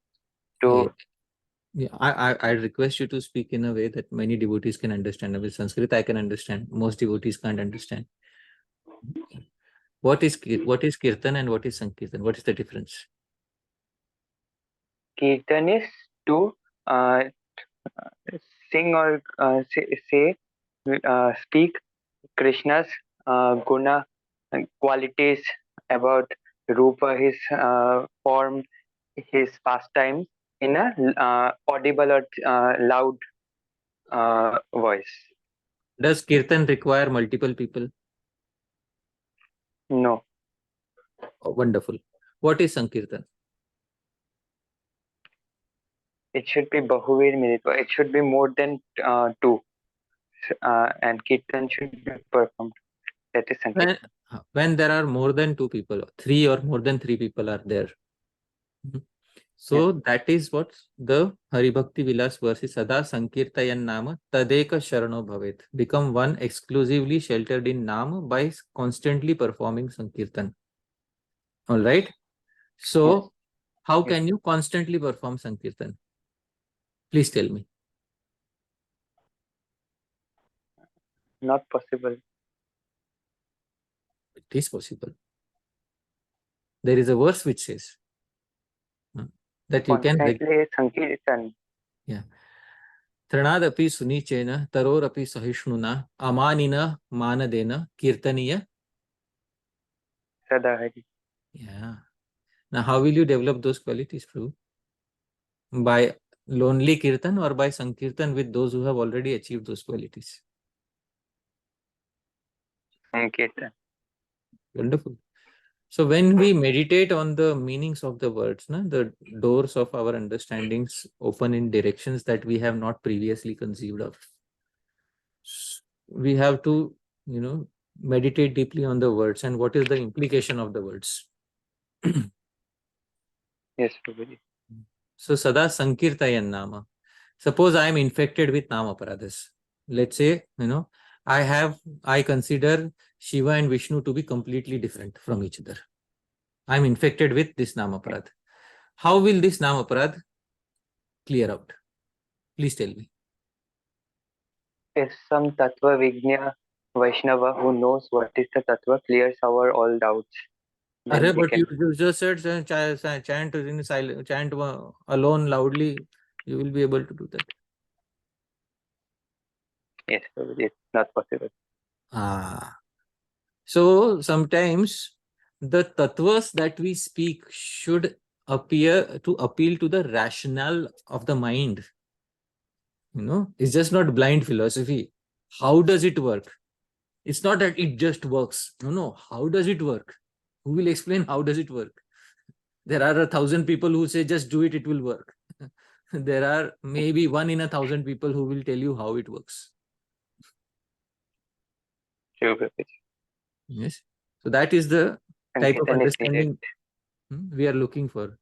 I request you to speak in a way that many devotees can understand. With Sanskrit, I can understand. Most devotees can't understand. What is Kirtan and what is Sankirtan? What is the difference? Kirtan is to sing or speak Krishna's guna qualities about Rupa, his form, his pastimes in a audible or loud voice. Does Kirtan require multiple people? No. Oh, wonderful. What is Sankirtan? It should be Bahuvir Militva. It should be more than 2. And Kirtan should be performed. That is Sankirtan. When there are more than 2 people, 3 or more than 3 people are there, So that is what the Hari Bhakti Vilas verse is. Sada Sankirtayan Nama Tadeka Sharano Bhavet. Become one exclusively sheltered in Nama by constantly performing Sankirtan. All right. So how can you constantly perform Sankirtan? Please tell me. Not possible. It is possible. There is a verse which says that you can. Constantly Sankirtan. Yeah. Trinadapi Sunichena, Tarorapi Sahishnuna, Amanina Manadena, Kirtaniya. Sadahari. Yeah. Now, how will you develop those qualities, Prabhu? By lonely Kirtan or by Sankirtan with those who have already achieved those qualities? Sankirtan. Wonderful. So when we meditate on the meanings of the words, the doors of our understandings open in directions that we have not previously conceived of. We have to, meditate deeply on the words and what is the implication of the words. Yes, Prabhuji. So Sada Sankirtayan Nama. Suppose I am infected with Namaparadhas. Let's say, I consider Shiva and Vishnu to be completely different from each other. I am infected with this Namaparadha. How will this Namaparadha clear out? Please tell me. If some Tattva Vignya Vaishnava who knows what is the Tattva clears our all doubts. But you just said chant in silence, chant alone loudly, you will be able to do that. Yes, it's not possible. So sometimes the tattvas that we speak should appeal to the rationale of the mind. It's just not blind philosophy. How does it work? It's not that it just works. No. How does it work? Who will explain how does it work? There are 1,000 people who say just do it, it will work. There are maybe 1 in 1,000 people who will tell you how it works. Yes. So that is the type of understanding we are looking for.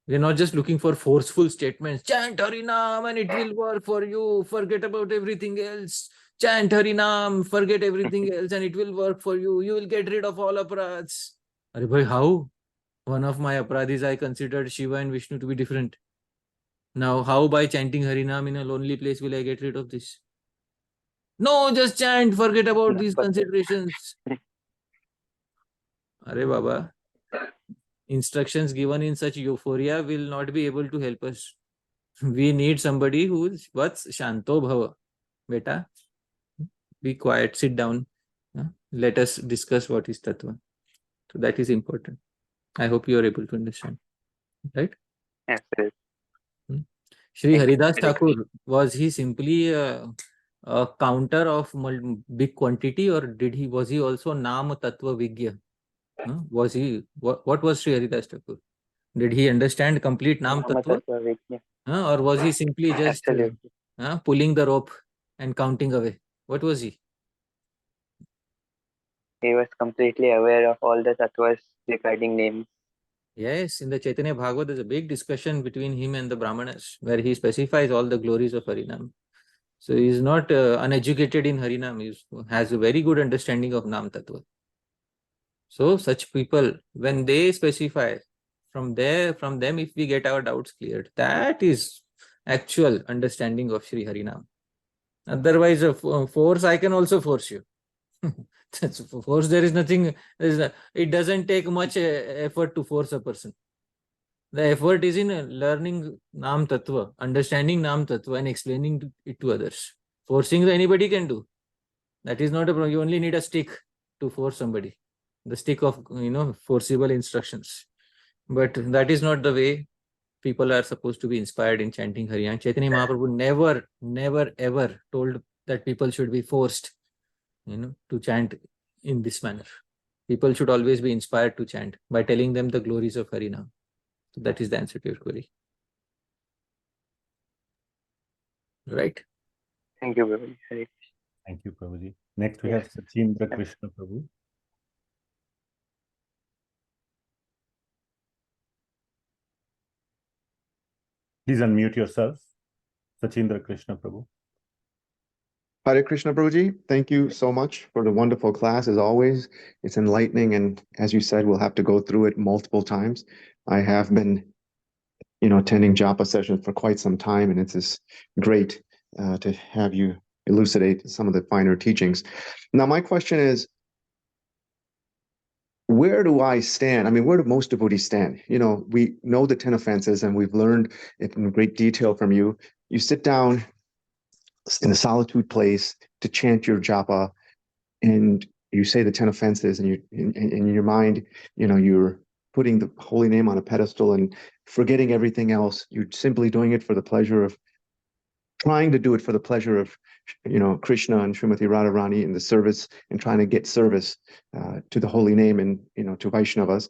We are not just looking for forceful statements. Chant Harinaam and it will work for you. Forget about everything else. Chant Harinaam, forget everything else and it will work for you. You will get rid of all aparadhas. Arey bhai, how? One of my aparadhis I considered Shiva and Vishnu to be different. Now, how by chanting Harinaam in a lonely place will I get rid of this? No, just chant, forget about these considerations. Arey Baba, instructions given in such euphoria will not be able to help us. We need somebody who is what's Shanto Bhava. Beta, be quiet, sit down. Let us discuss what is Tattva. So that is important. I hope you are able to understand. Right? Yes. Shri Haridas Thakur, was he simply a counter of big quantity or was he also Naam Tattva Vigya? Was he, what was Shri Haridas Thakur? Did he understand complete Naam Tattva? Or was he simply just pulling the rope and counting away? What was he? He was completely aware of all the tattvas regarding names. Yes, in the Chaitanya Bhagavad, there's a big discussion between him and the Brahmanas where he specifies all the glories of Harinam. So he is not uneducated in Harinam. He has a very good understanding of Naam Tattva. So such people, when they specify, from them, if we get our doubts cleared, that is actual understanding of Shri Harinam. Otherwise, force, I can also force you. Force, there is nothing, it doesn't take much effort to force a person. The effort is in learning Naam Tattva, understanding Naam Tattva and explaining it to others. Forcing anybody can do. That is not a problem. You only need a stick to force somebody. The stick of, forcible instructions. But that is not the way people are supposed to be inspired in chanting Harinam. Chaitanya Mahaprabhu never, ever told that people should be forced, to chant in this manner. People should always be inspired to chant by telling them the glories of Harinam. So that is the answer to your query. Right? Thank you, Prabhuji. Thank you, Prabhuji. Next we have Sachindra Krishna Prabhu. Please unmute yourself. Sachindra Krishna Prabhu. Hare Krishna Prabhuji, thank you so much for the wonderful class as always. It's enlightening, and as you said, we'll have to go through it multiple times. I have been, attending japa sessions for quite some time, and it's just great to have you elucidate some of the finer teachings. Now, my question is, where do I stand? I mean, where do most devotees stand? We know the 10 offenses, and we've learned it in great detail from you. You sit down in a solitude place to chant your japa, and you say the 10 offenses, and in your mind, you're putting the holy name on a pedestal and forgetting everything else. You're simply doing it for the pleasure of, trying to do it for the pleasure of, Krishna and Srimati Radharani in the service, and trying to get service to the holy name and, to Vaishnavas.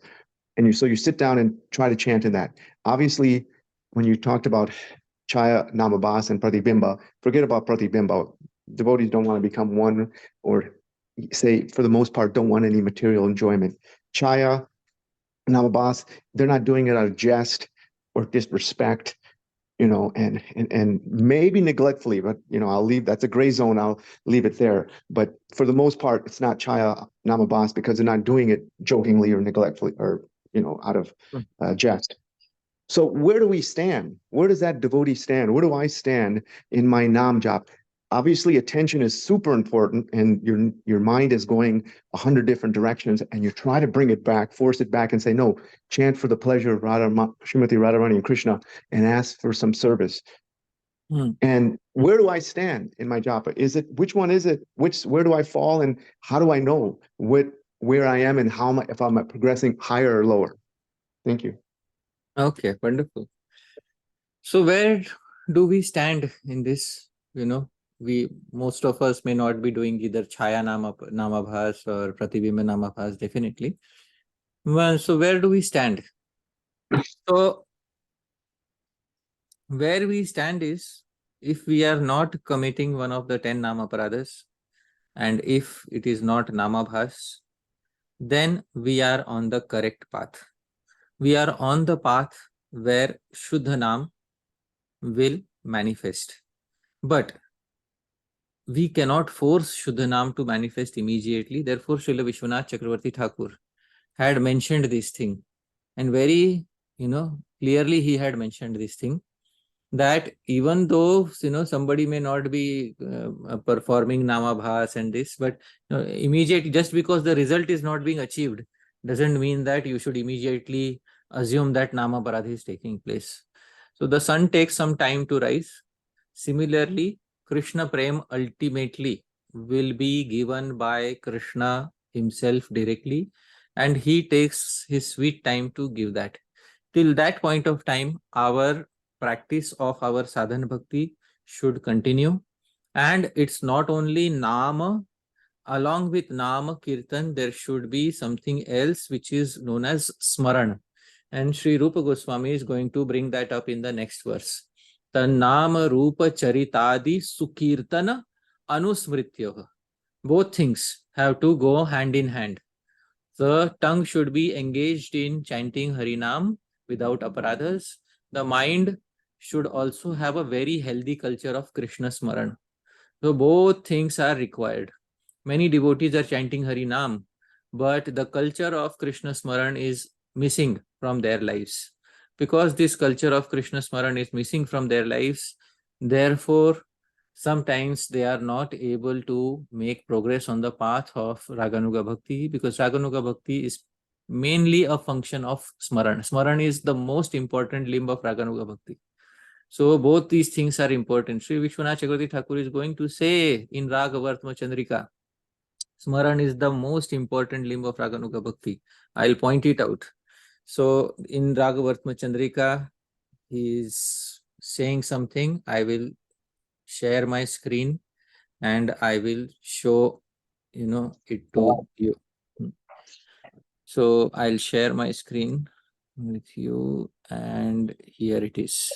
And so you sit down and try to chant in that. Obviously, when you talked about Chaya, Namabhas, and Pratibimba, forget about Pratibimba. Devotees don't want to become one, or say, for the most part, don't want any material enjoyment. Chaya, Namabhas, they're not doing it out of jest or disrespect, and maybe neglectfully, but, I'll leave, that's a gray zone, I'll leave it there. But for the most part, it's not Chaya, Namabhas, because they're not doing it jokingly or neglectfully, or, out of jest. So where do we stand? Where does that devotee stand? Where do I stand in my Naam Jap? Obviously, attention is super important, and your mind is going 100 different directions, and you try to bring it back, force it back, and say, no, chant for the pleasure of Srimati Radharani and Krishna, and ask for some service. And where do I stand in my japa? Which one is it? Where do I fall, and how do I know where I am, and if I'm progressing higher or lower? Thank you. Okay, wonderful. So where do we stand in this? Most of us may not be doing either Chaya Namabhas or Pratibimba Namabhas, definitely. Well, so where do we stand? So where we stand is, if we are not committing one of the 10 Namaparadhas, and if it is not Namabhas, then we are on the correct path. We are on the path where Shuddha Naam will manifest. But we cannot force Shuddha Naam to manifest immediately. Therefore, Srila Vishwanath Chakravarti Thakur had mentioned this thing. And very, clearly he had mentioned this thing, that even though, somebody may not be performing Namabhas and this, but immediately, just because the result is not being achieved, doesn't mean that you should immediately assume that Namaparadha is taking place. So the sun takes some time to rise. Similarly, Krishna Prem ultimately will be given by Krishna himself directly, and he takes his sweet time to give that. Till that point of time, our practice of our sadhana bhakti should continue. And it's not only Nama, along with Nama Kirtan, there should be something else which is known as Smaran. And Shri Rupa Goswami is going to bring that up in the next verse. Nama Rupa Charitadi Sukirtana Anusmrityoha. Both things have to go hand in hand. The tongue should be engaged in chanting Harinaam without aparadhas. The mind should also have a very healthy culture of Krishna Smaran. So both things are required. Many devotees are chanting Harinaam, but the culture of Krishna Smaran is missing from their lives. Because this culture of Krishna Smaran is missing from their lives, therefore, sometimes they are not able to make progress on the path of Raganuga Bhakti, because Raganuga Bhakti is mainly a function of Smaran. Smaran is the most important limb of Raganuga Bhakti. So both these things are important. Sri Vishwanath Chakravarti Thakur is going to say in Ragavartma Chandrika, Smaran is the most important limb of Raganuga Bhakti. I'll point it out. So in Ragavartma Chandrika, he is saying something. I will share my screen and I will show it to you. So I'll share my screen with you, and here it is.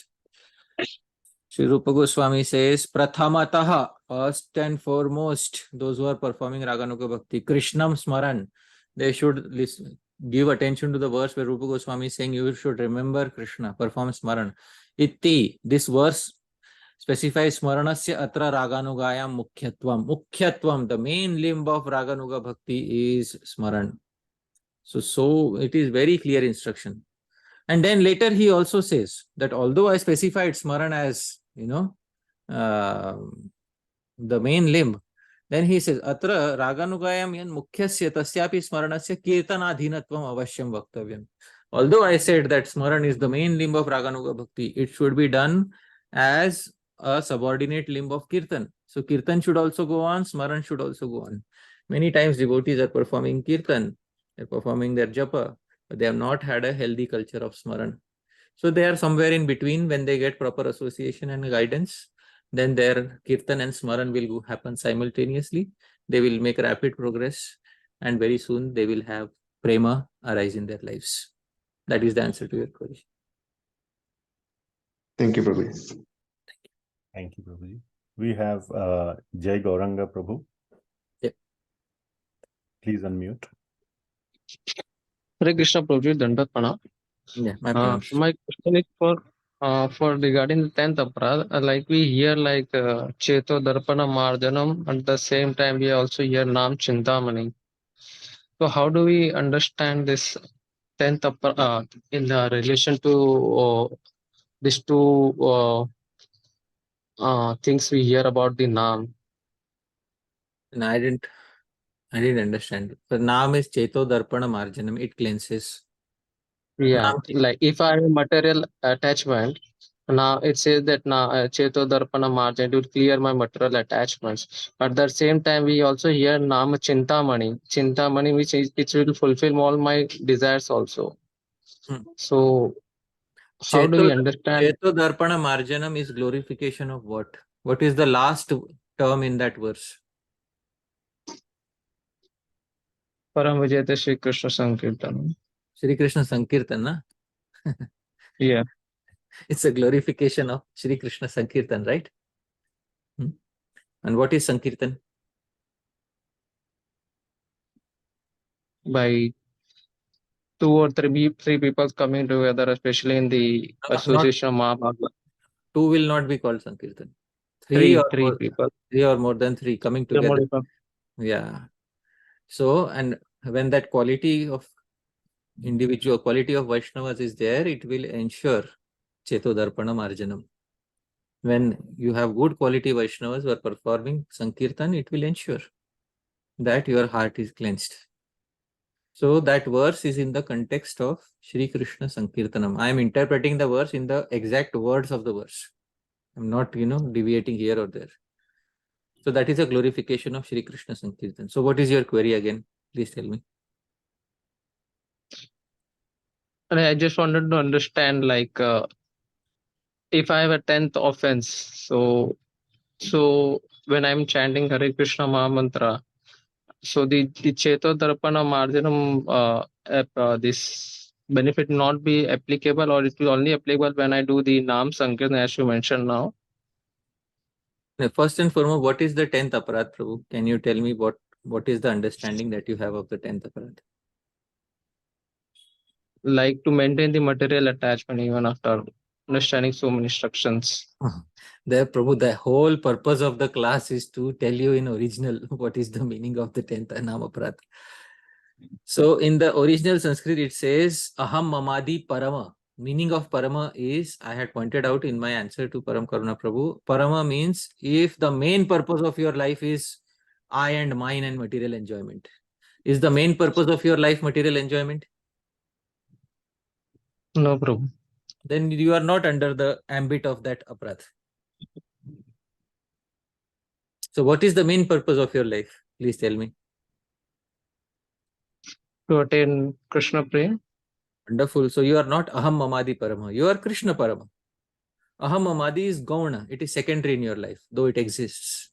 Shri Rupa Goswami says, Prathamataha, first and foremost, those who are performing Raganuga Bhakti, Krishnam Smaran, they should give attention to the verse where Rupa Goswami is saying you should remember Krishna, perform Smaran. Iti. This verse specifies smaranasya atra raganugayam mukhyatvam. Mukhyatvam, the main limb of raganuga bhakti is smaran. So it is very clear instruction. And then later he also says that although I specified smaran as, the main limb, then he says, Atra raganugayam yan mukhyasya tasyapi smaranasya kirtanadhinatvam avashyam vaktavyam. Although I said that smaran is the main limb of raganuga bhakti, it should be done as a subordinate limb of kirtan. So kirtan should also go on, smaran should also go on. Many times devotees are performing kirtan, they're performing their japa, but they have not had a healthy culture of smaran. So they are somewhere in between. When they get proper association and guidance, then their kirtan and smaran will happen simultaneously. They will make rapid progress, and very soon they will have prema arise in their lives. That is the answer to your query. Thank you, Prabhuji. Thank you, Prabhuji. We have Jai Gauranga Prabhu. Yep. Please unmute. Hare Krishna Prabhuji, Dandat Pranam. Yeah, My question is for regarding the 10th aparadha, like we hear like Cheto Darpana Marjanam, at the same time we also hear Naam Chintamani. So how do we understand this 10th aparadha in relation to these two things we hear about the Naam? No, I didn't understand. The Naam is Cheto Darpana Marjanam. It cleanses. Yeah, like if I have a material attachment, now it says that now Cheto Darpana Marjan, it will clear my material attachments. At the same time, we also hear Naam Chintamani. Chintamani, which is, it will fulfill all my desires also. So how do we understand? Cheto Darpana Marjanam is glorification of what? What is the last term in that verse? Param Vijayate Shri Krishna Sankirtan. Shri Krishna Sankirtan, na? Yeah. It's a glorification of Shri Krishna Sankirtan, right? And what is Sankirtan? By two or three people coming together, especially in the association of Mahaprabhu. Two will not be called Sankirtan. Three or more than three coming together. Yeah. So, and when that quality of individual, quality of Vaishnavas is there, it will ensure Cheto Darpana Marjanam. When you have good quality Vaishnavas who are performing Sankirtan, it will ensure that your heart is cleansed. So that verse is in the context of Shri Krishna Sankirtanam. I am interpreting the verse in the exact words of the verse. I'm not, deviating here or there. So that is a glorification of Shri Krishna Sankirtan. So what is your query again? Please tell me. I just wanted to understand, like, if I have a 10th offense, so when I'm chanting Hare Krishna Mahamantra, so the Cheto Darpana Marjanam, this benefit not be applicable, or it will only applicable when I do the Naam Sankirtan, as you mentioned now? First and foremost, what is the 10th aparadha, Prabhu? Can you tell me what is the understanding that you have of the 10th aparadha? Like to maintain the material attachment even after understanding so many instructions. There, Prabhu, the whole purpose of the class is to tell you in original what is the meaning of the 10th Namaparadha. So in the original Sanskrit, it says Aham Mamadi Parama. Meaning of Parama is, I had pointed out in my answer to Param Karuna Prabhu, Parama means if the main purpose of your life is I and mine and material enjoyment. Is the main purpose of your life material enjoyment? No, Prabhu. Then you are not under the ambit of that aparadha. So what is the main purpose of your life? Please tell me. To attain Krishna Prem. Wonderful. So you are not Aham Mamadi Parama. You are Krishna Parama. Aham Mamadi is Gauna. It is secondary in your life, though it exists.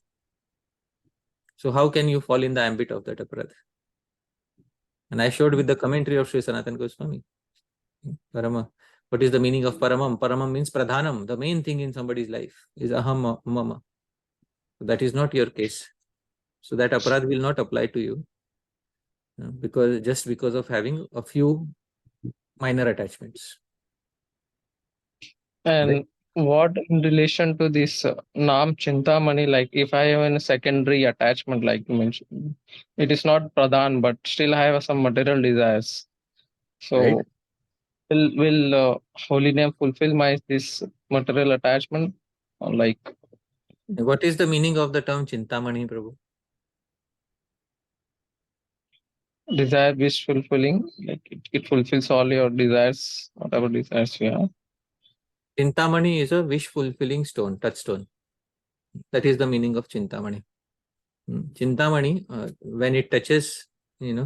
So how can you fall in the ambit of that aparadha? And I showed with the commentary of Sri Sanatana Goswami. Parama. What is the meaning of Paramam? Paramam means Pradhanam. The main thing in somebody's life is Aham Mama. That is not your case. So that aparadha will not apply to you. Because of having a few minor attachments. And what in relation to this Naam Chintamani, like if I have a secondary attachment, like you mentioned, it is not Pradhan, but still I have some material desires. So Right. will holy name fulfill my this material attachment? Or like What is the meaning of the term Chintamani, Prabhu? desire wish fulfilling, like it fulfills all your desires, whatever desires you have. Chintamani is a wish fulfilling stone, touchstone. That is the meaning of Chintamani. Chintamani, when it touches, it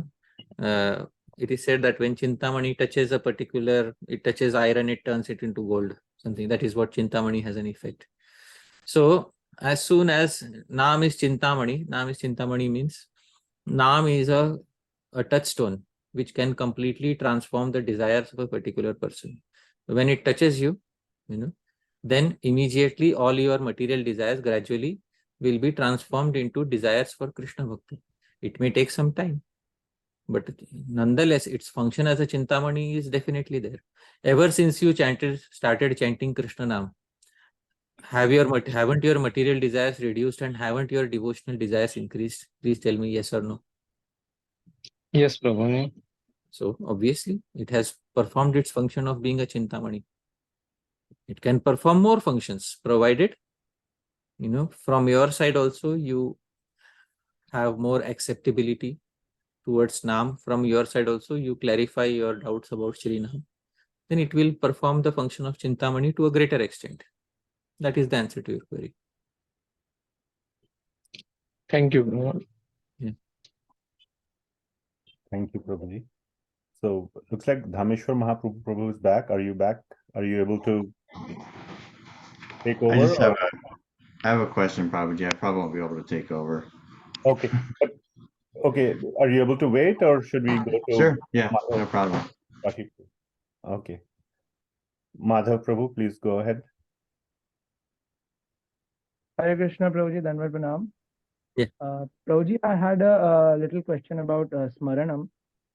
is said that when Chintamani touches a particular, it touches iron, it turns it into gold. Something that is what Chintamani has an effect. So as soon as Naam is Chintamani means Naam is a touchstone which can completely transform the desires of a particular person. When it touches you, then immediately all your material desires gradually will be transformed into desires for Krishna Bhakti. It may take some time, but nonetheless, its function as a Chintamani is definitely there. Ever since you started chanting Krishna Naam, haven't your material desires reduced and haven't your devotional desires increased? Please tell me yes or no. Yes, Prabhu. So obviously, it has performed its function of being a Chintamani. It can perform more functions, provided, from your side also you have more acceptability towards Naam. From your side also you clarify your doubts about Shri Naam. Then it will perform the function of Chintamani to a greater extent. That is the answer to your query. Thank you, Prabhu. Yeah. Thank you, Prabhuji. So looks like Dhāmeśvara Mahaprabhu is back. Are you back? Are you able to take over? I have a question, Prabhuji. I probably won't be able to take over. Okay. But, okay. Are you able to wait or should we go to? Sure. Yeah, no problem. Okay. Madhav Prabhu, please go ahead. Hare Krishna, Prabhuji, Dandavat Pranam. Yeah. Prabhuji, I had a little question about Smaranam.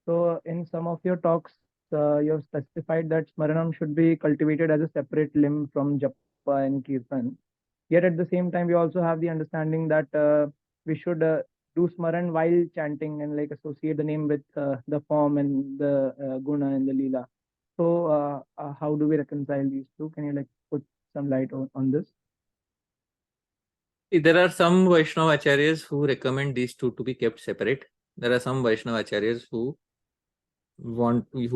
So in some of your talks, you have specified that Smaranam should be cultivated as a separate limb from Japa and Kirtan. Yet at the same time, we also have the understanding that we should do Smaran while chanting and like associate the name with the form and the guna and the lila. So how do we reconcile these two? Can you like put some light on this? There are some Vaishnava Acharyas who recommend these two to be kept separate. There are some Vaishnava Acharyas who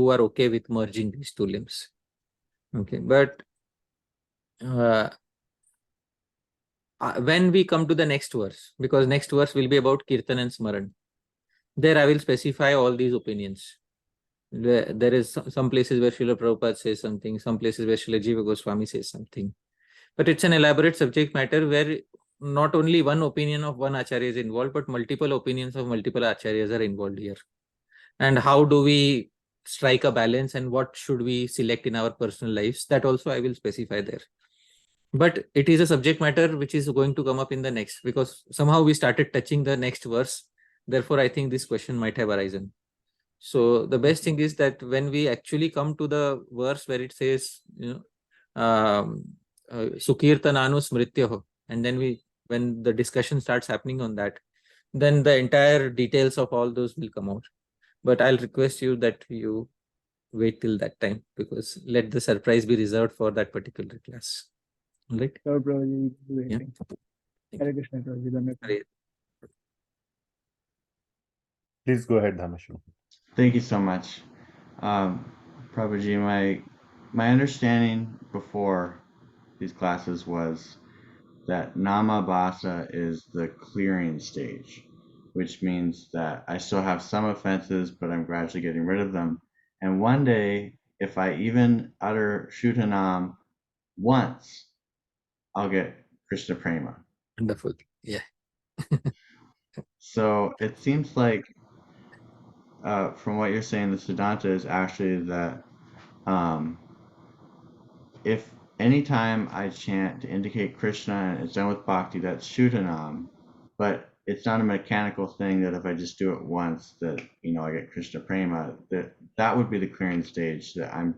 are okay with merging these two limbs. Okay, but when we come to the next verse, because next verse will be about Kirtan and Smaran, there I will specify all these opinions. There is some places where Srila Prabhupada says something, some places where Srila Jiva Goswami says something. But it's an elaborate subject matter where not only one opinion of one Acharya is involved, but multiple opinions of multiple Acharyas are involved here. And how do we strike a balance and what should we select in our personal lives? That also I will specify there. But it is a subject matter which is going to come up in the next, because somehow we started touching the next verse. Therefore, I think this question might have arisen. So the best thing is that when we actually come to the verse where it says, Sukirtananu smrityaho, and then when the discussion starts happening on that, then the entire details of all those will come out. But I'll request you that you wait till that time, because let the surprise be reserved for that particular class. All right? Sure, Prabhuji. Yeah. Hare Krishna, Prabhuji. Please go ahead, Dhāmeśvara. Thank you so much. Prabhuji, my understanding before these classes was that Namabasa is the clearing stage, which means that I still have some offenses, but I'm gradually getting rid of them. And one day, if I even utter Shuddhanam once, I'll get Krishna Prema. Wonderful. Yeah. So it seems like, from what you're saying, the Siddhanta is actually that if anytime I chant to indicate Krishna and it's done with bhakti, that's Shuddhanam, but it's not a mechanical thing that if I just do it once that, I get Krishna Prema, that would be the clearing stage, that I'm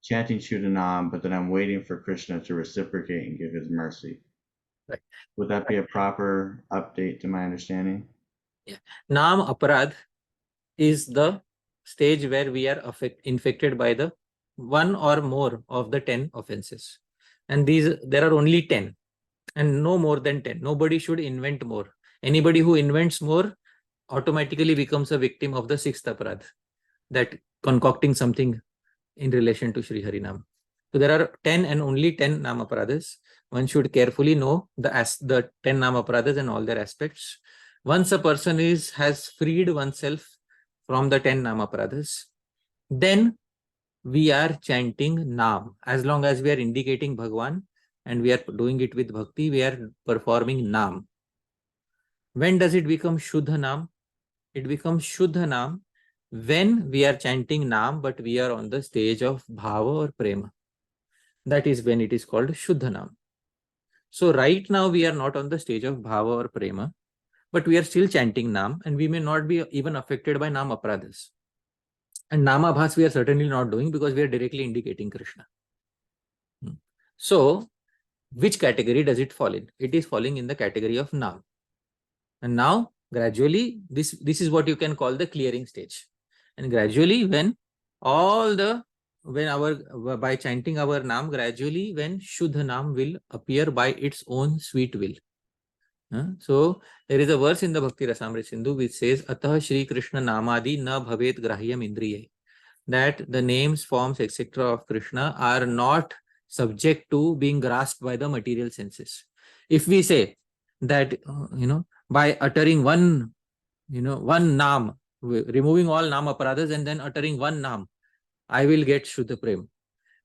chanting Shuddha Naam, but then I'm waiting for Krishna to reciprocate and give his mercy. Right. Would that be a proper update to my understanding? Yeah. Namaparadha is the stage where we are infected by the one or more of the 10 offenses. And there are only 10 and no more than 10. Nobody should invent more. Anybody who invents more automatically becomes a victim of the 6th aparadha, that concocting something in relation to Shri Harinaam. So there are 10 and only 10 Namaparadhas. One should carefully know the 10 Namaparadhas and all their aspects. Once a person has freed oneself from the 10 Namaparadhas, then we are chanting Naam. As long as we are indicating Bhagwan and we are doing it with Bhakti, we are performing Naam. When does it become Shuddha Naam? It becomes Shuddha Naam when we are chanting Naam, but we are on the stage of Bhava or Prema. That is when it is called Shuddha Naam. So right now we are not on the stage of Bhava or Prema, but we are still chanting Naam, and we may not be even affected by Namaparadhas. And Namabhas we are certainly not doing because we are directly indicating Krishna. So which category does it fall in? It is falling in the category of Naam. And now gradually this is what you can call the clearing stage. And gradually by chanting our Naam, gradually when Shuddha Naam will appear by its own sweet will. So there is a verse in the Bhakti Rasamrita Sindhu which says, Atah Shri Krishna Namadi na bhavet grahyam indriye. That the names, forms, etc. of Krishna are not subject to being grasped by the material senses. If we say that, by uttering one Naam, removing all Namaparadhas and then uttering one Naam, I will get Shuddha Prem.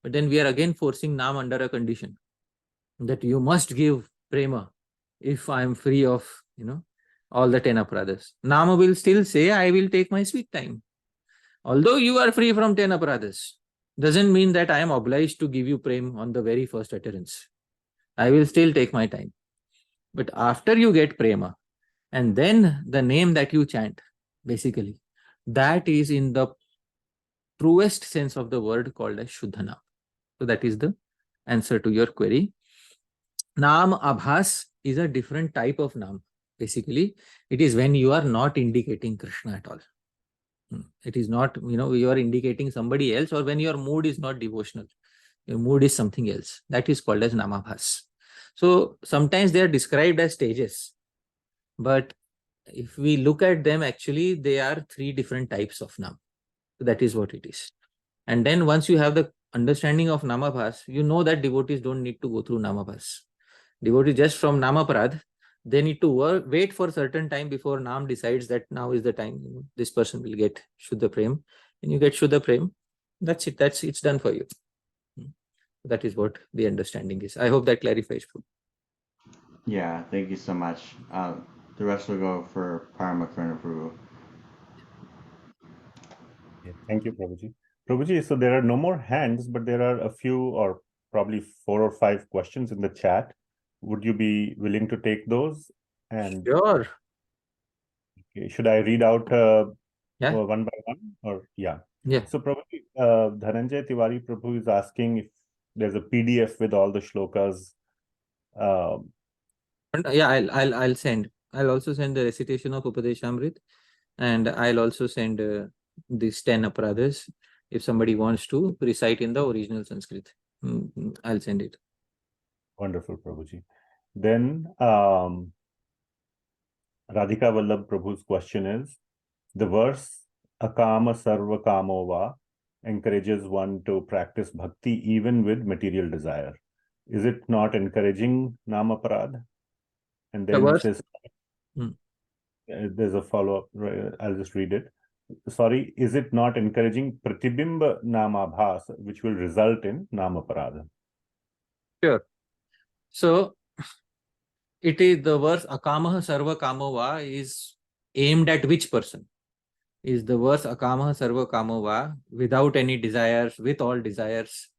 But then we are again forcing Naam under a condition that you must give Prema if I am free of, all the 10 aparadhas. Nama will still say, I will take my sweet time. Although you are free from 10 aparadhas, doesn't mean that I am obliged to give you Prem on the very first utterance. I will still take my time. But after you get Prema, and then the name that you chant, basically, that is in the truest sense of the word called as Shuddha Naam. So that is the answer to your query. Naam Abhas is a different type of Naam. Basically, it is when you are not indicating Krishna at all. It is not, you are indicating somebody else, or when your mood is not devotional. Your mood is something else. That is called as Namabhas. So sometimes they are described as stages. But if we look at them, actually, they are 3 different types of Naam. So that is what it is. And then once you have the understanding of Namabhas, you know that devotees don't need to go through Namabhas. Devotees just from Namaparadha, they need to wait for a certain time before Naam decides that now is the time this person will get Shuddha Prem. And you get Shuddha Prem, that's it. It's done for you. That is what the understanding is. I hope that clarifies. Yeah, thank you so much. The rest will go for Paramakarna Prabhu. Yeah, thank you, Prabhuji. Prabhuji, so there are no more hands, but there are a few, or probably 4 or 5 questions in the chat. Would you be willing to take those? And sure. Okay, should I read out one by one? Or yeah. So probably Dhananjay Tiwari Prabhu is asking if there's a PDF with all the shlokas. Yeah, I'll send. I'll also send the recitation of Upadeshamritam, and I'll also send these 10 aparadhas if somebody wants to recite in the original Sanskrit. I'll send it. Wonderful, Prabhuji. Then Radhika Vallabh Prabhu's question is, the verse Akama Sarva Kamova encourages one to practice bhakti even with material desire. Is it not encouraging Namaparadha? And then it says, there's a follow-up, I'll just read it. Sorry, is it not encouraging Pratibimba Namabhas, which will result in Namaparadha? Sure. So, it is the verse Akamaha Sarva Kamova is aimed at which person? Is the verse Akamaha Sarva Kamova without any desires, with all desires,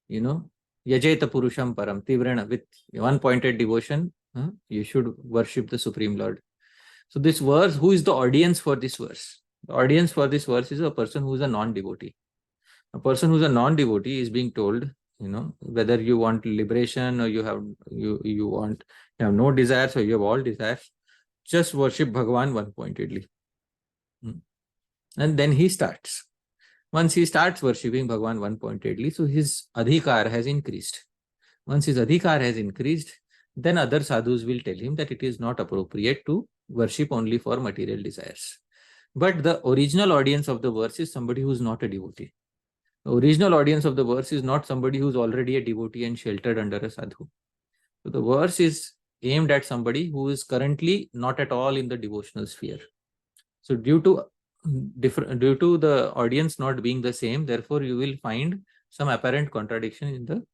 Yajeta Purusham Param, Tivrana, with one-pointed devotion, you should worship the Supreme Lord. So this verse, who is the audience for this verse? The audience for this verse is a person who is a non-devotee. A person who's a non-devotee is being told, whether you want liberation or you have no desires or you have all desires, just worship Bhagavan one-pointedly. And then he starts. Once he starts worshipping Bhagavan one-pointedly, so his adhikar has increased. Once his adhikar has increased, then other sadhus will tell him that it is not appropriate to worship only for material desires. But the original audience of the verse is somebody who is not a devotee. The original audience of the verse is not somebody who is already a devotee and sheltered under a sadhu. So the verse is aimed at somebody who is currently not at all in the devotional sphere. So due to the audience not being the same, therefore you will find some apparent contradiction in the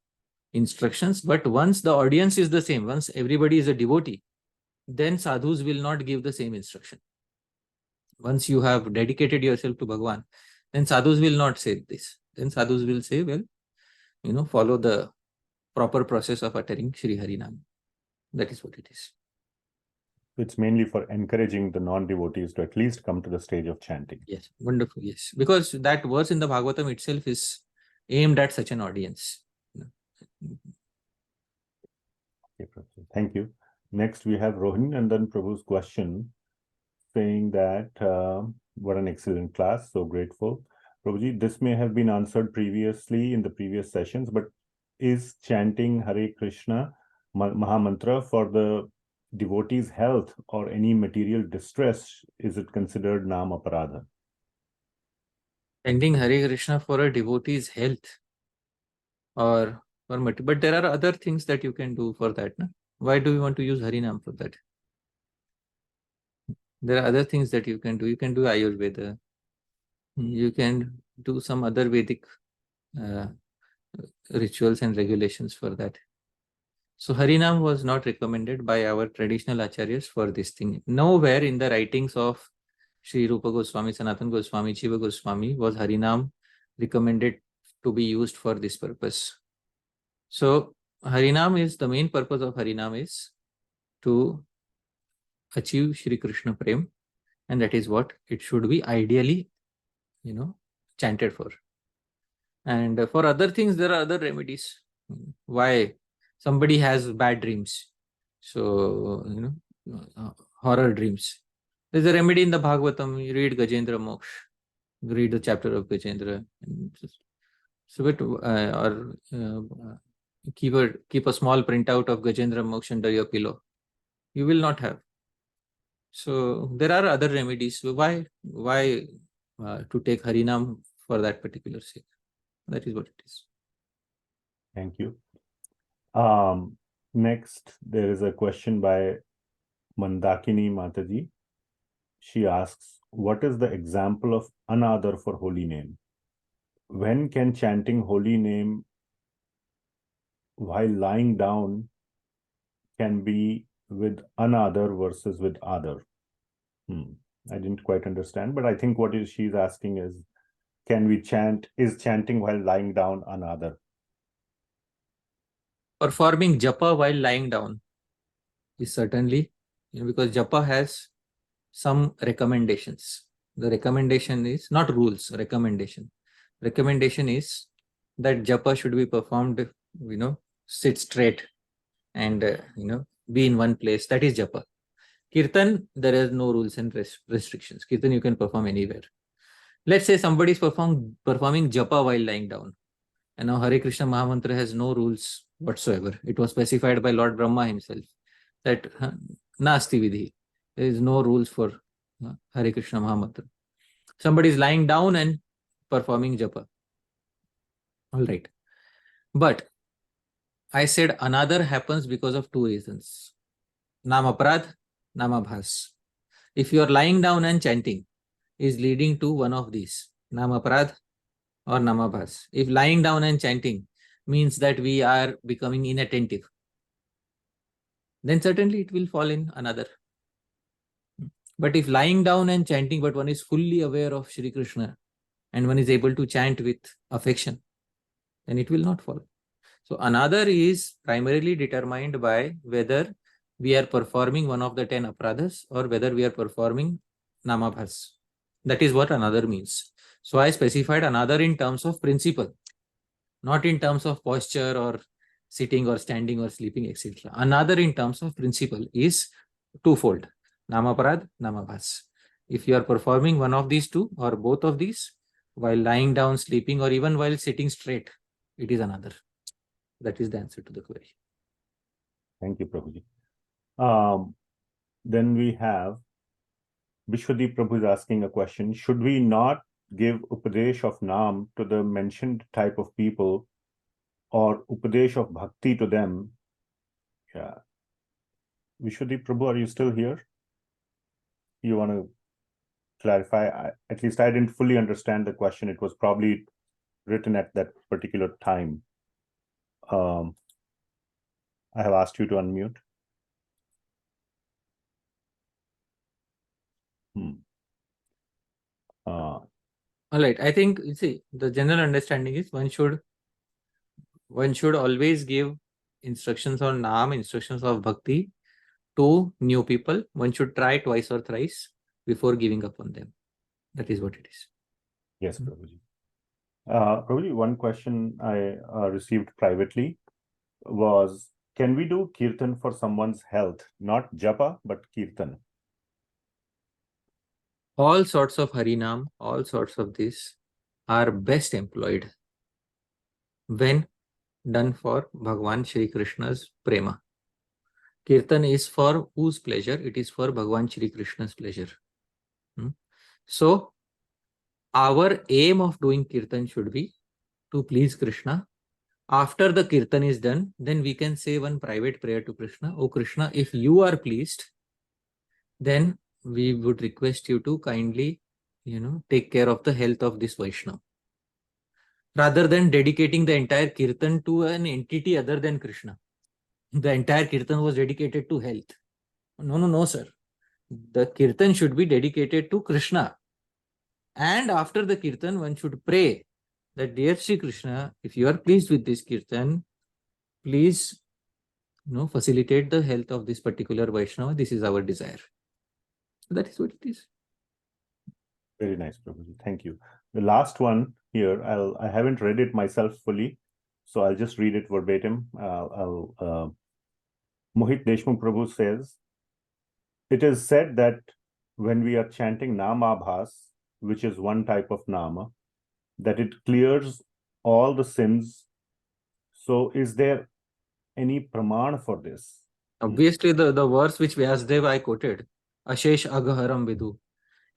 instructions. But once the audience is the same, once everybody is a devotee, then sadhus will not give the same instruction. Once you have dedicated yourself to Bhagavan, then sadhus will not say this. Then sadhus will say, well, follow the proper process of uttering Shri Harinaam. That is what it is. It's mainly for encouraging the non-devotees to at least come to the stage of chanting. Yes, wonderful. Yes, because that verse in the Bhagavatam itself is aimed at such an audience. Okay, thank you. Next, we have Rohin and then Prabhu's question, saying that what an excellent class, so grateful. Prabhuji, this may have been answered previously in the previous sessions, but is chanting Hare Krishna Mahamantra for the devotee's health or any material distress, is it considered Namaparadha? Chanting Hare Krishna for a devotee's health or for material, but there are other things that you can do for that. No? Why do you want to use Harinaam for that? There are other things that you can do. You can do Ayurveda. You can do some other Vedic rituals and regulations for that. So Harinaam was not recommended by our traditional acharyas for this thing. Nowhere in the writings of Shri Rupa Goswami, Sanatana Goswami, Jiva Goswami was Harinaam recommended to be used for this purpose. So Harinaam is, the main purpose of Harinaam is to achieve Shri Krishna Prem, and that is what it should be ideally, chanted for. And for other things, there are other remedies. Why somebody has bad dreams, so horror dreams, there's a remedy in the Bhagavatam. You read Gajendra Moksha, read the chapter of Gajendra, keep a small printout of Gajendra Moksha under your pillow. You will not have. So there are other remedies. So why to take Harinam for that particular sake? That is what it is. Thank you. Next, there is a question by Mandakini Mataji. She asks, what is the example of another for holy name? When can chanting holy name while lying down can be with another versus with other? I didn't quite understand, but I think what she's asking is, is chanting while lying down another? Performing japa while lying down is certainly, because japa has some recommendations. The recommendation is not rules, recommendation. Recommendation is that japa should be performed, sit straight and, be in one place. That is japa. Kirtan, there is no rules and restrictions. Kirtan you can perform anywhere. Let's say somebody is performing japa while lying down. And now Hare Krishna Mahamantra has no rules whatsoever. It was specified by Lord Brahma himself that nasti vidhi. There is no rules for Hare Krishna Mahamantra. Somebody is lying down and performing japa. All right. But I said another happens because of two reasons. Namaparadha, namabhas. If you are lying down and chanting is leading to one of these, namaparadha or namabhas. If lying down and chanting means that we are becoming inattentive, then certainly it will fall in another. But if lying down and chanting, but one is fully aware of Shri Krishna and one is able to chant with affection, then it will not fall. So another is primarily determined by whether we are performing one of the 10 aparadhas or whether we are performing namabhas. That is what another means. So I specified another in terms of principle, not in terms of posture or sitting or standing or sleeping, etc. Another in terms of principle is twofold: namaparadha, namabhas. If you are performing one of these two or both of these while lying down, sleeping, or even while sitting straight, it is another. That is the answer to the query. Thank you, Prabhuji. Then we have Vishwadeep Prabhu is asking a question. Should we not give Upadesh of Naam to the mentioned type of people or Upadesh of Bhakti to them? Yeah. Vishwadeep Prabhu, are you still here? You want to clarify? At least I didn't fully understand the question. It was probably written at that particular time. I have asked you to unmute. All right. I think, you see, the general understanding is one should always give instructions on Naam, instructions of Bhakti to new people. One should try twice or thrice before giving up on them. That is what it is. Yes, Prabhuji. Prabhuji, one question I received privately was, can we do kirtan for someone's health? Not japa, but kirtan. All sorts of Harinaam, all sorts of this are best employed when done for Bhagwan Shri Krishna's prema. Kirtan is for whose pleasure? It is for Bhagwan Shri Krishna's pleasure. So, our aim of doing kirtan should be to please Krishna. After the kirtan is done, then we can say one private prayer to Krishna. Oh Krishna, if you are pleased, then we would request you to kindly, take care of the health of this Vaishnava. Rather than dedicating the entire kirtan to an entity other than Krishna. The entire kirtan was dedicated to health. No, sir. The kirtan should be dedicated to Krishna. And after the kirtan, one should pray that, dear Shri Krishna, if you are pleased with this kirtan, please facilitate the health of this particular Vaishnava. This is our desire. That is what it is. Very nice, Prabhuji. Thank you. The last one here, I haven't read it myself fully, so I'll just read it verbatim. Mohit Deshmukh Prabhu says, it is said that when we are chanting Namabhas, which is one type of Nama, that it clears all the sins. So is there any praman for this? Obviously, the verse which Vyasdev I quoted, Ashesh Agaharam Vidu,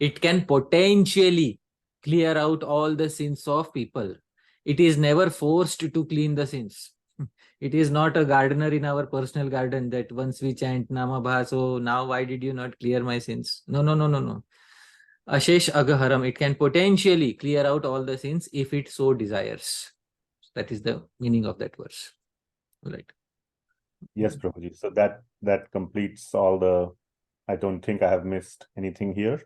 it can potentially clear out all the sins of people. It is never forced to clean the sins. It is not a gardener in our personal garden that once we chant Namabha, so now why did you not clear my sins? No. Ashesh Agaharam, it can potentially clear out all the sins if it so desires. That is the meaning of that verse. Right. Yes, Prabhuji. So that completes all the, I don't think I have missed anything here.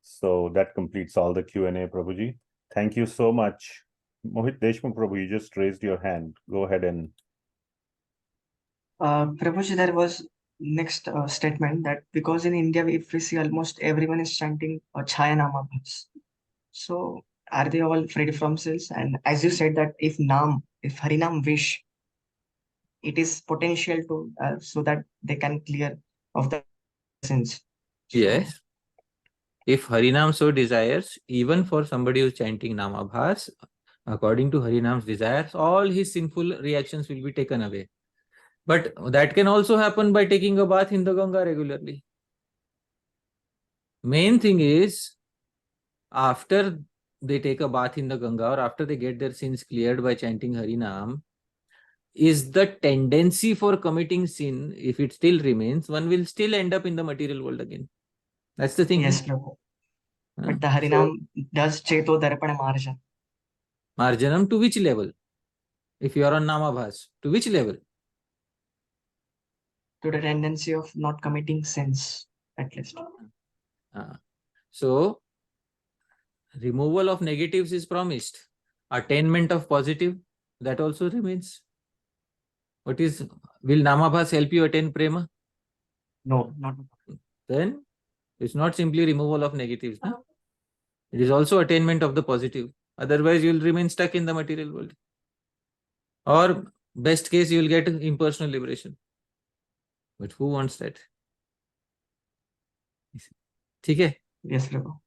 So that completes all the Q&A, Prabhuji. Thank you so much. Mohit Deshmukh Prabhu, you just raised your hand. Go ahead and... Prabhuji, there was next statement that because in India, if we see almost everyone is chanting Chaya Namabhas. So are they all freed from sins? And as you said that if Harinam wish, it is potential to so that they can clear of the sins. Yes. If Harinam so desires, even for somebody who is chanting Namabhas, according to Harinam's desires, all his sinful reactions will be taken away. But that can also happen by taking a bath in the Ganga regularly. Main thing is, after they take a bath in the Ganga or after they get their sins cleared by chanting Harinam, is the tendency for committing sin, if it still remains, one will still end up in the material world again. That's the thing. Yes, Prabhu. But the Harinam does Cheto Darpana Marjan. Marjanam to which level? If you are on Namabhas, to which level? To the tendency of not committing sins, at least. So, removal of negatives is promised. Attainment of positive, that also remains. Will Namabhas help you attain prema? No, not. Then, it's not simply removal of negatives. No? It is also attainment of the positive. Otherwise, you will remain stuck in the material world. Or best case, you will get impersonal liberation. But who wants that? Okay? Yes, Prabhu.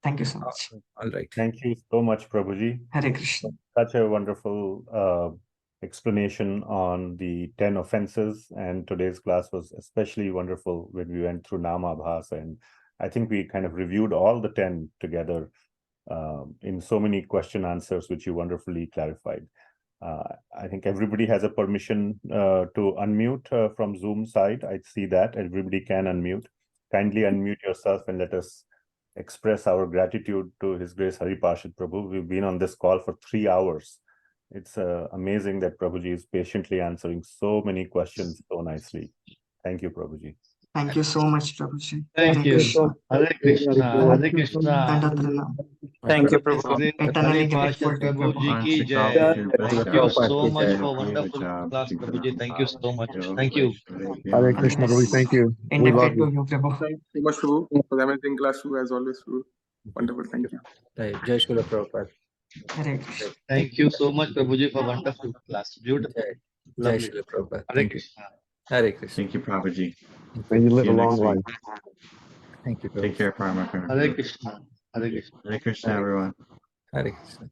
Thank you so much. All right. Thank you so much, Prabhuji. Hare Krishna. Such a wonderful explanation on the 10 offenses, and today's class was especially wonderful when we went through Namabhasa, and I think we kind of reviewed all the 10 together in so many question answers, which you wonderfully clarified. I think everybody has a permission to unmute from Zoom side. I see that everybody can unmute. Kindly unmute yourself and let us express our gratitude to His Grace Hari Parshad Prabhu. We've been on this call for 3 hours. It's amazing that Prabhuji is patiently answering so many questions so nicely. Thank you, Prabhuji. Thank you so much, Prabhuji. Thank you. Hare Krishna. Hare Krishna. Thank you, Prabhu. Eternally Hari grateful Parshad to Prabhu. Prabhuji ki jai. Thank you so much for wonderful class, Prabhuji. Thank you so much. Thank you. Hare Krishna, Prabhu. Thank you. We love Indebted to you. you, Prabhu. Thank you so much, Prabhu, for the amazing class too, as always. Prabhu. Wonderful. Thank you. Jai Srila Prabhupada. Hare Krishna. Thank you so much, Prabhuji, for wonderful class. Beautiful. Jai Lovely. Srila Prabhupada. Hare Thank you. Krishna. Hare Krishna. Thank you, Prabhuji. May you live See a you long next week. life. Thank you, Take Prabhupada. care, Paramahansa. Hare Krishna. Hare Krishna. Hare Krishna, everyone. Hare Krishna.